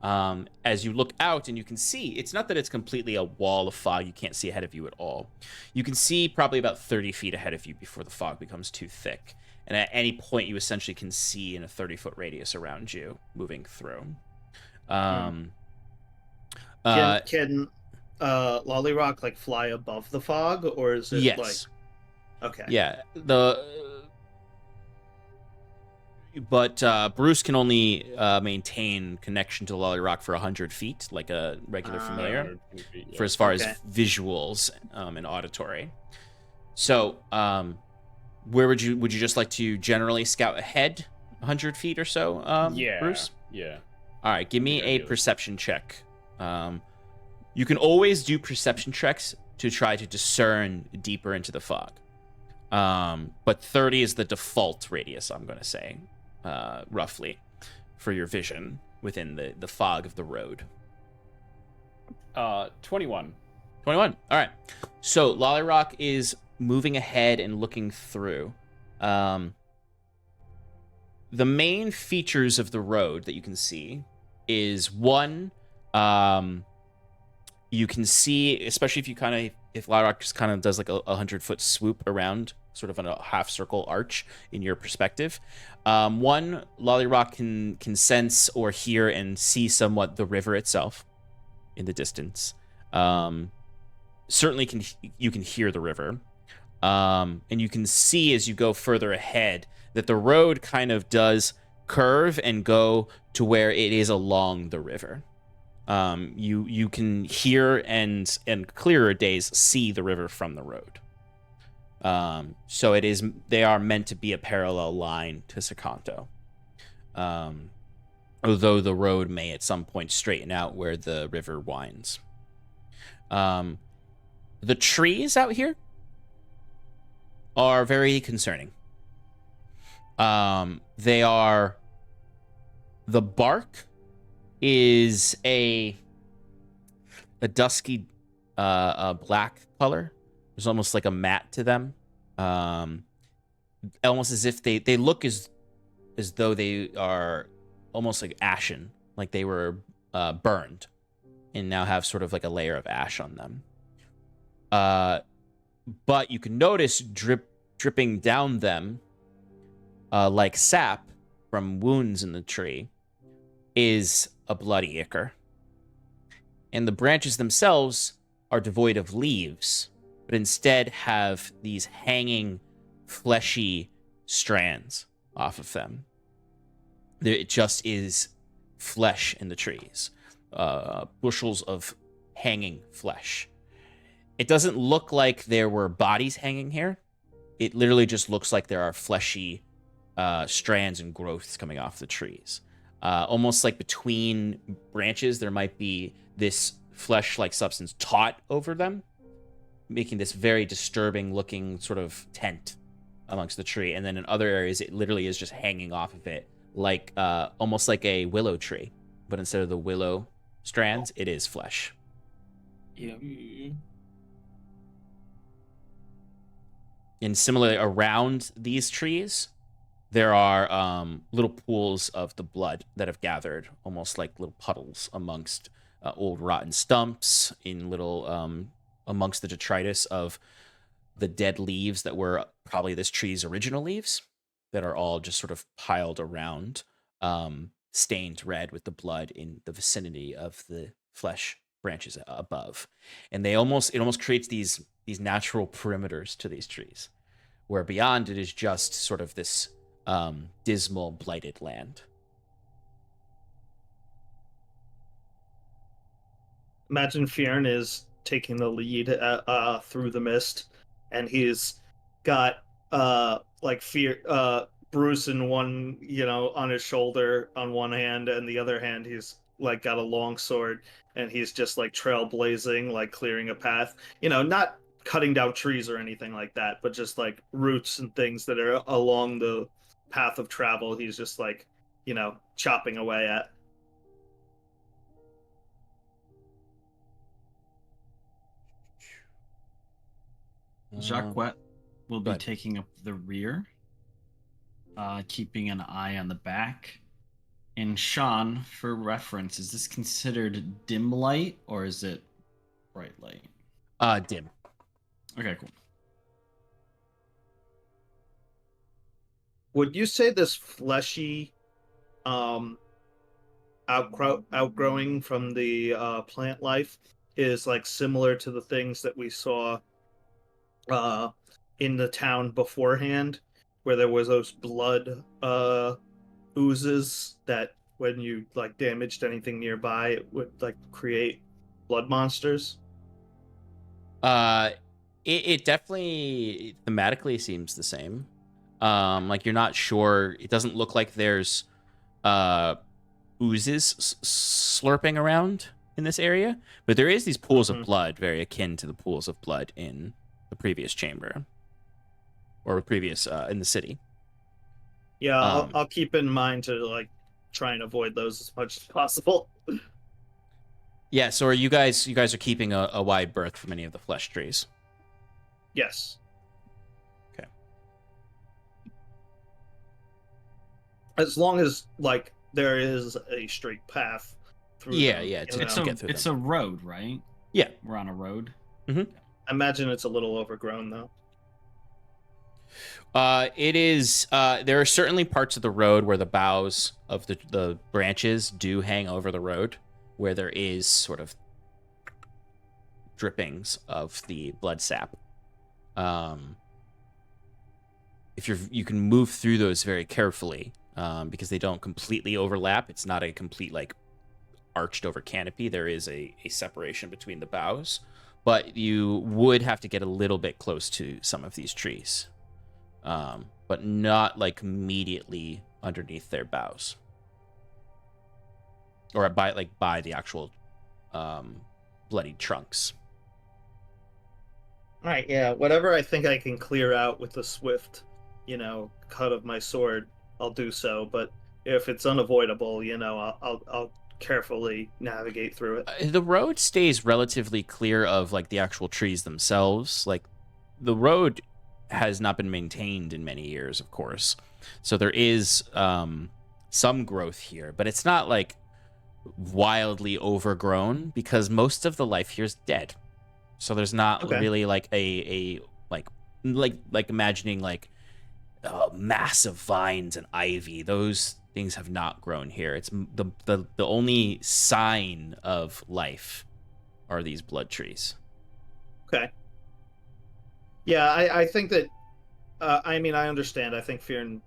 As you look out and you can see, it's not that it's completely a wall of fog. You can't see ahead of you at all. You can see probably about 30 feet ahead of you before the fog becomes too thick. And at any point, you essentially can see in a 30-foot radius around you moving through. Can Lollyrock fly above the fog, or is it yes. Okay. Yeah. But Bruce can only maintain connection to Lollyrock for 100 feet, like a regular familiar, for as far as visuals and auditory. So, where would you just like to generally scout ahead 100 feet or so, Bruce? Yeah. All right, give me a perception check. You can always do perception checks to try to discern deeper into the fog. But 30 is the default radius, I'm going to say, roughly, for your vision within the fog of the road. 21. 21. All right. So Lollyrock is moving ahead and looking through. The main features of the road that you can see is one, you can see, especially if Lollyrock just kind of does like a 100-foot swoop around, sort of in a half circle arch in your perspective. One, Lollyrock can sense or hear and see somewhat the river itself in the distance. Certainly you can hear the river. And you can see as you go further ahead that the road kind of does curve and go to where it is along the river. You can hear and clearer days see the river from the road. So they are meant to be a parallel line to Sakanto. Although the road may at some point straighten out where the river winds. The trees out here are very concerning. The bark is a dusky black color. There's almost like a matte to them. Almost as if they look as though they are almost like ashen, like they were burned and now have sort of like a layer of ash on them. But you can notice dripping down them, like sap from wounds in the tree, is a bloody ichor. And the branches themselves are devoid of leaves, but instead have these hanging, fleshy strands off of them. It just is flesh in the trees. Bushels of hanging flesh. It doesn't look like there were bodies hanging here. It literally just looks like there are fleshy strands and growths coming off the trees. Almost like between branches, there might be this flesh-like substance taut over them, making this very disturbing looking sort of tent amongst the tree. And then in other areas, it literally is just hanging off of it, like almost like a willow tree. But instead of the willow strands, it is flesh. Yeah. And similarly, around these trees, there are little pools of the blood that have gathered, almost like little puddles amongst old rotten stumps, in little amongst the detritus of the dead leaves that were probably this tree's original leaves, that are all just sort of piled around, stained red with the blood in the vicinity of the flesh branches above. And it almost creates these natural perimeters to these trees, where beyond it is just sort of this dismal, blighted land. Imagine Fjern is taking the lead through the mist, and he's got Bruce in one, on his shoulder on one hand, and the other hand he's like got a long sword, and he's just like trailblazing, like clearing a path. Not cutting down trees or anything like that, but just like roots and things that are along the path of travel. He's just like, chopping away at. Jacques will be taking up the rear, keeping an eye on the back. And Sean, for reference, is this considered dim light or is it bright light? Dim. Okay, cool. Would you say this fleshy outgrowing from the plant life is like similar to the things that we saw in the town beforehand, where there was those blood oozes that when you like damaged anything nearby, it would like create blood monsters? It definitely thematically seems the same. Like you're not sure. It doesn't look like there's oozes slurping around in this area, but there is these pools of blood, very akin to the pools of blood in the previous chamber, or previous in the city. Yeah, I'll keep in mind to like try and avoid those as much as possible. Yeah. So are you guys are keeping a wide berth from any of the flesh trees? Yes. Okay. As long as like there is a straight path through. Yeah, them, yeah. To get through It's them. a road, right? Yeah. We're on a road. Mm-hmm. I imagine it's a little overgrown though. It is. There are certainly parts of the road where the boughs of the branches do hang over the road, where there is sort of drippings of the blood sap. If you can move through those very carefully, because they don't completely overlap. It's not a complete like arched over canopy. There is a separation between the boughs, but you would have to get a little bit close to some of these trees, but not like immediately underneath their boughs, or by the actual bloody trunks. All right, yeah. Whatever I think I can clear out with a swift, cut of my sword, I'll do so. But if it's unavoidable, I'll carefully navigate through it. The road stays relatively clear of like the actual trees themselves. Like the road has not been maintained in many years, of course. So there is some growth here, but it's not like wildly overgrown because most of the life here is dead. So there's not really like a like imagining like massive vines and ivy. Those things have not grown here. It's the only sign of life are these blood trees. Okay. Yeah, I think that. I mean, I understand. I think Fearn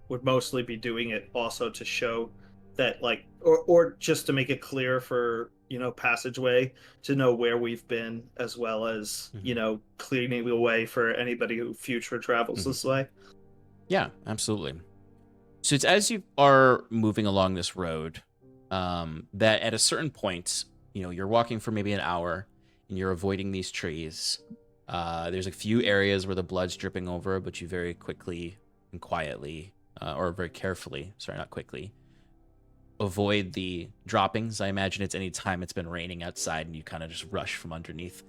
would mostly be doing it also to show that, like, or just to make it clear for passageway to know where we've been, as well as clearing the way for anybody who future travels this way. Yeah, absolutely. So it's as you are moving along this road, that at a certain point, you're walking for maybe an hour, and you're avoiding these trees. There's a few areas where the blood's dripping over, but you very quickly and quietly, or very carefully, sorry, not quickly, avoid the droppings. I imagine it's any time it's been raining outside and you kind of just rush from underneath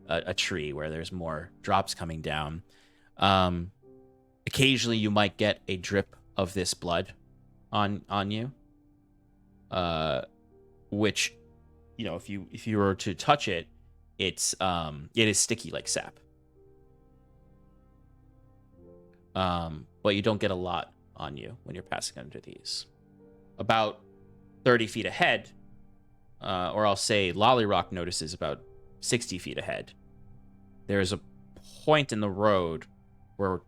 a tree where there's more drops coming down. Occasionally you might get a drip of this blood on you, which, if you were to touch it, it is sticky like sap. But you don't get a lot on you when you're passing under these. About 30 feet ahead, or I'll say Lollyrock notices about 60 feet ahead, there's a point in the road where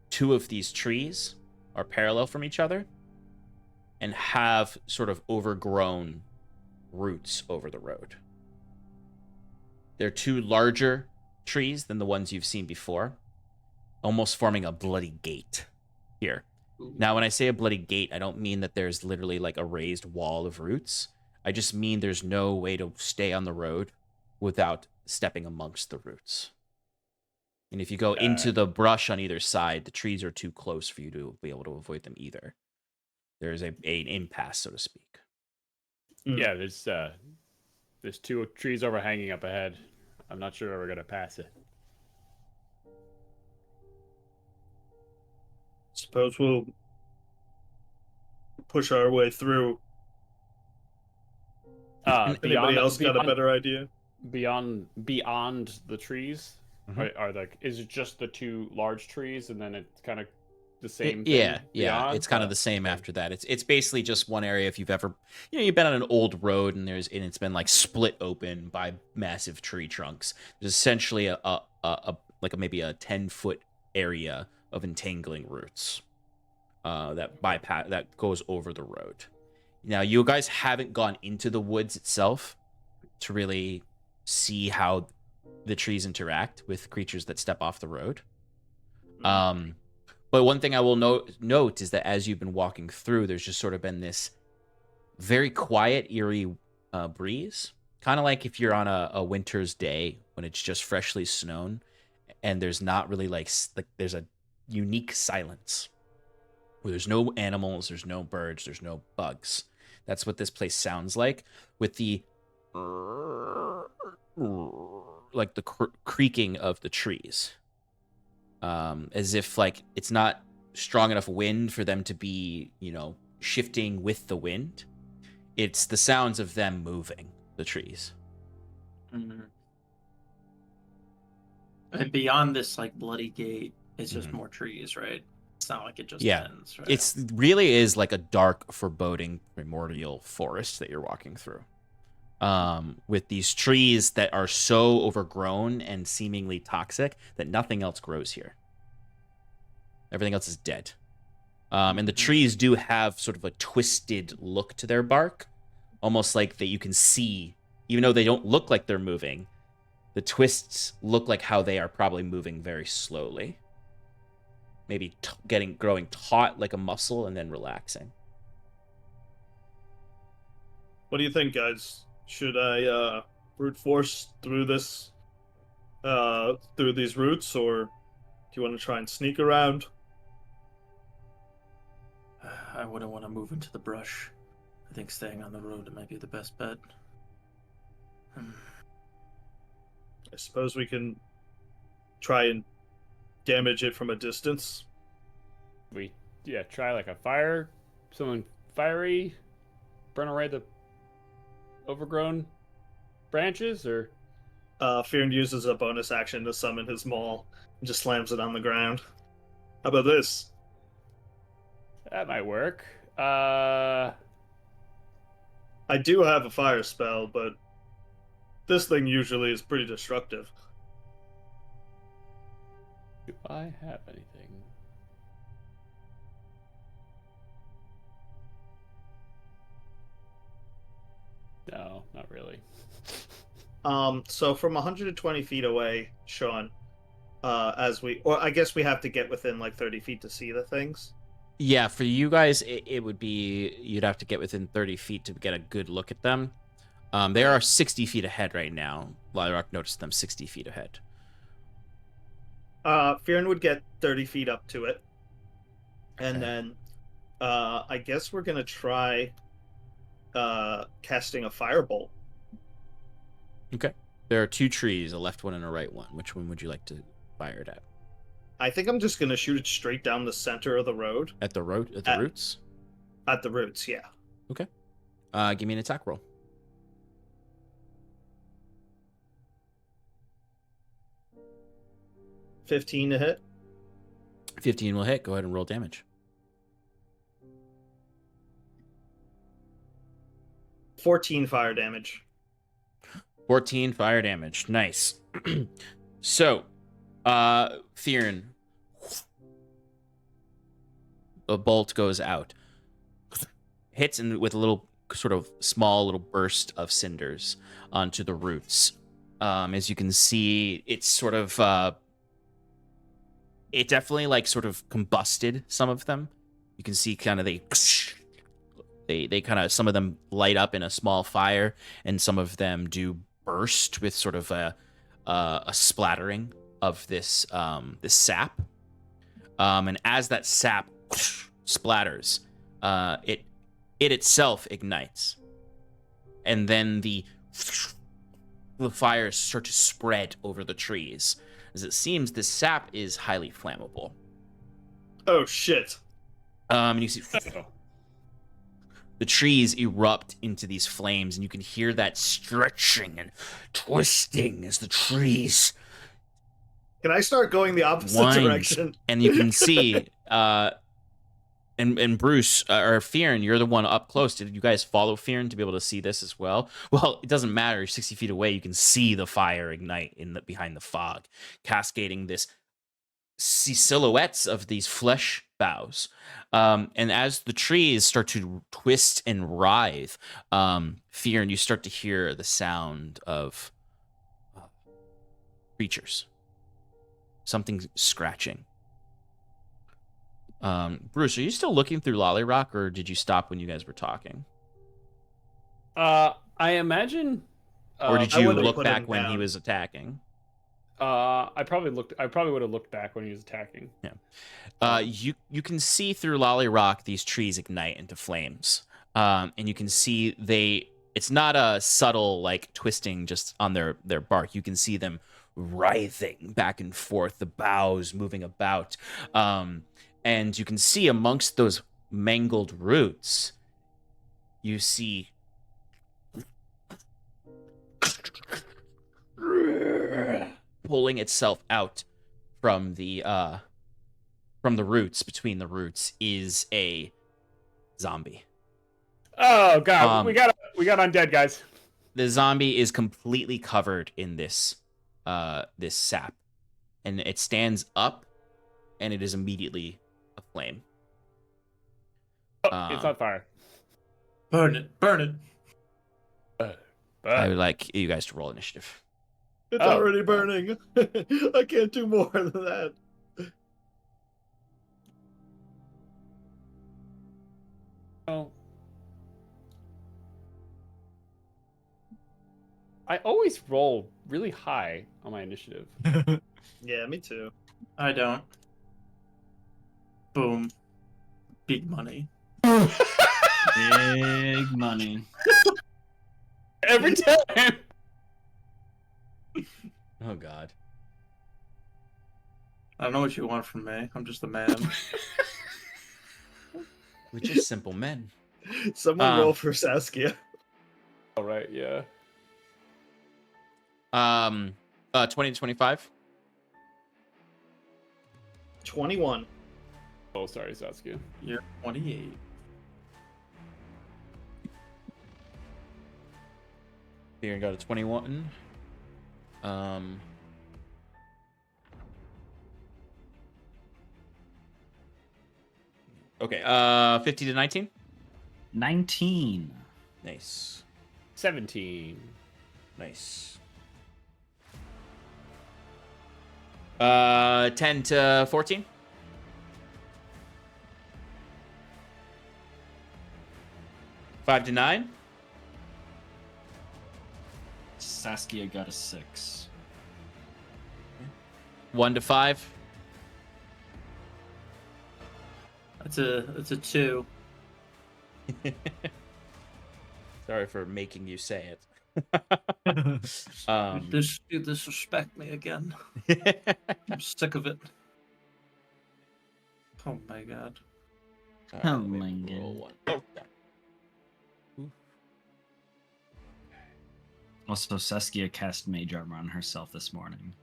two of these trees are parallel from each other and have sort of overgrown roots over the road. They're two larger trees than the ones you've seen before, almost forming a bloody gate here. Now, when I say a bloody gate, I don't mean that there's literally like a raised wall of roots. I just mean there's no way to stay on the road without stepping amongst the roots. And if you go into the brush on either side, the trees are too close for you to be able to avoid them either. There's an impasse, so to speak. Yeah, there's two trees overhanging up ahead. I'm not sure we're gonna pass it. Suppose we'll push our way through. Anybody else got a better idea? Beyond the trees, is it just the two large trees, and then it's kind of the same thing? Yeah, beyond? It's kind of the same after that. It's basically just one area. If you've ever, you've been on an old road and it's been like split open by massive tree trunks. There's essentially maybe a 10-foot area of entangling roots that goes over the road. Now, you guys haven't gone into the woods itself to really see how the trees interact with creatures that step off the road. But one thing I will note is that as you've been walking through, there's just sort of been this very quiet, eerie breeze. Kind of like if you're on a winter's day when it's just freshly snown and there's not really like there's a unique silence where there's no animals, there's no birds, there's no bugs. That's what this place sounds like, with the like the creaking of the trees, as if like it's not strong enough wind for them to be shifting with the wind. It's the sounds of them moving the trees. Mm-hmm. And beyond this like bloody gate, it's just more trees, right? It's not like it just ends, right? It's really is like a dark, foreboding, primordial forest that you're walking through. With these trees that are so overgrown and seemingly toxic that nothing else grows here. Everything else is dead. And the trees do have sort of a twisted look to their bark, almost like that you can see, even though they don't look like they're moving, the twists look like how they are probably moving very slowly. Maybe growing taut like a muscle and then relaxing. What do you think, guys? Should I brute force through this, through these routes, or do you want to try and sneak around? I wouldn't want to move into the brush. I think staying on the road might be the best bet. I suppose we can try and damage it from a distance. Try like a fire, something fiery, burn away the overgrown branches, or? Fearn uses a bonus action to summon his maul and just slams it on the ground. How about this? That might work. I do have a fire spell, but this thing usually is pretty destructive. Do I have anything? No, not really. So from 120 feet away, Sean, or I guess we have to get within like 30 feet to see the things. Yeah, for you guys, it would be, you'd have to get within 30 feet to get a good look at them. They are 60 feet ahead right now. Lyrock noticed them 60 feet ahead. Fearn would get 30 feet up to it. And Okay. then I guess we're going to try casting a firebolt. Okay. There are 2 trees, a left one and a right one. Which one would you like to fire it at? I think I'm just going to shoot it straight down the center of the road. At the road, at the roots? At the roots, yeah. Okay. Give me an attack roll. 15 to hit. 15 will hit. Go ahead and roll damage. 14 fire damage. 14 fire damage. Nice. So, Fearn, the bolt goes out. Hits with a little sort of small little burst of cinders onto the roots. As you can see, it's sort of it definitely like sort of combusted some of them. You can see kind of they kind of, some of them light up in a small fire, and some of them do burst with sort of a splattering of this this sap. And as that sap splatters, it itself ignites, and then the fires start to spread over the trees, as it seems this sap is highly flammable. Oh shit! And you see the trees erupt into these flames, and you can hear that stretching and twisting as the trees Can I start going the opposite winds. direction? And you can see, and Bruce or Fearn, you're the one up close. Did you guys follow Fearn to be able to see this as well? Well, it doesn't matter. You're 60 feet away. You can see the fire ignite behind the fog, cascading this silhouettes of these flesh boughs. And as the trees start to twist and writhe, Fearn, you start to hear the sound of creatures. Something scratching. Bruce, are you still looking through Lollyrock, or did you stop when you guys were talking? I imagine. Or did I you would've look put back him when he down. was attacking? I probably would have looked back when he was attacking. Yeah. You can see through Lollyrock these trees ignite into flames. And you can see it's not a subtle like twisting just on their bark. You can see them writhing back and forth, the boughs moving about. And you can see amongst those mangled roots, you see pulling itself out from the roots, between the roots, is a zombie. Oh god, we got undead, guys. The zombie is completely covered in this sap, and it stands up, and it is immediately aflame. Oh, it's on fire. Burn it, burn it. I would like you guys to roll initiative. It's Oh. already burning. I can't do more than that. Oh. I always roll really high on my initiative. Yeah, me too. I don't. Boom. Big money. Big money. Every time. Oh god. I don't know what you want from me. I'm just a man. We're just simple men. Someone roll for Saskia. All right, yeah. 20 to 25. 21. Oh, sorry, Saskia. You're 28. Fear got a 21. Okay, 50 to 19. 19. Nice. 17. Nice. 10 to 14. 5 to 9. Saskia got a 6. 1 to 5. That's a 2. Sorry for making you say it. You disrespect me again. I'm sick of it. Oh my god. All Oh let me my roll God. one. Oh, yeah. Also, Saskia cast mage armor on herself this morning.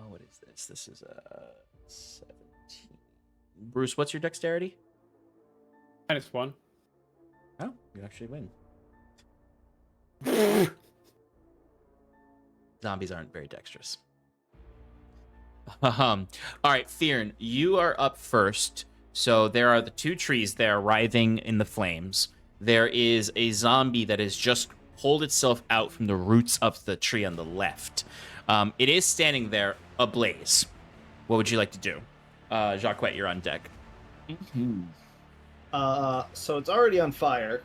What is this? This is a 17. Bruce, what's your dexterity? -1. Oh, you actually win. Zombies aren't very dexterous. All right, Fearn, you are up first. So there are the two trees there writhing in the flames. There is a zombie that has just pulled itself out from the roots of the tree on the left. It is standing there ablaze. What would you like to do? Jacquette, you're on deck. So it's already on fire.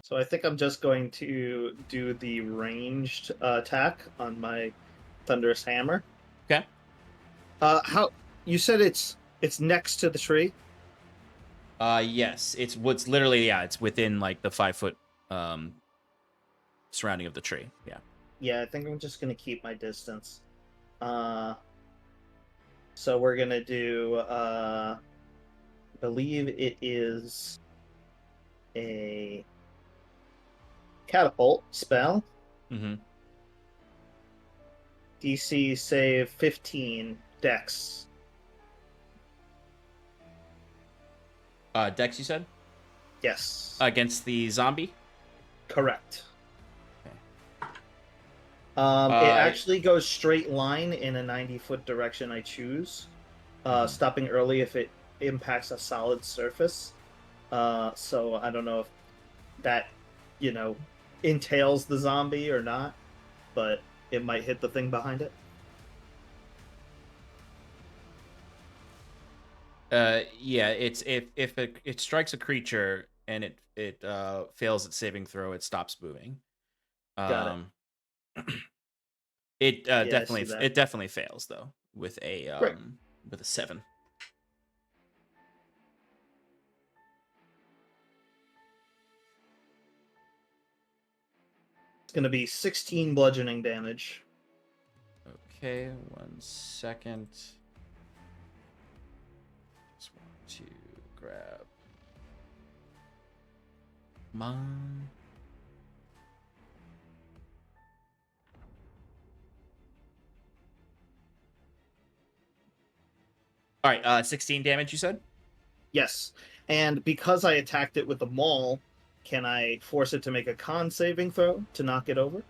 So I think I'm just going to do the ranged attack on my thunderous hammer. Okay. How you said it's next to the tree? Yes, it's what's literally, yeah, it's within like the 5 foot surrounding of the tree. Yeah. Yeah, I think I'm just gonna keep my distance. So we're gonna do I believe it is a catapult spell. Mm-hmm. DC save 15 dex. Dex, you said? Yes. Against the zombie? Correct. Okay. It actually goes straight line in a 90-foot direction I choose, stopping early if it impacts a solid surface. So I don't know if that, entails the zombie or not, but it might hit the thing behind it. Yeah, it's if it strikes a creature and it fails its saving throw, it stops moving. Got it I definitely see that. it definitely fails though with a Great. with a 7. It's going to be 16 bludgeoning damage. Okay, 1 second. Just want to grab mine. All right, 16 damage, you said? Yes. And because I attacked it with a maul, can I force it to make a con saving throw to knock it over?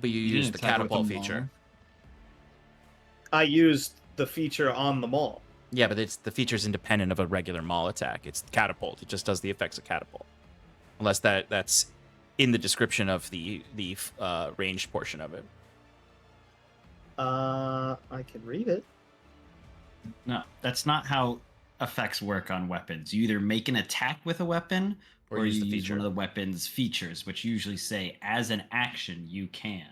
But you You use didn't the attack with catapult the maul. feature. I used the feature on the maul. Yeah, but the feature's independent of a regular maul attack. It's catapult. It just does the effects of catapult. Unless that's in the description of the ranged portion of it. I can read it. No, that's not how effects work on weapons. You either make an attack with a weapon, Or or use you the use feature. one of the weapon's features, which usually say, as an action, you can.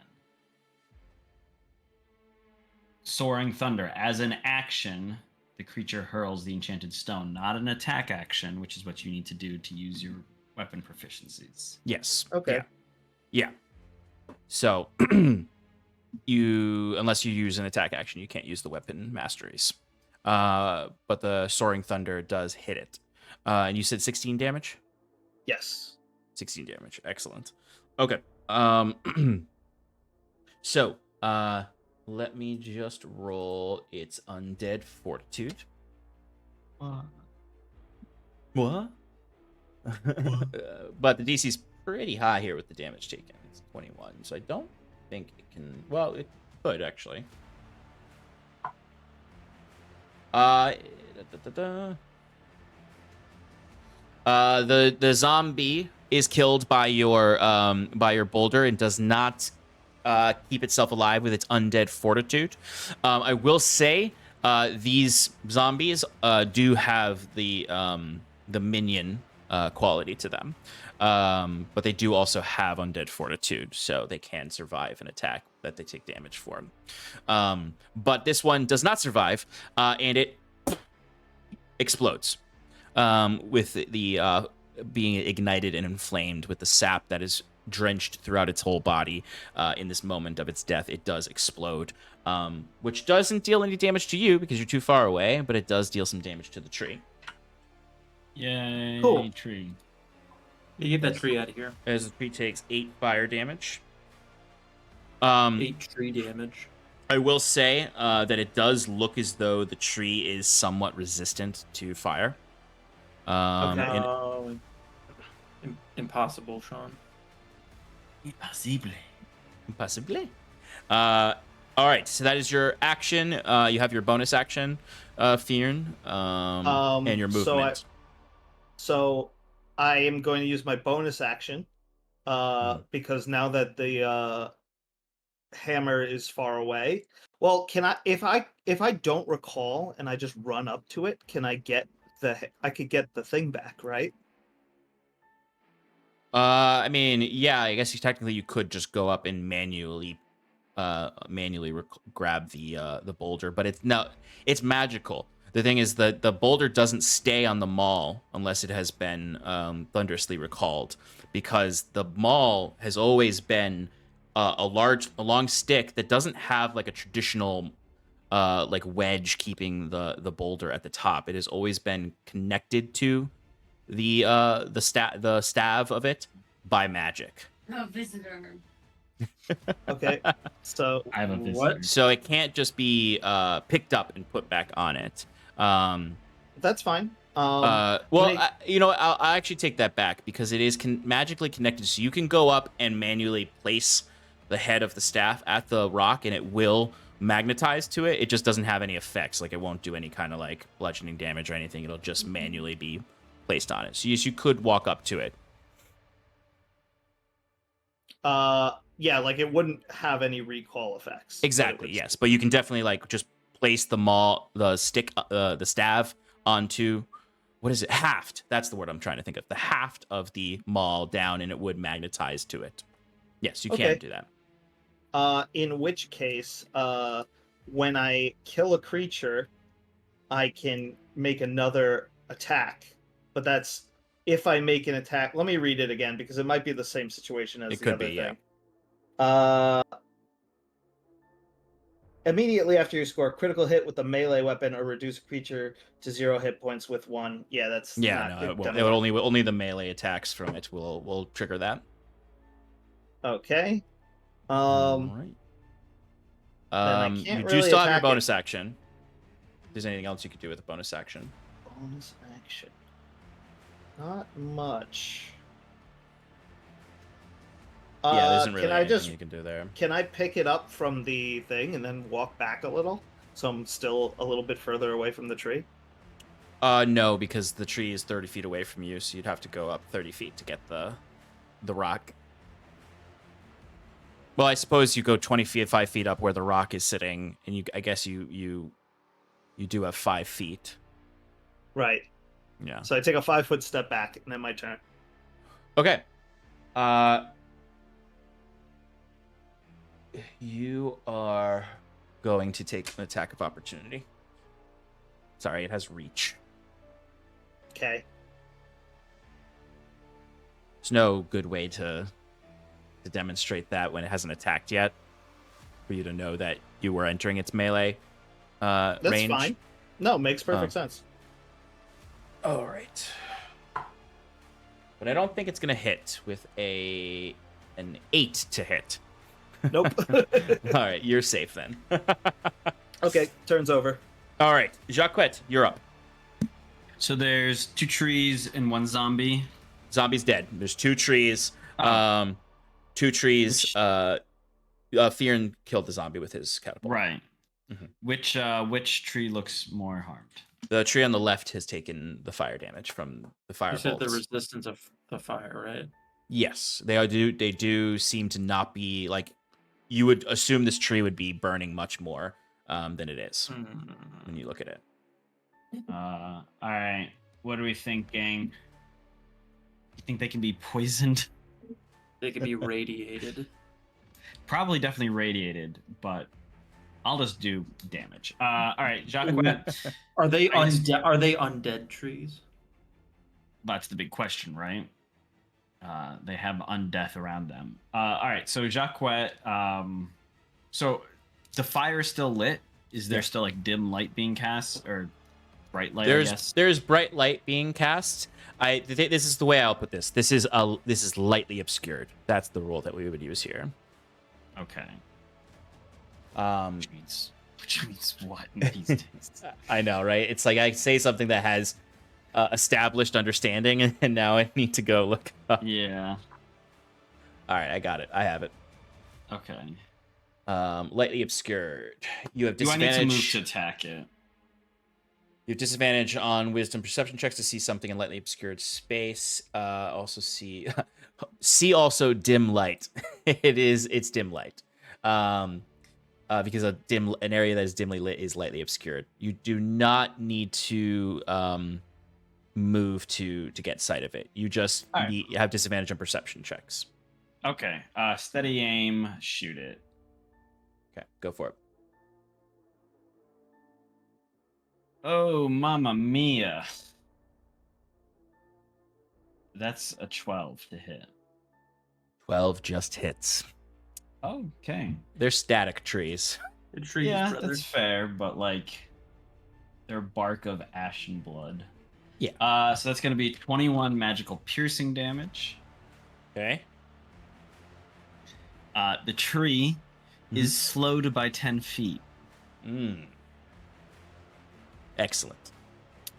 Soaring Thunder. As an action, the creature hurls the enchanted stone. Not an attack action, which is what you need to do to use your weapon proficiencies. Yes. Okay. Yeah. So unless you use an attack action, you can't use the weapon masteries. But the Soaring Thunder does hit it. And you said 16 damage? Yes. 16 damage. Excellent. Okay. So, let me just roll its Undead Fortitude. What? But the DC's pretty high here with the damage taken. It's 21, so I don't think it can... Well, it could, actually. The zombie is killed by your boulder and does not keep itself alive with its undead fortitude. I will say these zombies do have the minion quality to them, but they do also have undead fortitude, so they can survive an attack that they take damage for. But this one does not survive, and it explodes with the being ignited and inflamed with the sap that is drenched throughout its whole body. In this moment of its death, it does explode, which doesn't deal any damage to you because you're too far away, but it does deal some damage to the tree. Yay, Cool. tree. You get that tree out of here. As the tree takes 8 fire damage. 8 tree damage. I will say that it does look as though the tree is somewhat resistant to fire. Okay. Impossible, Sean. Impossible. Possibly. All right, so that is your action. You have your bonus action, Fearn, and your movement. So I am going to use my bonus action because now that the hammer is far away. Well, can I if I don't recall and I just run up to it, can I get I could get the thing back, right? I mean, yeah, I guess technically you could just go up and manually grab the boulder, but it's magical. The thing is that the boulder doesn't stay on the maul unless it has been thunderously recalled, because the maul has always been a long stick that doesn't have like a traditional like wedge keeping the boulder at the top. It has always been connected to the staff of it by magic. A visitor. Okay. So I have a visitor. What? So it can't just be picked up and put back on it. that's fine. Well, I'll actually take that back because it is magically connected. So you can go up and manually place the head of the staff at the rock, and it will magnetize to it. It just doesn't have any effects. Like, it won't do any kind of like bludgeoning damage or anything. It'll just manually be placed on it. So yes, you could walk up to it. Yeah, like it wouldn't have any recall effects. Exactly. Yes, but you can definitely like just place the staff onto, what is it? Haft. That's the word I'm trying to think of. The haft of the maul down, and it would magnetize to it. Yes, you can do that. In which case, when I kill a creature, I can make another attack. But that's if I make an attack. Let me read it again because it might be the same situation as the other thing. Immediately after you score a critical hit with a melee weapon or reduce a creature to 0 hit points with 1. Yeah, that's it would only the melee attacks from it will trigger that. Okay. All right. You do still have your bonus action. If there's anything else you could do with a bonus action. Bonus action. Not much. Yeah, there isn't really anything you can do there. Can I pick it up from the thing and then walk back a little? So I'm still a little bit further away from the tree? No, because the tree is 30 feet away from you, so you'd have to go up 30 feet to get the rock. Well, I suppose you go 5 feet up where the rock is sitting, and I guess you do have 5 feet. Right. Yeah. So I take a 5-foot step back, and then my turn. Okay. You are going to take an attack of opportunity. Sorry, it has reach. Okay. There's no good way to demonstrate that when it hasn't attacked yet. for you to know that you were entering its melee That's range. fine. No, makes perfect sense. All right. But I don't think it's gonna hit with an 8 to hit. Nope. All right, you're safe then. Okay, turns over. All right, Jacquette, you're up. So there's 2 trees and 1 zombie. Zombie's dead. There's 2 trees. Oh. 2 trees. Theron killed the zombie with his catapult. Right. Mhm. Which tree looks more harmed? The tree on the left has taken the fire damage from the fire You said the bolts. resistance of the fire, right? Yes, they do seem to not be like you would assume this tree would be burning much more than it is when you look at it. All right. What are we thinking? You think they can be poisoned? They could be radiated. Probably definitely radiated, but I'll just do damage. All right, Jacques. Are they I just- Are they undead trees? That's the big question, right? They have undeath around them. All right, so Jacques. So the fire is still lit. Is there still like dim light being cast or bright light? I guess? There's bright light being cast. This is the way I'll put this. This is lightly obscured. That's the rule that we would use here. Okay. Um, Which means what in these days? I know, right? It's like I say something that has established understanding, and now I need to go look up. Yeah. All right, I got it. I have it. Okay. Lightly obscured. You have Do I disadvantage. need to move to attack it? You have disadvantage on wisdom perception checks to see something in lightly obscured space. Also see also dim light. It's dim light. Because an area that is dimly lit is lightly obscured. You do not need to move to get sight of it. You just have disadvantage on perception checks. Okay. Steady aim, shoot it. Okay, go for it. Oh, mamma mia. That's a 12 to hit. 12 just hits. Okay. They're static trees. The trees, Yeah, brother. that's fair, but like they're bark of ashen blood. Yeah. So that's gonna be 21 magical piercing damage. Okay. The tree is slowed by 10 feet. Excellent.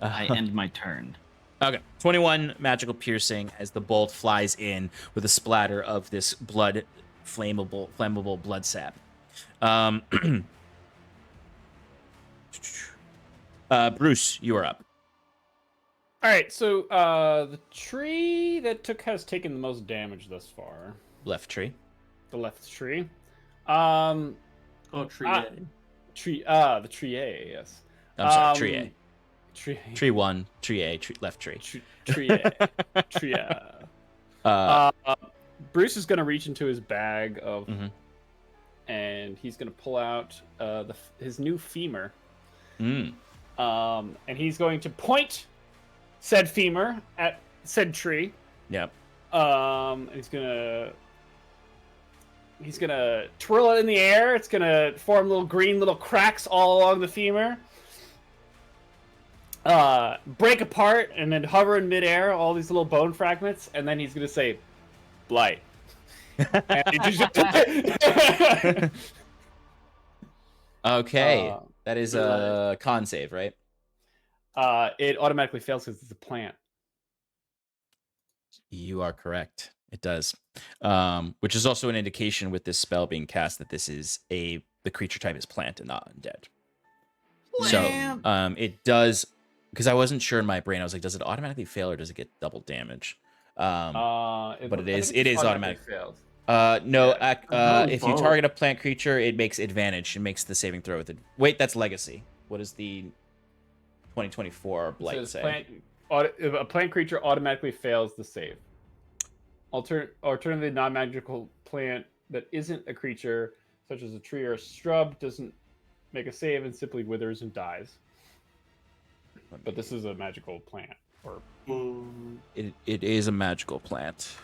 I end my turn. Okay. 21 magical piercing as the bolt flies in with a splatter of this blood, flammable blood sap. Bruce, you are up. All right, so the tree that has taken the most damage thus far, Left tree. the left tree. Oh, tree A. The tree A, yes. I'm sorry, tree A. Tree Tree 1, tree A, left tree. Tree A. Tree A. Bruce is gonna reach into his bag of, and he's gonna pull out his new femur. And he's going to point said femur at said tree. Yep. And he's gonna twirl it in the air. It's gonna form little cracks all along the femur. Break apart and then hover in midair, all these little bone fragments, and then he's gonna say, "Blight." And he just... Okay. That is a con save, right? It automatically fails because it's a plant. You are correct. It does. Which is also an indication with this spell being cast that this is the creature type is plant and not undead. So it does, because I wasn't sure in my brain. I was like, does it automatically fail or does it get double damage? But it is automatic. Failed. No. Yeah. If you target a plant creature, it makes advantage. It makes the saving throw with it. Wait, that's legacy. What does the 2024 blight say? A plant creature automatically fails the save. Alternatively, non-magical plant that isn't a creature, such as a tree or a shrub, doesn't make a save and simply withers and dies. But this is a magical plant. It is a magical plant.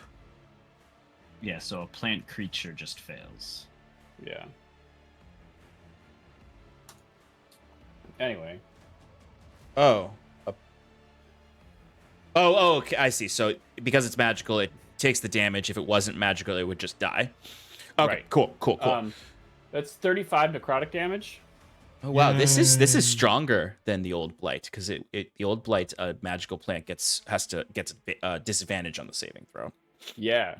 Yeah, so a plant creature just fails. Yeah. Anyway. Oh. Oh, okay, I see. So because it's magical, it takes the damage. If it wasn't magical, it would just die. Okay, Right. cool. That's 35 necrotic damage. Oh wow, this is Yay. stronger than the old blight because the old blight, a magical plant gets disadvantage on the saving throw. Yeah.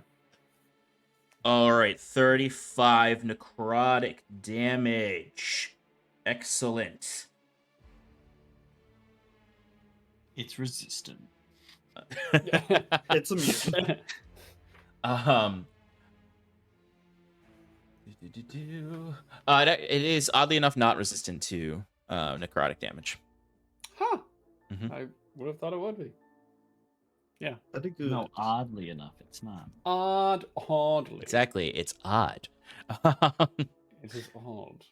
All right, 35 necrotic damage. Excellent. It's resistant. It's immune. It is oddly enough not resistant to necrotic damage. Huh. Mhm. I would have thought it would be. Yeah. That'd be good. No, oddly enough, it's not. Oddly. Exactly, it's odd. It is odd.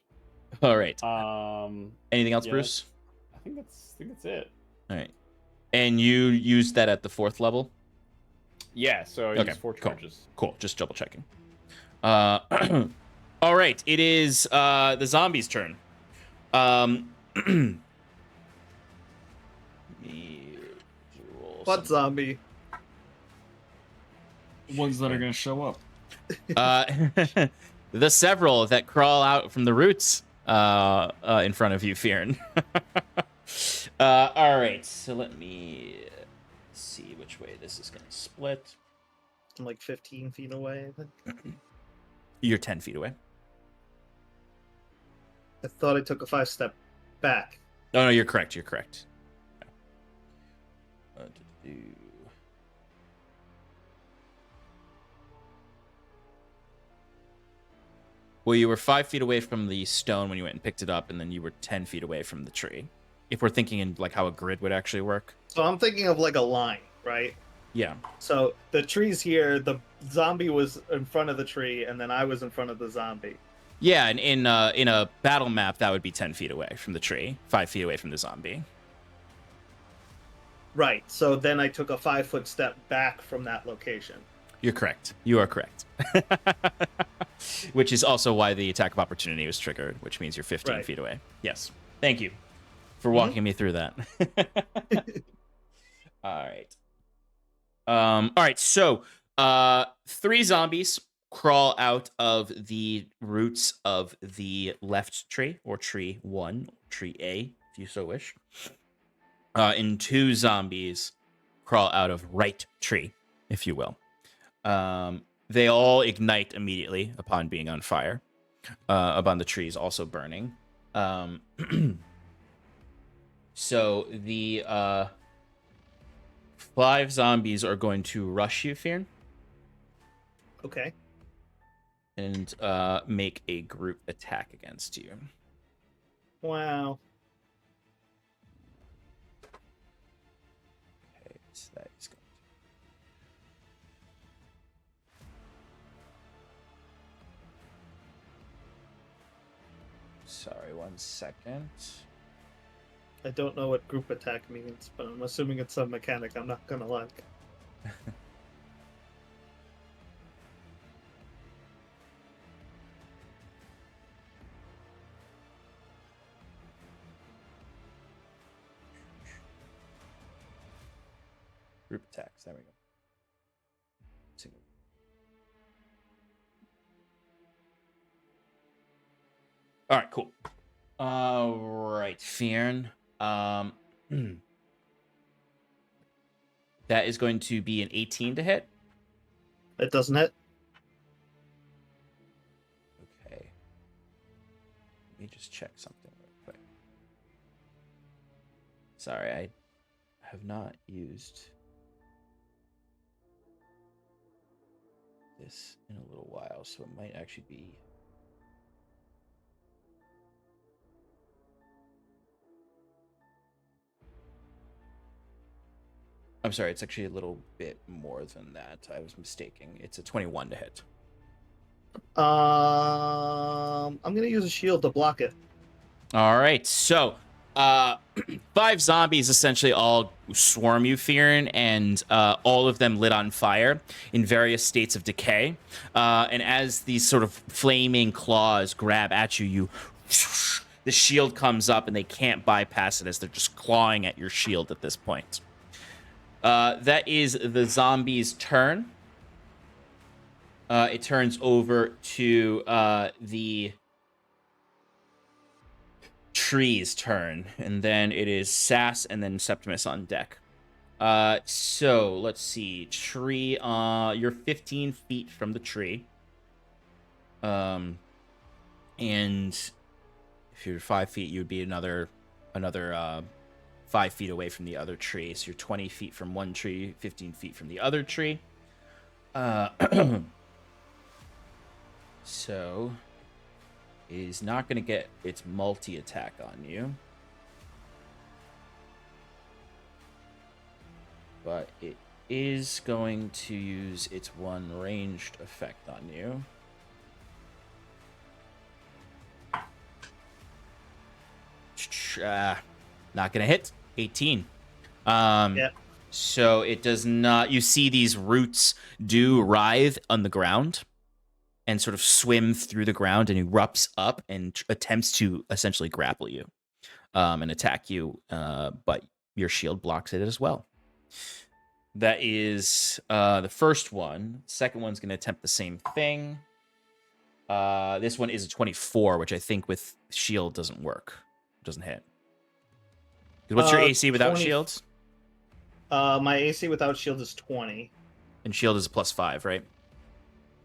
All right. Anything else, yeah, Bruce? I think that's it. All right. And you used that at the 4th level? Yeah, so I Okay, used 4 cool. charges. Cool. Just double checking. All right. It is the zombies' turn. What zombie? Ones that are going to show up. The several that crawl out from the roots in front of you, Fearn. All right. So let me see which way this is going to split. I'm like 15 feet away, I think. You're 10 feet away. I thought I took a 5-step back. Oh, no, you're correct. You're correct. Well, you were 5 feet away from the stone when you went and picked it up, and then you were 10 feet away from the tree. If we're thinking in like how a grid would actually work. So I'm thinking of like a line, right? Yeah. So the tree's here, the zombie was in front of the tree, and then I was in front of the zombie. Yeah, and in a battle map, that would be 10 feet away from the tree, 5 feet away from the zombie. Right. So then I took a 5-foot step back from that location. You're correct. You are correct. Which is also why the attack of opportunity was triggered, which means you're 15 Right. feet away. Yes. Thank you for walking me through that. All right. All right. So 3 zombies crawl out of the roots of the left tree, or tree 1, or tree A, if you so wish. And 2 zombies crawl out of right tree, if you will. They all ignite immediately upon being on fire, upon the trees also burning. So the 5 zombies are going to rush you, Fearn, Okay. and make a group attack against you. Wow. Okay, so that is going to... Sorry, 1 second. I don't know what group attack means, but I'm assuming it's some mechanic I'm not gonna like. Group attacks. There we go. Single. All right, cool. All right, Fearn. That is going to be an 18 to hit. It doesn't hit. Okay. Let me just check something real quick. Sorry, I have not used this in a little while, so it might actually be... I'm sorry, it's actually a little bit more than that. I was mistaking. It's a 21 to hit. I'm gonna use a shield to block it. All right, so 5 zombies essentially all swarm you, Fearn, and all of them lit on fire in various states of decay. And as these sort of flaming claws grab at you, you the shield comes up and they can't bypass it as they're just clawing at your shield at this point. That is the zombie's turn. It turns over to the tree's turn, and then it is Sass and then Septimus on deck. So let's see. Tree, you're 15 feet from the tree. And if you're 5 feet, you would be another 5 feet away from the other tree. So you're 20 feet from one tree, 15 feet from the other tree. So it is not going to get its multi-attack on you. But it is going to use its one ranged effect on you. Not gonna hit. 18. Yeah. So it does not. You see these roots do writhe on the ground and sort of swim through the ground and erupts up and attempts to essentially grapple you and attack you. But your shield blocks it as well. That is the first one. Second one's gonna attempt the same thing. This one is a 24, which I think with shield doesn't work. Doesn't hit. What's your AC without 20... shields? My AC without shield is 20. And shield is +5, right?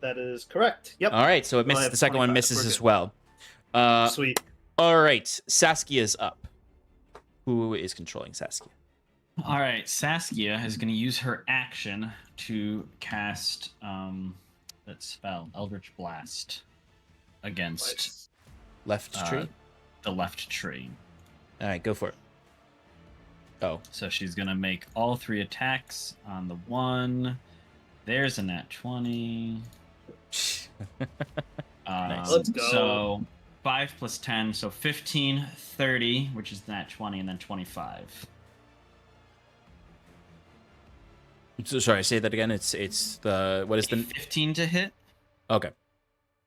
That is correct. Yep. All right, so it misses. The second one misses as well. Sweet. All right, Saskia's up. Who is controlling Saskia? All right, Saskia is going to use her action to cast that spell, Eldritch Blast, against Left tree? the left tree. All right, go for it. Oh. So she's going to make all 3 attacks on the one. There's a nat 20. Nice. Let's go. So 5 plus 10, so 15, 30, which is nat 20, and then 25. So sorry, say that again. It's the what is the 15 to hit, okay?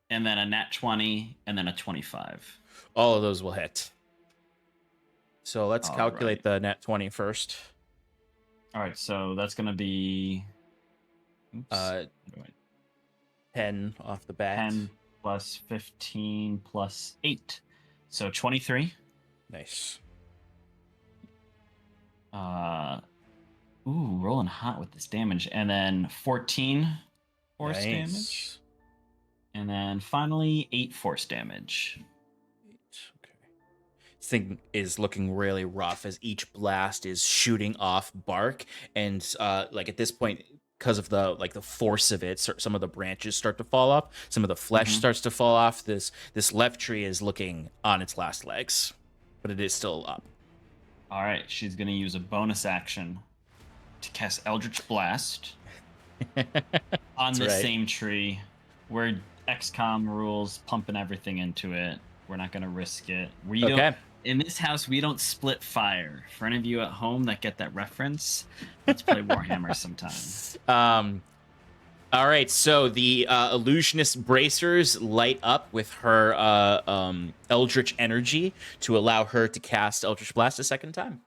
and then a nat 20, and then a 25. All of those will hit. So let's All calculate the nat 20 first. All right, so that's gonna be 10 off the bat. 10 plus 15 plus 8, so 23. Nice. Rolling hot with this damage, and then 14 force damage, Nice. and then finally 8 force damage. Okay. This thing is looking really rough as each blast is shooting off bark, and like at this point, because of the force of it, some of the branches start to fall off, some of the flesh starts to fall off. This left tree is looking on its last legs, but it is still up. All right, she's gonna use a bonus action to cast Eldritch Blast on the same tree. We're XCOM rules, pumping everything into it. We're not gonna risk it. We don't. In this house, we don't split fire. For any of you at home that get that reference, let's play Warhammer sometime. All right, so the illusionist bracers light up with her eldritch energy to allow her to cast Eldritch Blast a second time.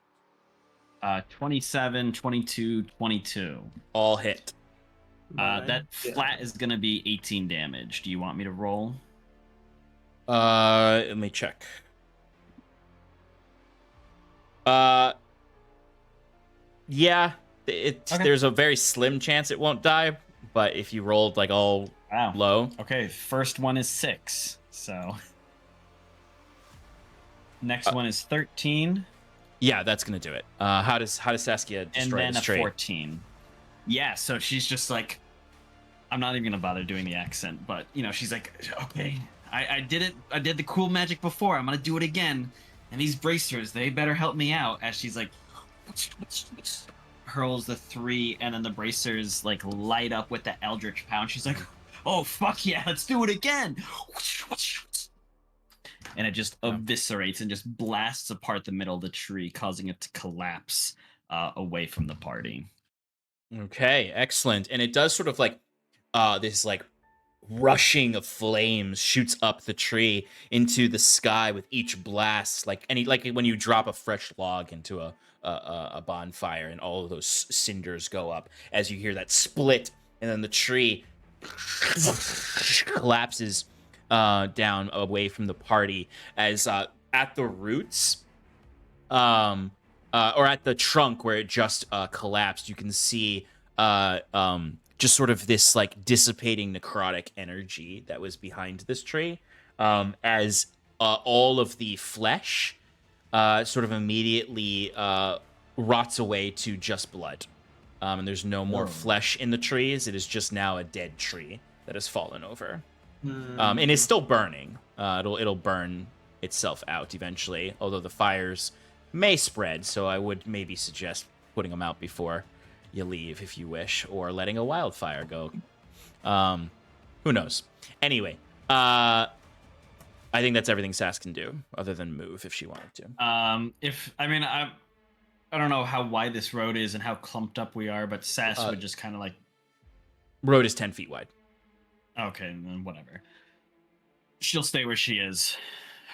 27, 22, 22. All hit. That flat is going to be 18 damage. Do you want me to roll? Let me check. Yeah, there's a very slim chance it won't die, but if you rolled like all low. Okay, first one is 6, so next one is 13. Yeah, that's gonna do it. How does Saskia destroy and then this tree? 14. Yeah, so she's just like, I'm not even gonna bother doing the accent, but she's like, okay, I did it. I did the cool magic before. I'm gonna do it again. And these bracers, they better help me out. As she's like, hurls the 3, and then the bracers like light up with the Eldritch Pound. She's like, oh fuck yeah, let's do it again. And it just eviscerates and just blasts apart the middle of the tree, causing it to collapse away from the party. Okay, excellent. And it does sort of like this like rushing of flames shoots up the tree into the sky with each blast, like when you drop a fresh log into a bonfire, and all of those cinders go up as you hear that split, and then the tree collapses down away from the party as at the roots, or at the trunk where it just collapsed, you can see just sort of this like dissipating necrotic energy that was behind this tree, as all of the flesh sort of immediately rots away to just blood. And there's no more flesh in the trees. It is just now a dead tree that has fallen over. And is still burning. It'll burn itself out eventually, although the fires may spread, so I would maybe suggest putting them out before you leave if you wish, or letting a wildfire go. Who knows? Anyway, I think that's everything Sass can do, other than move if she wanted to. I don't know how wide this road is and how clumped up we are, but Sass would just kind of like... Road is 10 feet wide. Okay, then whatever. She'll stay where she is.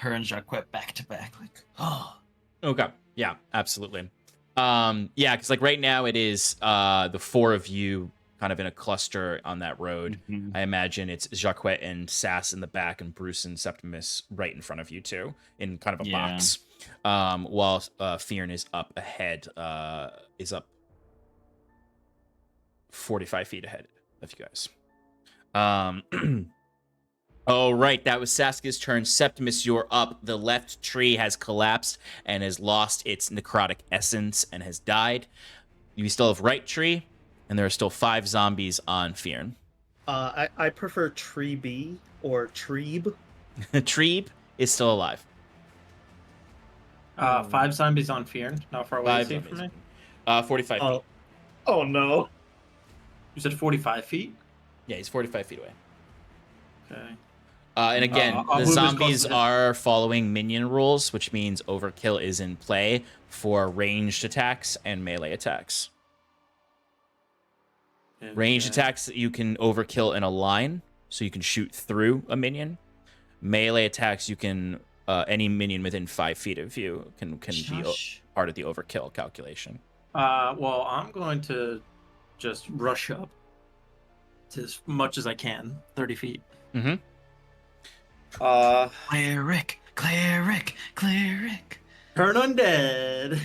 Her and Jacquette back to back, like, oh. Okay, yeah, absolutely. Yeah, because like right now it is the four of you kind of in a cluster on that road. Mm-hmm. I imagine it's Jacquette and Sass in the back, and Bruce and Septimus right in front of you two, in kind of a box. While Fearn is up ahead, is up 45 feet ahead of you guys. Oh, right, that was Saska's turn. Septimus, you're up. The left tree has collapsed and has lost its necrotic essence and has died. You still have right tree, and there are still 5 zombies on Fearn. I prefer Tree B or Treeb. Treeb is still alive. 5 zombies on Fearn. How far away is he from me? 45 feet. Oh no. You said 45 feet? Yeah, he's 45 feet away. Okay. And again, I'll the move as close zombies as- are following minion rules, which means overkill is in play for ranged attacks and melee attacks. Okay. Ranged attacks, you can overkill in a line, so you can shoot through a minion. Melee attacks, you can any minion within 5 feet of you can be part of the overkill calculation. Well, I'm going to just rush up to as much as I can, 30 feet. Mm-hmm. Cleric. Turn undead.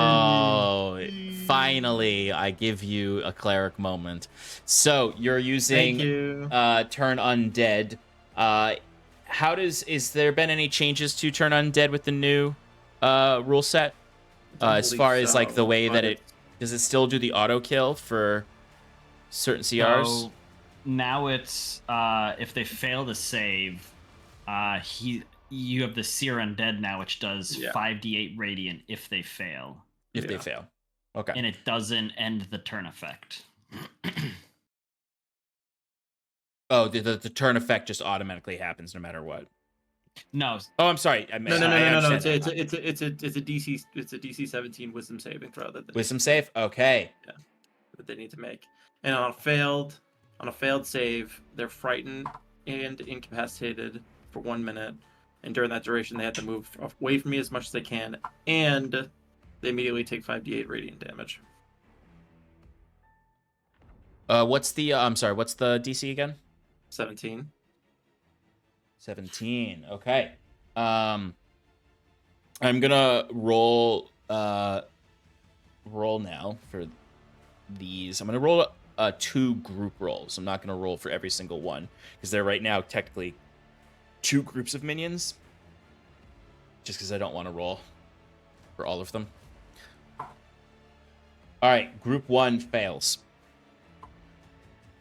Oh, finally, I give you a cleric moment. So you're using Thank you. Turn Undead. Is there been any changes to Turn Undead with the new rule set? As far as like the way that does it still do the auto kill for certain CRs? So now it's if they fail to save, you have the Seer Undead now, which does 5d8 radiant if they fail. If they fail. Okay. And it doesn't end the turn effect. Oh, the turn effect just automatically happens no matter what. No. Oh, I'm sorry. No. It's a DC 17 wisdom saving throw that wisdom save. Okay. Yeah, that they need to make. And on a failed save, they're frightened and incapacitated for 1 minute. And during that duration, they have to move away from me as much as they can, and they immediately take 5d8 radiant damage. What's the DC again? 17. 17. Okay. I'm gonna roll now for these. I'm gonna roll 2 group rolls. I'm not gonna roll for every single one because they're right now technically 2 groups of minions. Just because I don't want to roll for all of them. All right, group 1 fails.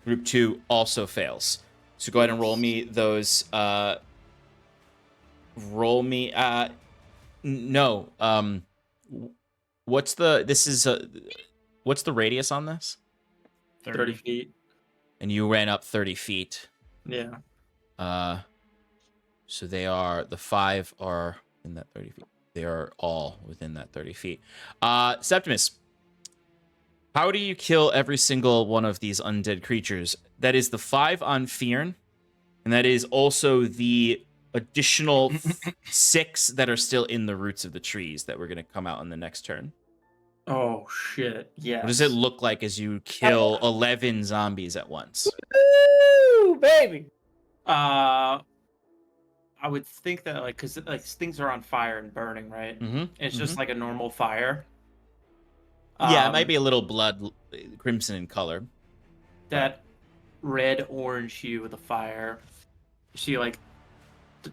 Group 2 also fails. So go ahead and roll me those. Roll me. No. What's the radius on this? 30 feet. And you ran up 30 feet. Yeah. So the 5 are in that 30 feet. They are all within that 30 feet. Septimus, How do you kill every single one of these undead creatures? That is the 5 on Fearn, and that is also the additional 6 that are still in the roots of the trees that we're going to come out on the next turn. Oh shit! Yes. What does it look like as you kill 11 zombies at once? Woo, baby. I would think that because things are on fire and burning, right? Mm-hmm. It's just like a normal fire. Yeah, it might be a little blood crimson in color. That red orange hue of the fire. You see, it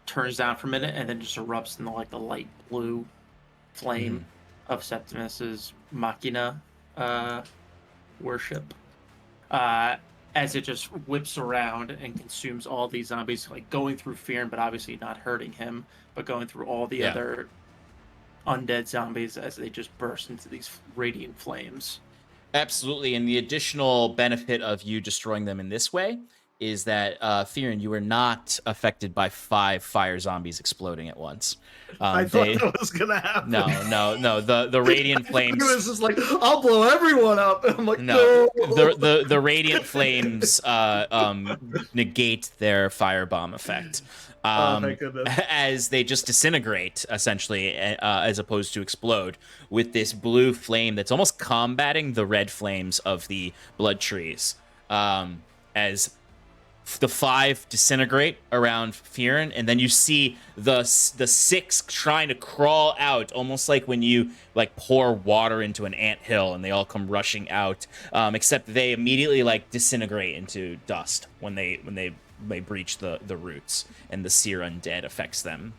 turns down for a minute and then just erupts in the light blue flame of Septimus's machina worship. As it just whips around and consumes all these zombies, going through Fearn, but obviously not hurting him, but going through all the other undead zombies as they just burst into these radiant flames. Absolutely, and the additional benefit of you destroying them in this way is that, Fearn, you were not affected by 5 fire zombies exploding at once. I thought that was gonna happen. No. The radiant flames. It was just like, I'll blow everyone up. And I'm like, No, no. the radiant flames negate their firebomb effect. Thank goodness. As they just disintegrate, essentially, as opposed to explode, with this blue flame that's almost combating the red flames of the blood trees. As the 5 disintegrate around Fearn, and then you see the 6 trying to crawl out, almost like when you pour water into an anthill and they all come rushing out. Except they immediately disintegrate into dust when they breach the roots, and the sear undead affects them.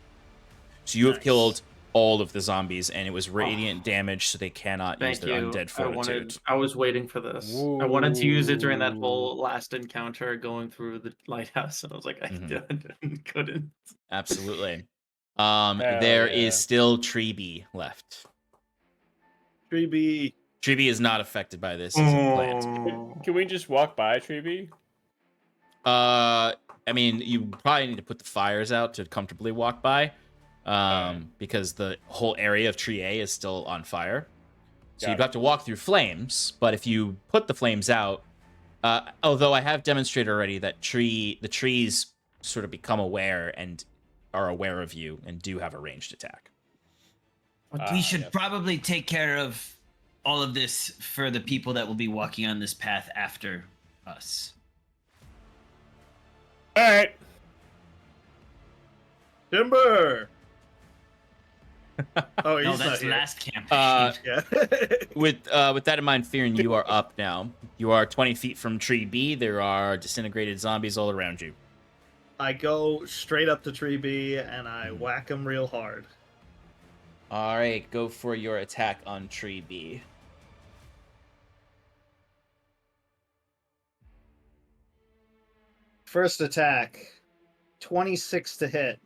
So you have killed all of the zombies, and it was radiant damage, so they cannot use their undead fortitude. I was waiting for this. I wanted to use it during that whole last encounter going through the lighthouse, and I was like, I couldn't. Absolutely. There is still Tree left. Tree is not affected by this as a plant. Can we just walk by Tree? I mean, you probably need to put the fires out to comfortably walk by. Because the whole area of Tree A is still on fire. So you'd have to walk through flames, but if you put the flames out, although I have demonstrated already that the trees sort of become aware and are aware of you and do have a ranged attack. We should probably take care of all of this for the people that will be walking on this path after us. All right. Timber. Oh, he's No, not that's here. last campaign. Yeah. With that in mind, Fearn, you are up now. You are 20 feet from Tree B. There are disintegrated zombies all around you. I go straight up to Tree B and I whack him real hard. All right, go for your attack on Tree B. First attack, 26 to hit.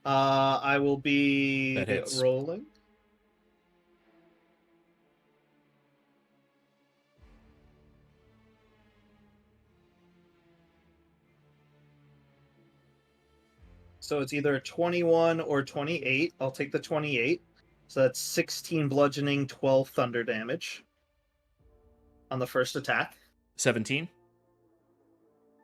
I will be That hits. rolling. So it's either 21 or 28. I'll take the 28. So that's 16 bludgeoning, 12 thunder damage on the first attack. 17?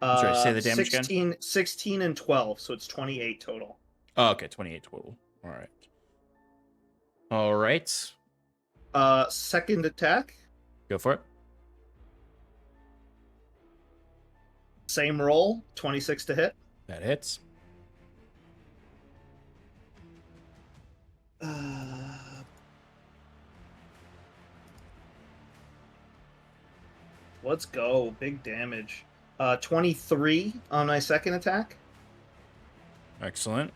Sorry, say the damage 16, 16 and 12, so it's 28 total. Oh, okay, 28 total. All right. Second attack, Go for it. same roll, 26 to hit. That hits. Let's go, big damage. 23 on my second attack. Excellent.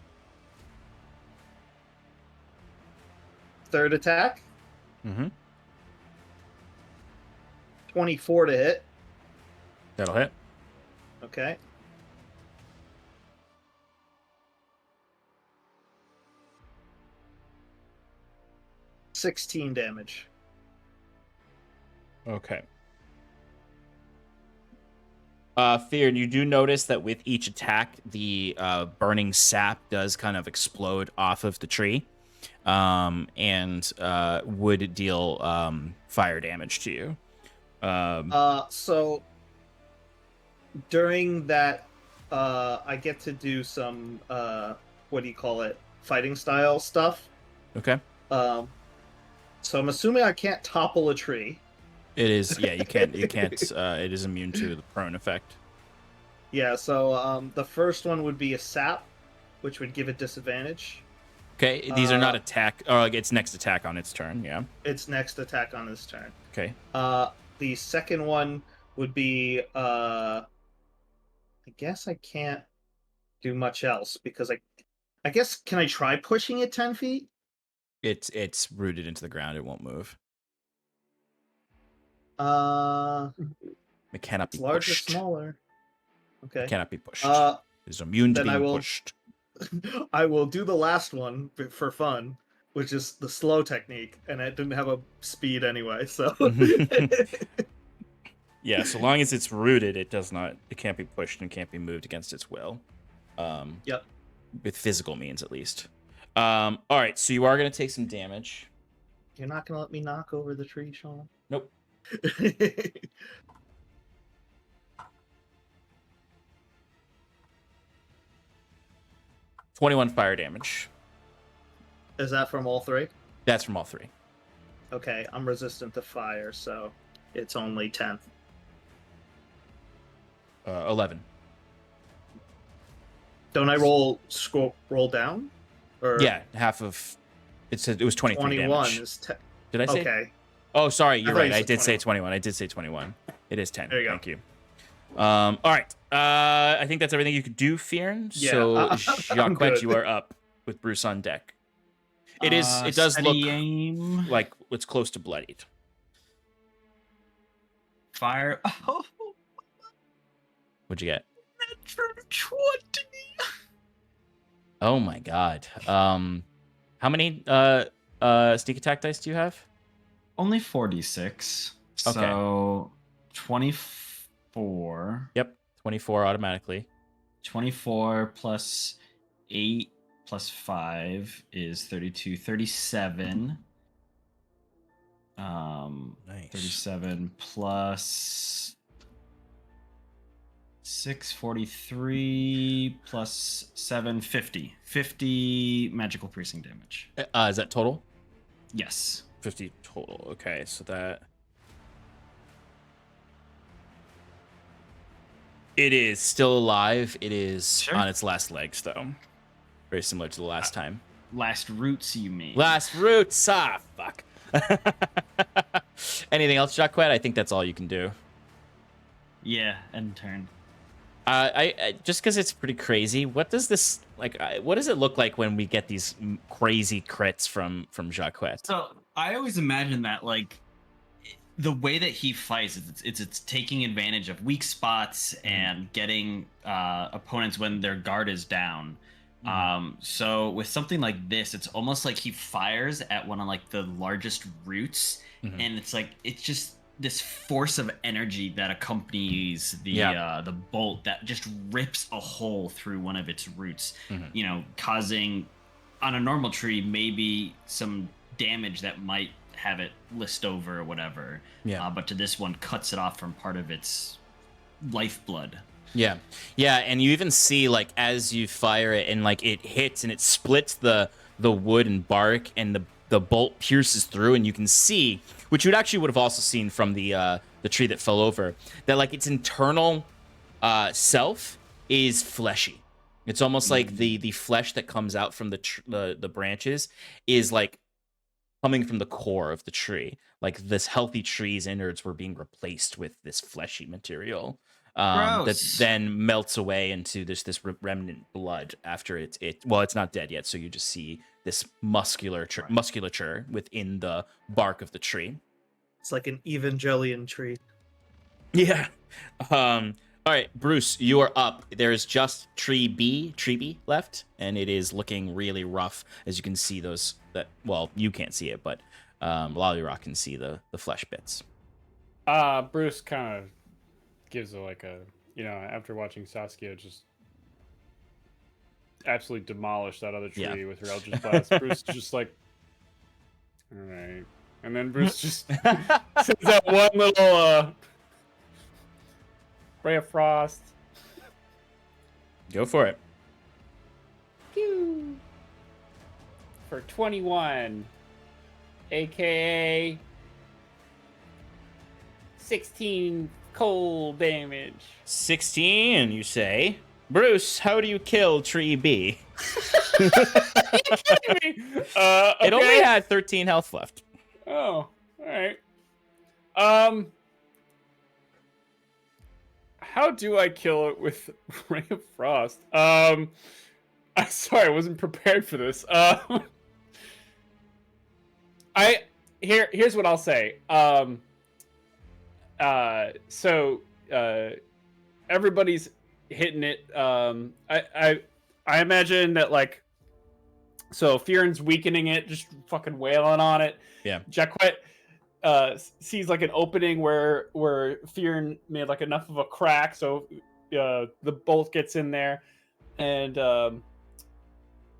Third attack, Mm-hmm. 24 to hit. That'll hit. Okay. $16 damage. Okay. Fear, you do notice that with each attack, the burning sap does kind of explode off of the tree, and would deal fire damage to you. So during that, I get to do some what do you call it? Fighting style stuff. Okay. So I'm assuming I can't topple a tree. It is, yeah, you can't, it is immune to the prone effect. Yeah, so the first one would be a sap, which would give it disadvantage. Okay, these are not attack, or like its next attack on its turn, yeah. Its next attack on this turn. Okay. The second one would be, I guess I can't do much else, because I guess, can I try pushing it 10 feet? It's rooted into the ground, it won't move. It cannot be Larger, pushed. smaller. Okay. It cannot be pushed. It is immune to being pushed. I will do the last one for fun, which is the slow technique, and it didn't have a speed anyway, so. Yeah, so long as it's rooted, it can't be pushed and can't be moved against its will. Yep. With physical means, at least. All right, so you are going to take some damage. You're not going to let me knock over the tree, Sean? Nope. 21 fire damage. Is that from all three? That's from all three. Okay, I'm resistant to fire, so it's only 10. 11. Don't I roll down? Or Yeah, half of it was 23 21 damage. is Did I say? Okay. Oh, sorry, you're right. I did 21. say 21. I did say 21. It is 10. There you go. Thank you. All right. I think that's everything you could do, Fearn. Yeah, So, I'm Jacques, good. you are up with Bruce on deck. It does look aim. like it's close to bloodied. Fire. Oh, What'd you get? natural 20. Oh my god. How many sneak attack dice do you have? Only 46. Okay. So 24. Yep, 24 automatically. 24 plus 8 plus 5 is 32. 37. Nice. 37 plus 643 plus 7, 50. 50 magical piercing damage. Is that total? Yes. 50 total. Okay, so that it is still alive. It is Sure. on its last legs, though. Very similar to the last time. Last roots, you mean? Last roots. Ah, fuck. Anything else, Jacques? I think that's all you can do. Yeah, end turn. I just because it's pretty crazy. What does this like? What does it look like when we get these crazy crits from Jacques? So I always imagine that like the way that he fights is it's taking advantage of weak spots and getting opponents when their guard is down. So with something like this, it's almost like he fires at one of like the largest roots, and it's like it's just this force of energy that accompanies the bolt that just rips a hole through one of its roots, you know, causing on a normal tree maybe some damage that might have it list over or whatever. But to this one, cuts it off from part of its lifeblood. Yeah, and you even see like as you fire it and like it hits and it splits the wood and bark and the bolt pierces through, and you can see, which you would have also seen from the tree that fell over, that like its internal self is fleshy. It's almost like the flesh that comes out from the branches is like coming from the core of the tree. Like this healthy tree's innards were being replaced with this fleshy material. That then melts away into this remnant blood after it's not dead yet, so you just see this musculature within the bark of the tree. It's like an Evangelion tree. Yeah. All right, Bruce, you are up. There is just tree B left, and it is looking really rough. As you can see you can't see it, but Lollyrock can see the flesh bits. Bruce kind of gives after watching Saskia just absolutely demolish that other tree with her Eldritch Blast, Bruce is just like, all right, And then Bruce just sends out one little ray of frost. Go for it. Pew! For 21, aka 16 cold damage. 16, you say? Bruce, how do you kill Tree B? Okay. It only had 13 health left. Oh, all right. How do I kill it with Ray of Frost? I'm sorry, I wasn't prepared for this. Here's what I'll say. Everybody's hitting it. I imagine that, like, so Fearon's weakening it, just fucking wailing on it. Yeah. Jacquet sees like an opening where Fearon made like enough of a crack, so the bolt gets in there, and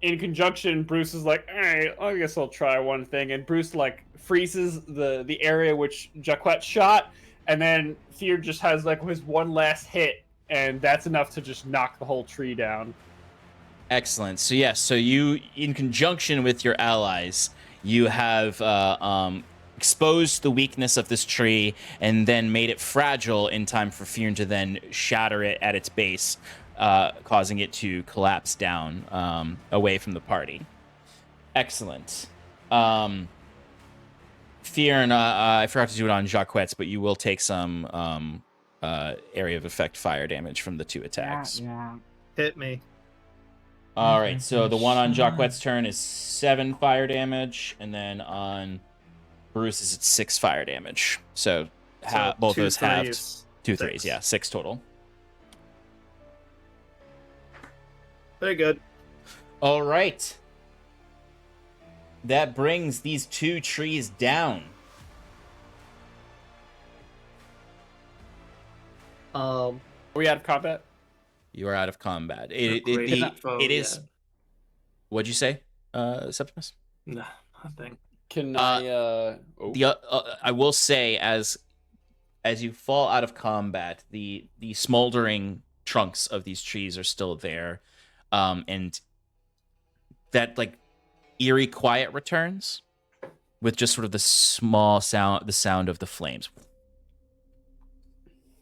in conjunction, Bruce is like, all right, I guess I'll try one thing, and Bruce like freezes the area which Jacquet shot, and then Fear just has like his one last hit, and that's enough to just knock the whole tree down. Excellent. So yes, so you, in conjunction with your allies, you have exposed the weakness of this tree and then made it fragile in time for Fear to then shatter it at its base, causing it to collapse down away from the party. Excellent. Fear, and I forgot to do it on Jacquet's, but you will take some area of effect fire damage from the 2 attacks. Hit me. All right, so the one on Jacquet's turn is 7 fire damage, and then on Bruce's it's 6 fire damage. So both of those halved. 2 threes, yeah, 6 total. Very good. All right. That brings these 2 trees down. Are we out of combat? You are out of combat. Great info, It is. yeah. What'd you say, Septimus? Nah, nothing. Can I? I will say, as you fall out of combat, the smoldering trunks of these trees are still there, and that like eerie quiet returns with just sort of the sound of the flames.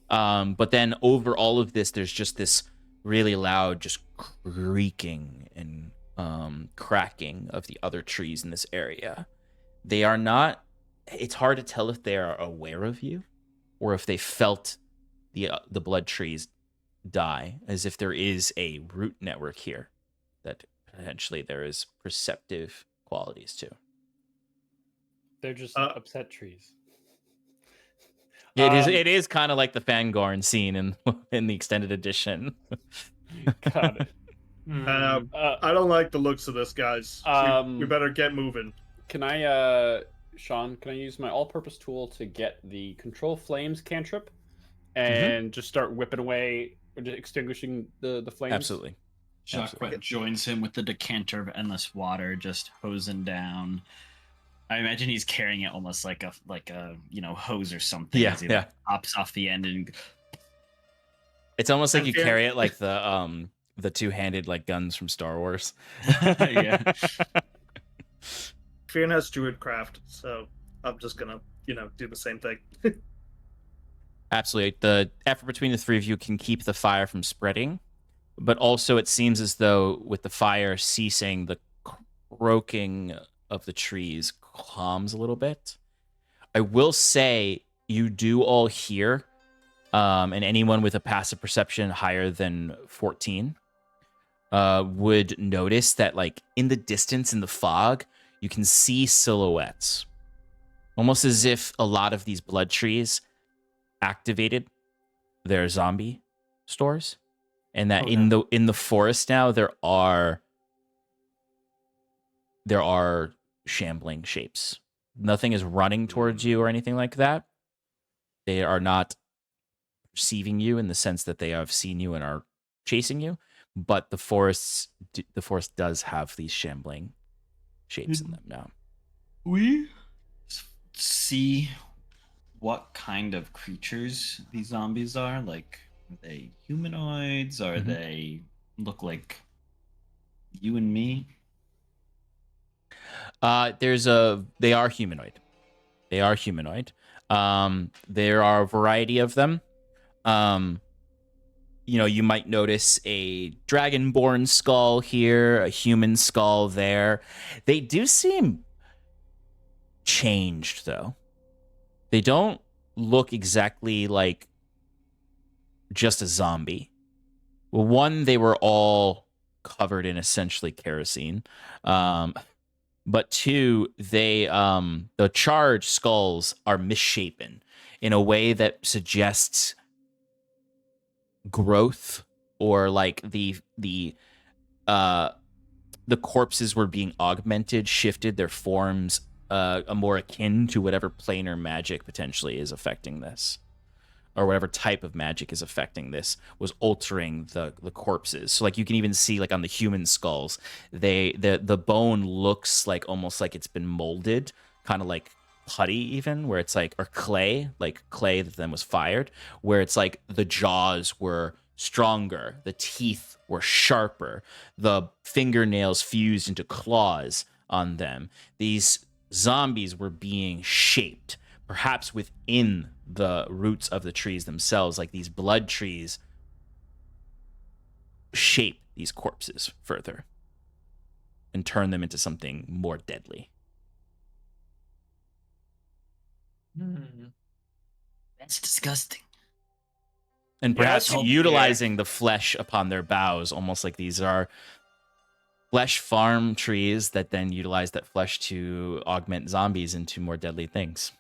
But then over all of this, there's just this really loud, just creaking and cracking of the other trees in this area. They are not. It's hard to tell if they are aware of you, or if they felt the blood trees die, as if there is a root network here that potentially there is perceptive qualities to. They're just upset trees. It is kind of like the Fangorn scene in the extended edition. Got it. I don't like the looks of this, guys. We better get moving. Can I, Sean? Can I use my all-purpose tool to get the control flames cantrip and just start whipping away, or just extinguishing the flames? Absolutely. Jacquet joins him with the decanter of endless water, just hosing down. I imagine he's carrying it almost like a hose or something. Yeah, as he like, pops off the end and. It's almost like you carry it like the 2-handed like guns from Star Wars. Yeah. Fearon has Druidcraft, so I'm just gonna, do the same thing. Absolutely. The effort between the 3 of you can keep the fire from spreading, but also it seems as though with the fire ceasing, the croaking of the trees calms a little bit. I will say you do all hear, and anyone with a passive perception higher than 14 would notice that, like, in the distance in the fog, you can see silhouettes, almost as if a lot of these blood trees activated their zombie stores, and that in the forest now there are shambling shapes. Nothing is running towards you or anything like that. They are not perceiving you in the sense that they have seen you and are chasing you, but the forest does have these shambling shapes in them now. We see what kind of creatures these zombies are? Like, are they humanoids? Are they look like you and me? They are humanoid. They are humanoid. There are a variety of them. You might notice a dragonborn skull here, a human skull there. They do seem changed, though. They don't look exactly like just a zombie. Well, one, they were all covered in essentially kerosene. But two, the charred skulls are misshapen in a way that suggests growth, or like the corpses were being augmented, shifted their forms, more akin to whatever planar magic potentially is affecting this, or whatever type of magic is affecting this, was altering the corpses. So like you can even see like on the human skulls, the bone looks like almost like it's been molded, kind of like putty even, where it's like, or clay, like clay that then was fired, where it's like the jaws were stronger, the teeth were sharper, the fingernails fused into claws on them. These zombies were being shaped, perhaps within the roots of the trees themselves, like these blood trees shape these corpses further and turn them into something more deadly. That's disgusting. And perhaps Yeah, utilizing the flesh upon their boughs, almost like these are flesh farm trees that then utilize that flesh to augment zombies into more deadly things.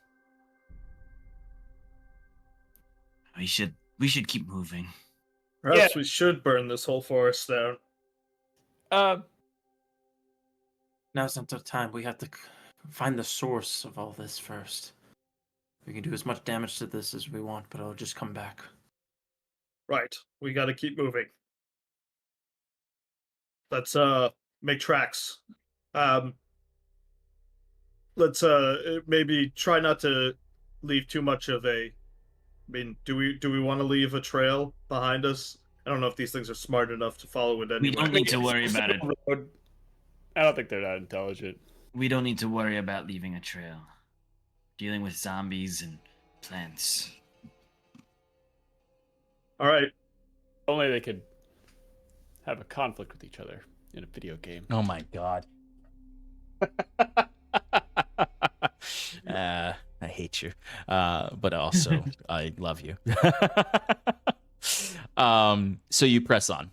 We should keep moving. Perhaps we should burn this whole forest down. Now's not the time. We have to find the source of all this first. We can do as much damage to this as we want, but it'll just come back. Right. We got to keep moving. Let's make tracks. Let's maybe try not to leave too much of a. I mean, do we want to leave a trail behind us? I don't know if these things are smart enough to follow it anyway. We don't need to worry about it. I don't think they're that intelligent. We don't need to worry about leaving a trail. Dealing with zombies and plants. All right. Only they could have a conflict with each other in a video game. Oh my god. I hate you. But also I love you. So you press on.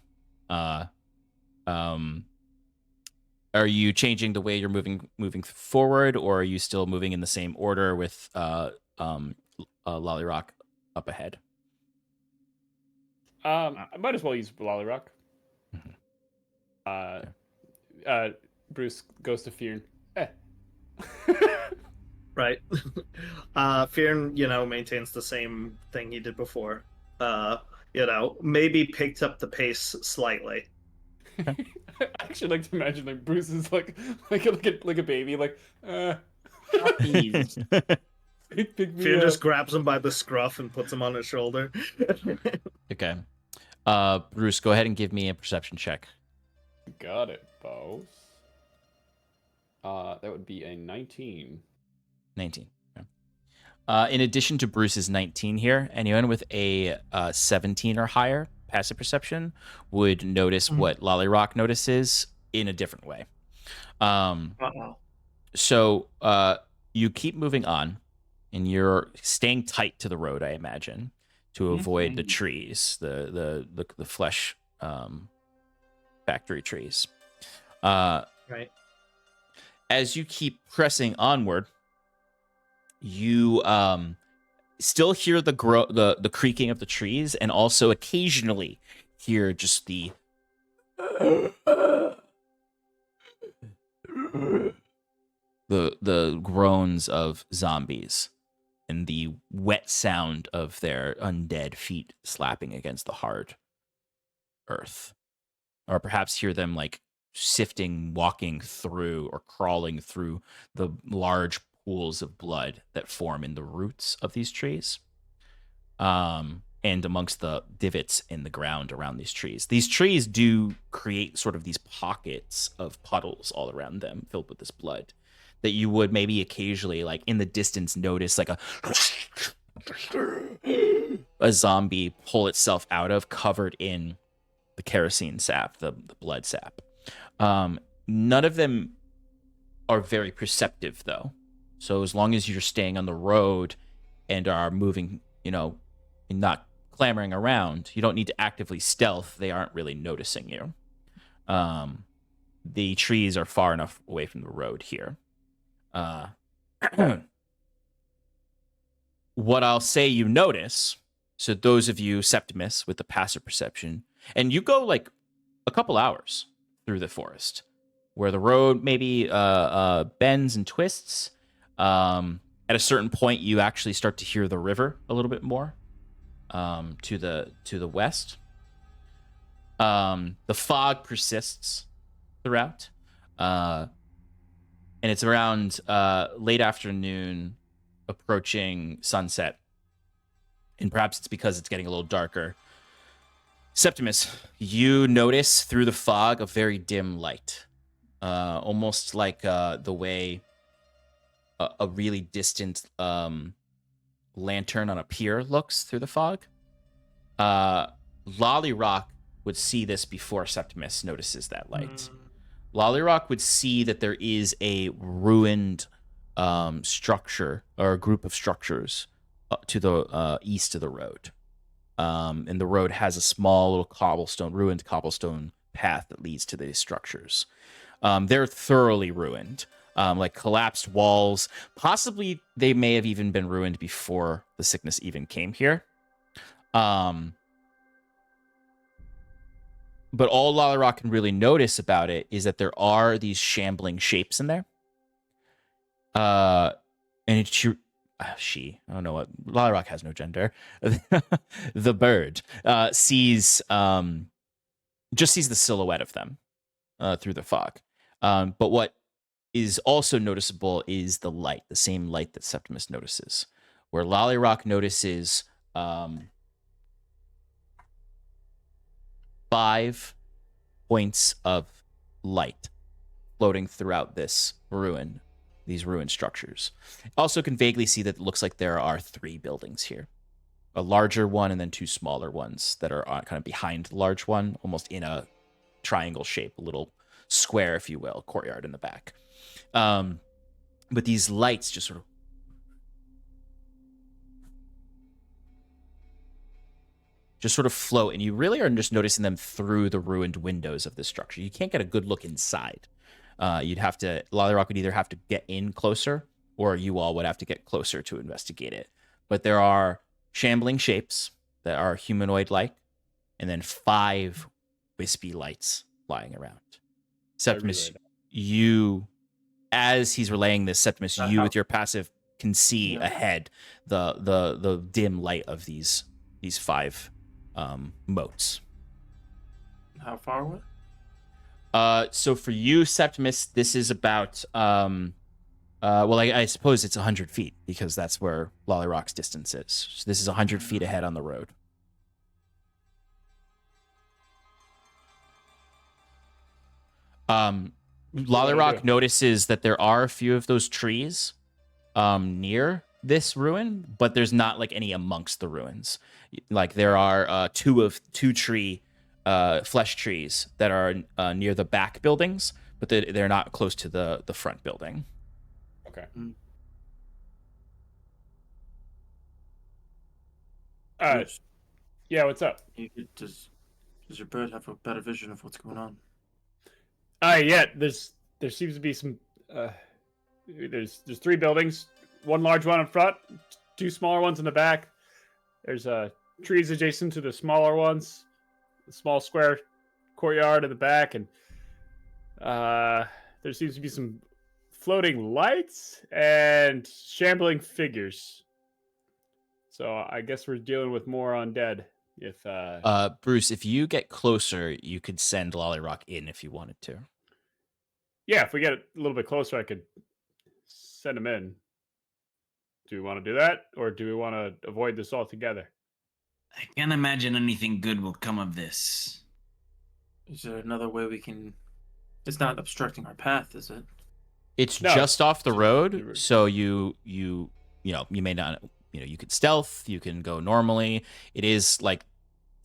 Are you changing the way you're moving forward, or are you still moving in the same order with Lollyrock up ahead? I might as well use Lollyrock. Bruce goes to Fearn. Right. Fearn, maintains the same thing he did before. Maybe picked up the pace slightly. I actually like to imagine like Bruce is like a baby, like Puppies. pick me Fear up. just grabs him by the scruff and puts him on his shoulder. Okay. Bruce, go ahead and give me a perception check. Got it, boss. That would be a 19. 19. Okay. In addition to Bruce's 19 here, anyone with a 17 or higher passive perception would notice what Lollyrock notices in a different way. So you keep moving on, and you're staying tight to the road, I imagine, to avoid the trees, the flesh factory trees. Right. As you keep pressing onward, you still hear the creaking of the trees, and also occasionally hear just the groans of zombies and the wet sound of their undead feet slapping against the hard earth, or perhaps hear them like sifting, walking through, or crawling through the large pools of blood that form in the roots of these trees, and amongst the divots in the ground around these trees. These trees do create sort of these pockets of puddles all around them filled with this blood that you would maybe occasionally, like in the distance, notice like a zombie pull itself out of, covered in the kerosene sap, the blood sap. None of them are very perceptive, though. So as long as you're staying on the road and are moving, and not clamoring around, you don't need to actively stealth. They aren't really noticing you. The trees are far enough away from the road here. What I'll say you notice, so those of you, Septimus, with the passive perception, and you go like a couple hours through the forest, where the road maybe bends and twists. At a certain point, you actually start to hear the river a little bit more to the west. The fog persists throughout, and it's around late afternoon, approaching sunset, and perhaps it's because it's getting a little darker. Septimus, you notice through the fog a very dim light, almost like the way a really distant lantern on a pier looks through the fog. Lollyrock would see this before Septimus notices that light. Lollyrock would see that there is a ruined structure, or a group of structures to the east of the road. And the road has a small little ruined cobblestone path that leads to these structures. They're thoroughly ruined, like collapsed walls. Possibly they may have even been ruined before the sickness even came here. But all Lollyrock can really notice about it is that there are these shambling shapes in there. And it's she, I don't know what, Lollyrock has no gender. The bird sees the silhouette of them through the fog. But what is also noticeable is the light, the same light that Septimus notices. Where Lollyrock notices 5 points of light floating throughout these ruined structures. Also can vaguely see that it looks like there are 3 buildings here. A larger one and then 2 smaller ones that are kind of behind the large one, almost in a triangle shape, a little square, if you will, courtyard in the back. But these lights just sort of float, and you really are just noticing them through the ruined windows of this structure. You can't get a good look inside. Lollyrock would either have to get in closer, or you all would have to get closer to investigate it. But there are shambling shapes that are humanoid-like, and then 5 wispy lights flying around. Septimus, you, as he's relaying this, Septimus, you with your passive can see ahead the dim light of these 5 moats. How far away? So for you, Septimus, this is about I suppose it's 100 feet, because that's where Lollyrock's distance is. So this is 100 feet ahead on the road. Lollyrock notices that there are a few of those trees near this ruin, but there's not like any amongst the ruins. Like there are 2 tree flesh trees that are near the back buildings, but they're not close to the front building. Okay. Yeah, what's up? Does your bird have a better vision of what's going on? Yeah, there seems to be some there's 3 buildings, 1 large one in front, 2 smaller ones in the back. There's trees adjacent to the smaller ones, a small square courtyard in the back, and there seems to be some floating lights and shambling figures. So I guess we're dealing with more undead. If Bruce, if you get closer, you could send Lollyrock in if you wanted to. Yeah, if we get a little bit closer, I could send him in. Do we want to do that, or do we want to avoid this altogether? I can't imagine anything good will come of this. Is there another way we can? It's not obstructing our path, is it? It's No, just off the just- road, so you may not, you could stealth, you can go normally. It is like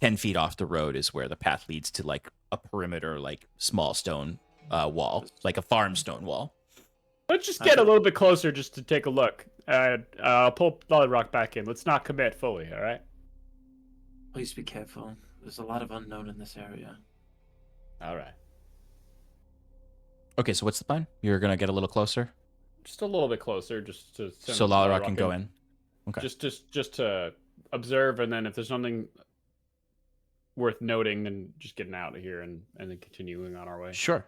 10 feet off the road is where the path leads to like a perimeter, like small stone wall, like a farm stone wall. Let's just get a little bit closer just to take a look. I'll pull Lollyrock back in. Let's not commit fully, all right? Please be careful. There's a lot of unknown in this area. All right. Okay, so what's the plan? You're gonna get a little closer, Just a little bit closer, just to send so Lollyrock can go in. Okay. Just to observe, and then if there's something worth noting, then just getting out of here and then continuing on our way. Sure.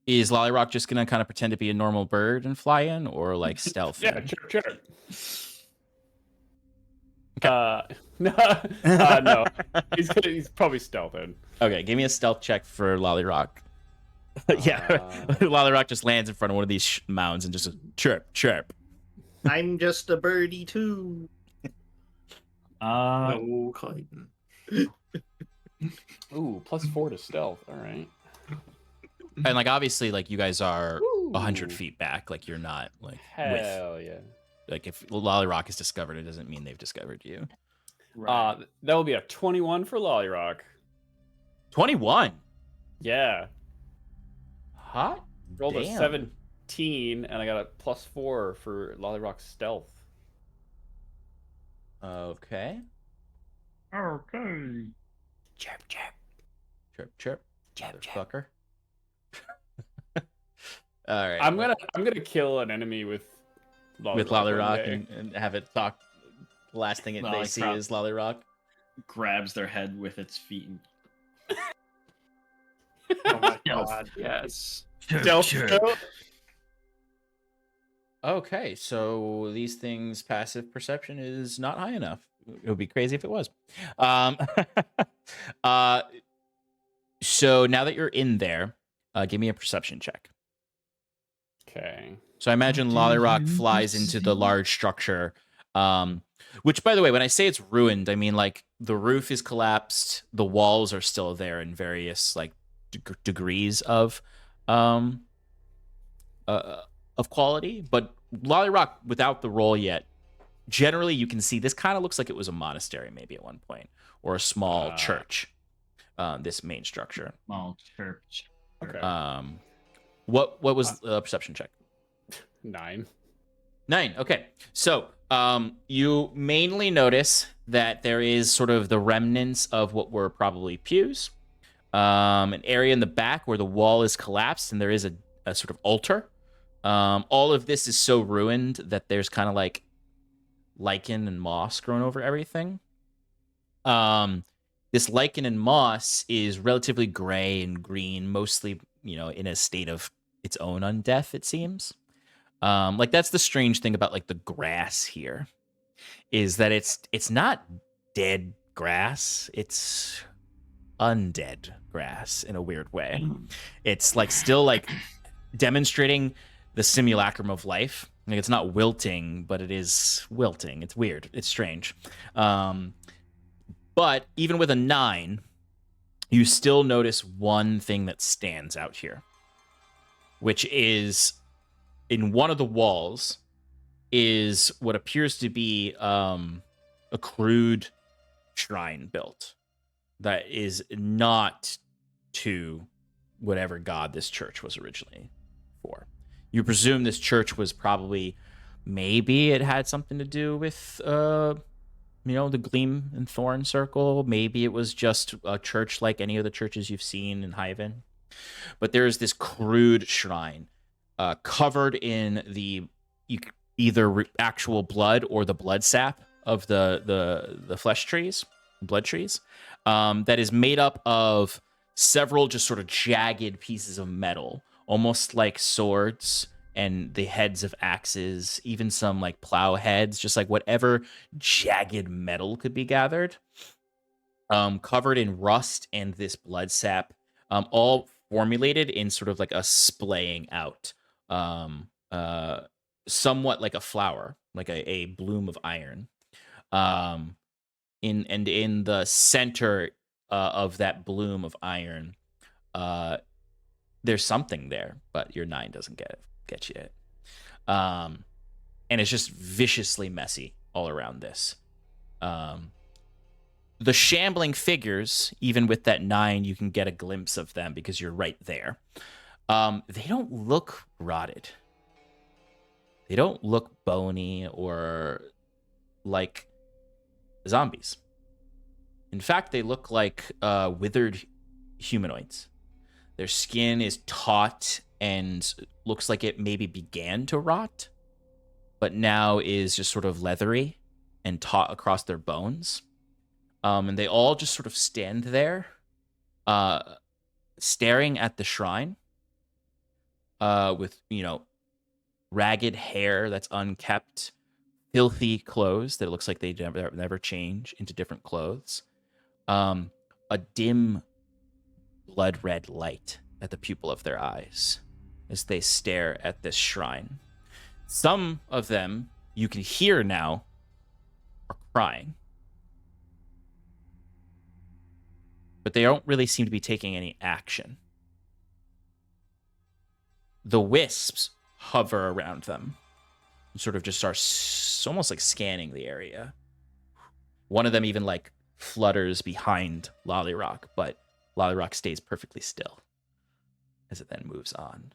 Is Lollyrock just gonna kind of pretend to be a normal bird and fly in, or like stealth? Yeah, in? sure. No. He's probably stealthing. Okay, give me a stealth check for Lollyrock. Yeah, Lollyrock just lands in front of one of these mounds and just chirp, chirp. I'm just a birdie too. Oh, Clayton. Ooh, +4 to stealth. All right. And like obviously, like you guys are 100 feet back. Like you're not like Hell yeah. like if Lollyrock is discovered, it doesn't mean they've discovered you. That will be a 21 for Lollyrock. 21. Yeah. Hot. Rolled a damn. 17, and I got a +4 for Lollyrock's stealth. Okay. Okay. Chirp, chirp. Chirp, chirp. Motherfucker. All right. I'm gonna kill an enemy with Lollyrock. with one Lollyrock day. and have it talk. The last thing they see is Lollyrock. Grabs their head with its feet. And... Oh my Stealth. god, yes. Stealth. Okay, so these things' passive perception is not high enough. It would be crazy if it was. So now that you're in there, give me a perception check. Okay. So I imagine Lollyrock flies into the large structure, which, by the way, when I say it's ruined, I mean like the roof is collapsed, the walls are still there in various like degrees of quality, but Lollyrock without the roll yet, generally you can see this kind of looks like it was a monastery maybe at one point, or a small church. This main structure. Small church. Okay. What was the perception check? 9. 9. Okay. So you mainly notice that there is sort of the remnants of what were probably pews, an area in the back where the wall is collapsed and there is a sort of altar. All of this is so ruined that there's kind of like lichen and moss growing over everything. This lichen and moss is relatively gray and green, mostly, in a state of its own undeath, it seems. Like that's the strange thing about like the grass here, is that it's not dead grass, it's undead grass in a weird way. It's like still like demonstrating the simulacrum of life. Like it's not wilting, but it is wilting. It's weird. It's strange. But even with a 9, you still notice one thing that stands out here, which is in one of the walls is what appears to be a crude shrine built that is not to whatever god this church was originally for. You presume this church was probably, maybe it had something to do with the Gleam and Thorn Circle. Maybe it was just a church like any of the churches you've seen in Hyven. But there's this crude shrine covered in the either actual blood or the blood sap of the flesh trees, blood trees, that is made up of several just sort of jagged pieces of metal, almost like swords and the heads of axes, even some like plow heads, just like whatever jagged metal could be gathered, covered in rust and this blood sap, all formulated in sort of like a splaying out somewhat like a flower, like a bloom of iron. In the center of that bloom of iron, there's something there, but your 9 doesn't get you it. And it's just viciously messy all around this. The shambling figures, even with that 9, you can get a glimpse of them because you're right there. They don't look rotted. They don't look bony or like zombies. In fact, they look like withered humanoids. Their skin is taut and looks like it maybe began to rot, but now is just sort of leathery and taut across their bones. And they all just sort of stand there, staring at the shrine, with, ragged hair that's unkept, filthy clothes that it looks like they never change into different clothes. A dim blood red light at the pupil of their eyes as they stare at this shrine. Some of them you can hear now are crying, but they don't really seem to be taking any action. The wisps hover around them and sort of just start almost like scanning the area. One of them even like flutters behind Lollyrock, but Lollyrock stays perfectly still as it then moves on.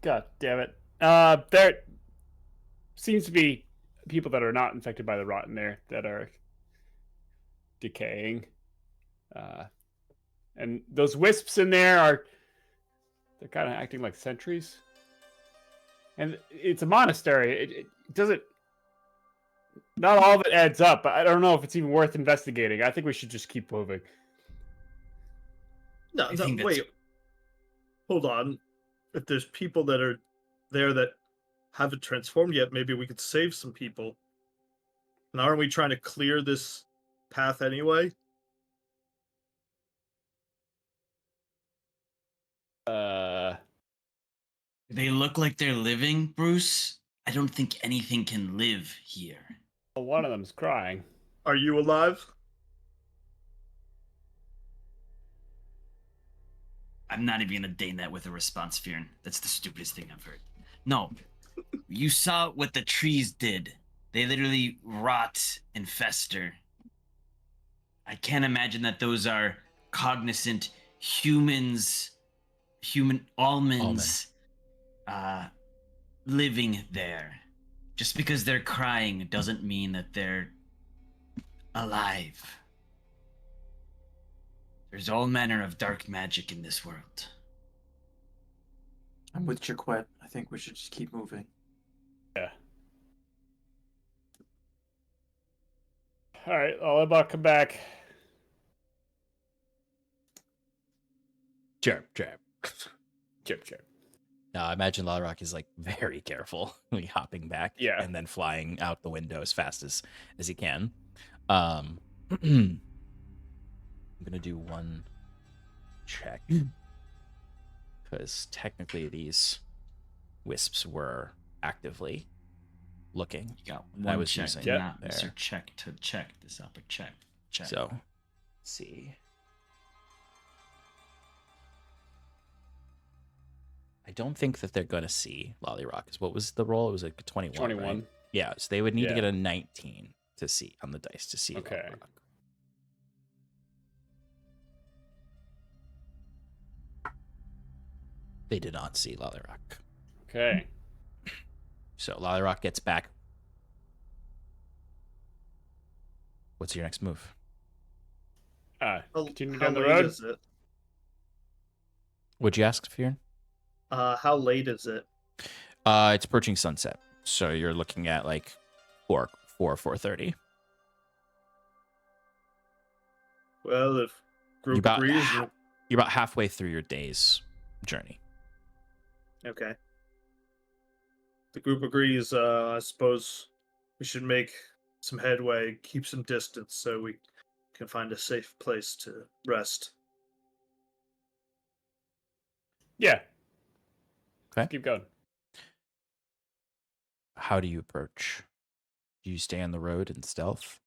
God damn it. There seems to be people that are not infected by the rot in there that are decaying. And those wisps in there they're kind of acting like sentries. And it's a monastery. It doesn't, not all of it adds up, but I don't know if it's even worth investigating. I think we should just keep moving. No, wait. Hold on. If there's people that are there that haven't transformed yet, maybe we could save some people. And aren't we trying to clear this path anyway? They look like they're living, Bruce. I don't think anything can live here. Well, one of them's crying. Are you alive? I'm not even gonna deign that with a response, Fearn. That's the stupidest thing I've heard. No. You saw what the trees did. They literally rot and fester. I can't imagine that those are cognizant humans, human almonds, living there. Just because they're crying doesn't mean that they're alive. There's all manner of dark magic in this world. I'm with Jaquette. I think we should just keep moving. Yeah. All right, I'll about come back. Chirp, chirp. Chip, chip. Now, I imagine Lollyrock is like very careful when he hopping back, Yeah, and then flying out the window as fast as he can. I'm gonna do one check because technically these wisps were actively looking. You got I one was check, using not there. Mr. Check to check this up. Check. So, let's see. I don't think that they're gonna see Lollyrock. What was the roll? It was like a 21. 21. Right? Yeah, so they would need to Yeah. get a 19 to see on the dice to see. Okay. Lollyrock. They did not see Lollyrock. Okay. So Lollyrock gets back. What's your next move? Continue How down the late road. is it? What'd you ask, Fearn? How late is it? It's approaching sunset, so you're looking at like 4:30. Well, if group about agrees, You're about halfway through your day's journey. okay. The group agrees. I suppose we should make some headway, keep some distance, so we can find a safe place to rest. Yeah. Okay. Let's keep going. How do you approach? Do you stay on the road in stealth?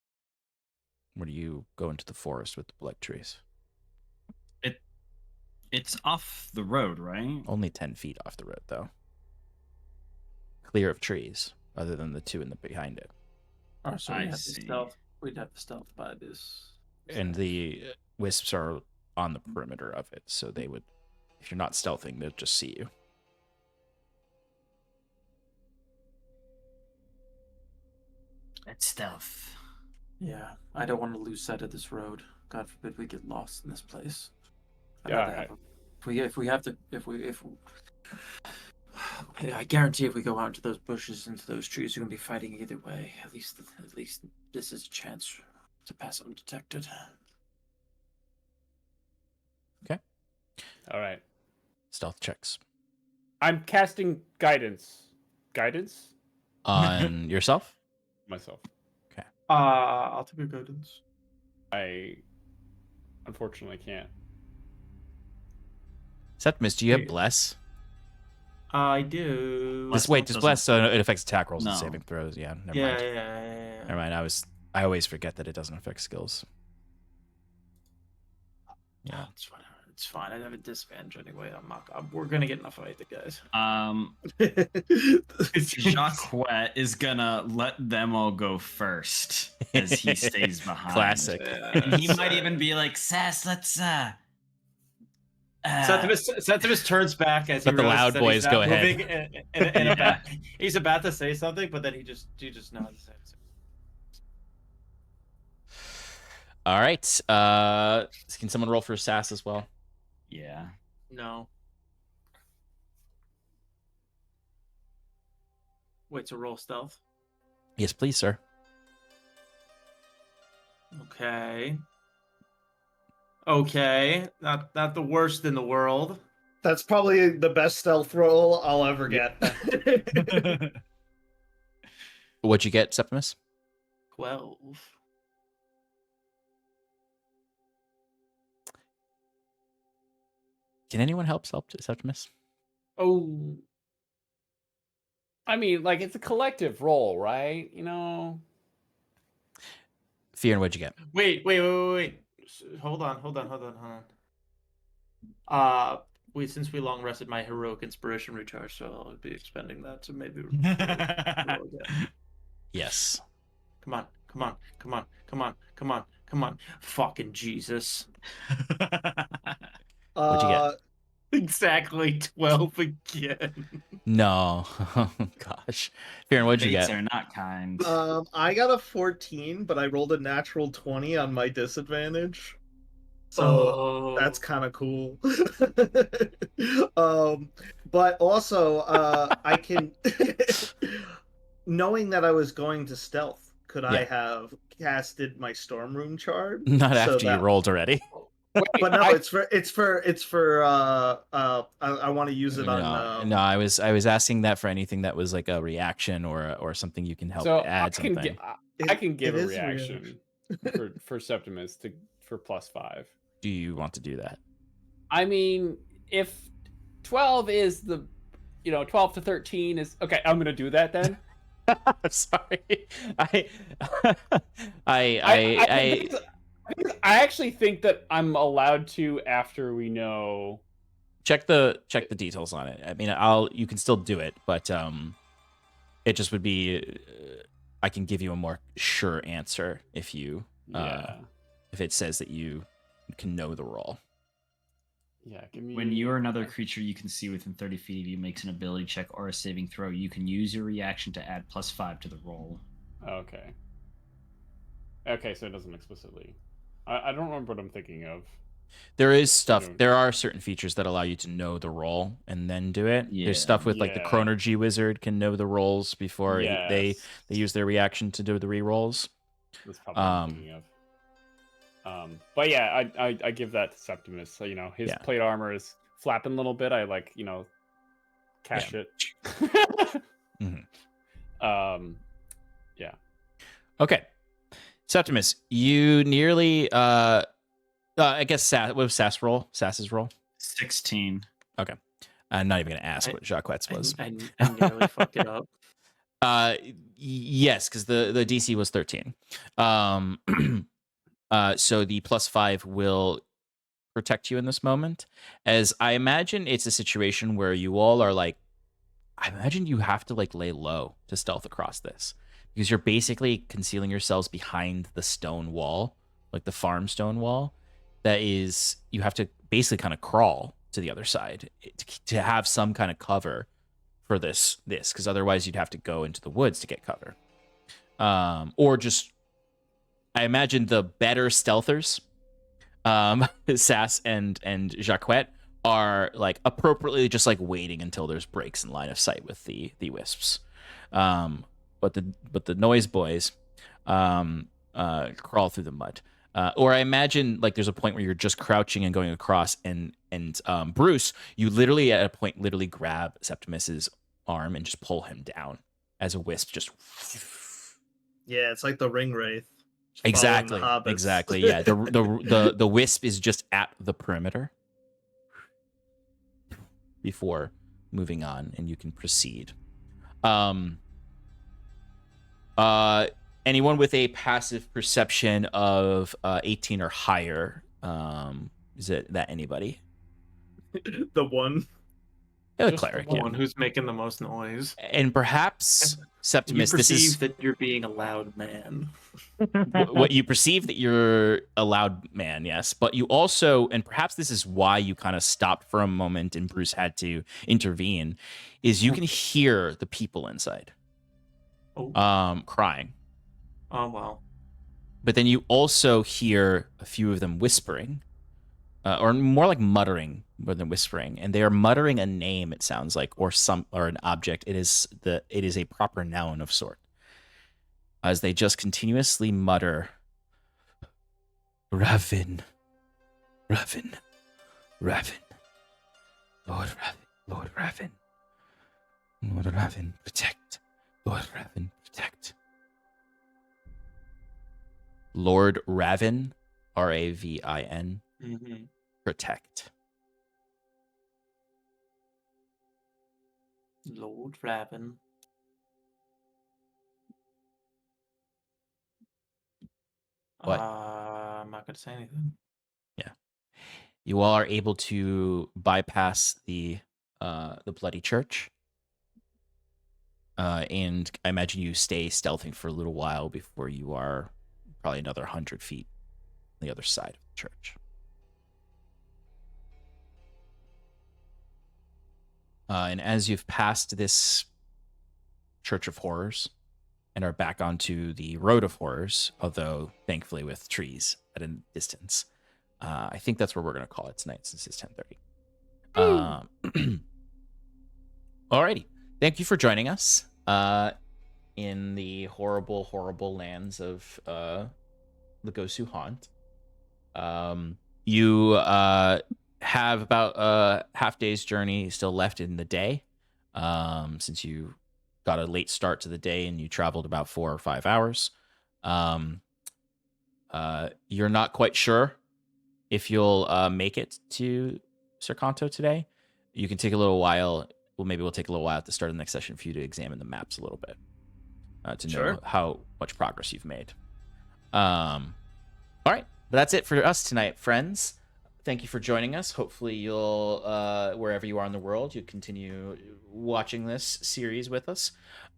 Or do you go into the forest with the blood trees? It's off the road, right? Only 10 feet off the road, though. Clear of trees, other than the two in the behind it. Oh, so I we have the see. stealth. We'd have the stealth by this. And the wisps are on the perimeter of it, so they would, if you're not stealthing, they'll just see you. It's stealth. Yeah, I don't want to lose sight of this road. God forbid we get lost in this place. I'd Yeah, rather have I guarantee if we go out into those bushes, into those trees, we're gonna be fighting either way. At least this is a chance to pass undetected. All right. Stealth checks. I'm casting guidance. Guidance? On yourself? Myself. I'll take your guidance. I unfortunately can't. Septimus, do you have Wait. bless? I do. Bless Wait, don't just doesn't- bless so it affects attack rolls and No. saving throws. Yeah, never Yeah, mind. yeah. Never mind. I always forget that it doesn't affect skills. Yeah, it's whatever. It's fine. I have a disadvantage anyway. We're gonna get in a fight, guys. Jacques is gonna let them all go first as he stays behind. Classic. And he might even be like, Sass, let's Septimus turns back as he Let the realizes loud that boys he's not go ahead. moving he's about to say something, but then he just nods. All right. Can someone roll for sass as well? Yeah. No. Wait, to roll stealth? Yes, please, sir. Okay. Not the worst in the world. That's probably the best stealth roll I'll ever get. What'd you get, Septimus? 12. Can anyone help Septimus? Oh. I mean, like, it's a collective roll, right? You know? Fear, what'd you get? Wait. Hold on. Since we long rested, my heroic inspiration recharge, so I'll be expending that to maybe roll again. Yes. Come on. Fucking Jesus. What'd you get? Exactly 12 again. No. Oh, gosh. Fear, what'd you Fates get? are not kind. I got a 14, but I rolled a natural 20 on my disadvantage. So that's kind of cool. But also, I can, knowing that I was going to stealth, could I have casted my storm room shard? Not so after you that- rolled already. But no, it's for I want to use it on No, I was asking that for anything that was like a reaction or something you can help add something. I can give it a is a reaction for Septimus for +5. Do you want to do that? I mean, if 12 is 12 to 13 is okay, I'm gonna do that then. I'm sorry. I actually think that I'm allowed to after we know. check the details on it. I mean, you can still do it, but it just would be I can give you a more sure answer if you if it says that you can know the roll. Yeah, give me. When you or another creature you can see within 30 feet of you makes an ability check or a saving throw, you can use your reaction to add +5 to the roll. Okay. Okay, so it doesn't explicitly. I don't remember what I'm thinking of. There is stuff. There are certain features that allow you to know the roll and then do it. Yeah. There's stuff with like the Chronergy wizard can know the rolls before they use their reaction to do the re-rolls. That's probably what I'm thinking of. But yeah, I give that to Septimus. So, his plate armor is flapping a little bit. I cash it. Mm-hmm. Yeah. Okay. Septimus, you nearly I guess what was Sass's roll? 16. Okay. I'm not even gonna ask what Jacquette's was. I nearly fucked it up. Yes, because the DC was 13. So the +5 will protect you in this moment, as I imagine it's a situation where you all are like, I imagine you have to like lay low to stealth across this, because you're basically concealing yourselves behind the stone wall, like the farm stone wall. That is, you have to basically kind of crawl to the other side to have some kind of cover for this, because otherwise you'd have to go into the woods to get cover. Or just, I imagine the better stealthers, Sass and Jacquette, are like appropriately just like waiting until there's breaks in line of sight with the wisps. But the noise boys crawl through the mud. Or I imagine like there's a point where you're just crouching and going across, and Bruce, you literally at a point literally grab Septimus's arm and just pull him down as a wisp just. Yeah, it's like the ring wraith. Just Exactly. following the hobbits. Exactly. Yeah. The wisp is just at the perimeter before moving on, and you can proceed. Anyone with a passive perception of 18 or higher, is it that anybody? The one. Yeah, the Just cleric. the Yeah. one who's making the most noise. And perhaps You Septimus, this perceive is that you're being a loud man. what you perceive that you're a loud man, yes, but you also, and perhaps this is why you kind of stopped for a moment and Bruce had to intervene, is you can hear the people inside crying. Oh, wow. But then you also hear a few of them whispering, or more like muttering more than whispering, and they are muttering a name, it sounds like, or an object. It is a proper noun of sort, as they just continuously mutter, Raven, Raven, Raven, Lord Raven, Lord Raven, Lord Raven, protect, Lord Raven, protect. Lord Ravin, Ravin, Mm-hmm. protect. Lord Raven. What? I'm not gonna say anything. Yeah. You all are able to bypass the bloody church. And I imagine you stay stealthing for a little while before you are probably another 100 feet on the other side of the church. And as you've passed this Church of Horrors and are back onto the Road of Horrors, although thankfully with trees at a distance, I think that's where we're going to call it tonight since it's 10:30. Alrighty. Thank you for joining us in the horrible, horrible lands of the Gosu Haunt. You have about a half day's journey still left in the day, since you got a late start to the day and you traveled about 4 or 5 hours. You're not quite sure if you'll make it to Serkanto today. You can take a little while. Well, maybe we'll take a little while at the start of the next session for you to examine the maps a little bit, to know how much progress you've made. All right, but that's it for us tonight, friends. Thank you for joining us. Hopefully you'll, wherever you are in the world, you continue watching this series with us.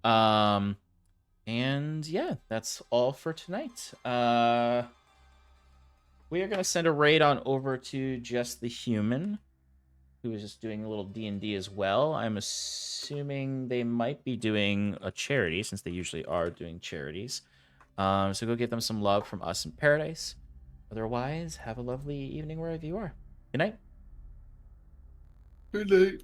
And yeah, that's all for tonight. We are going to send a raid on over to Just the Human, who is just doing a little D&D as well. I'm assuming they might be doing a charity, since they usually are doing charities. So go give them some love from us in Paradise. Otherwise, have a lovely evening wherever you are. Good night. Good night.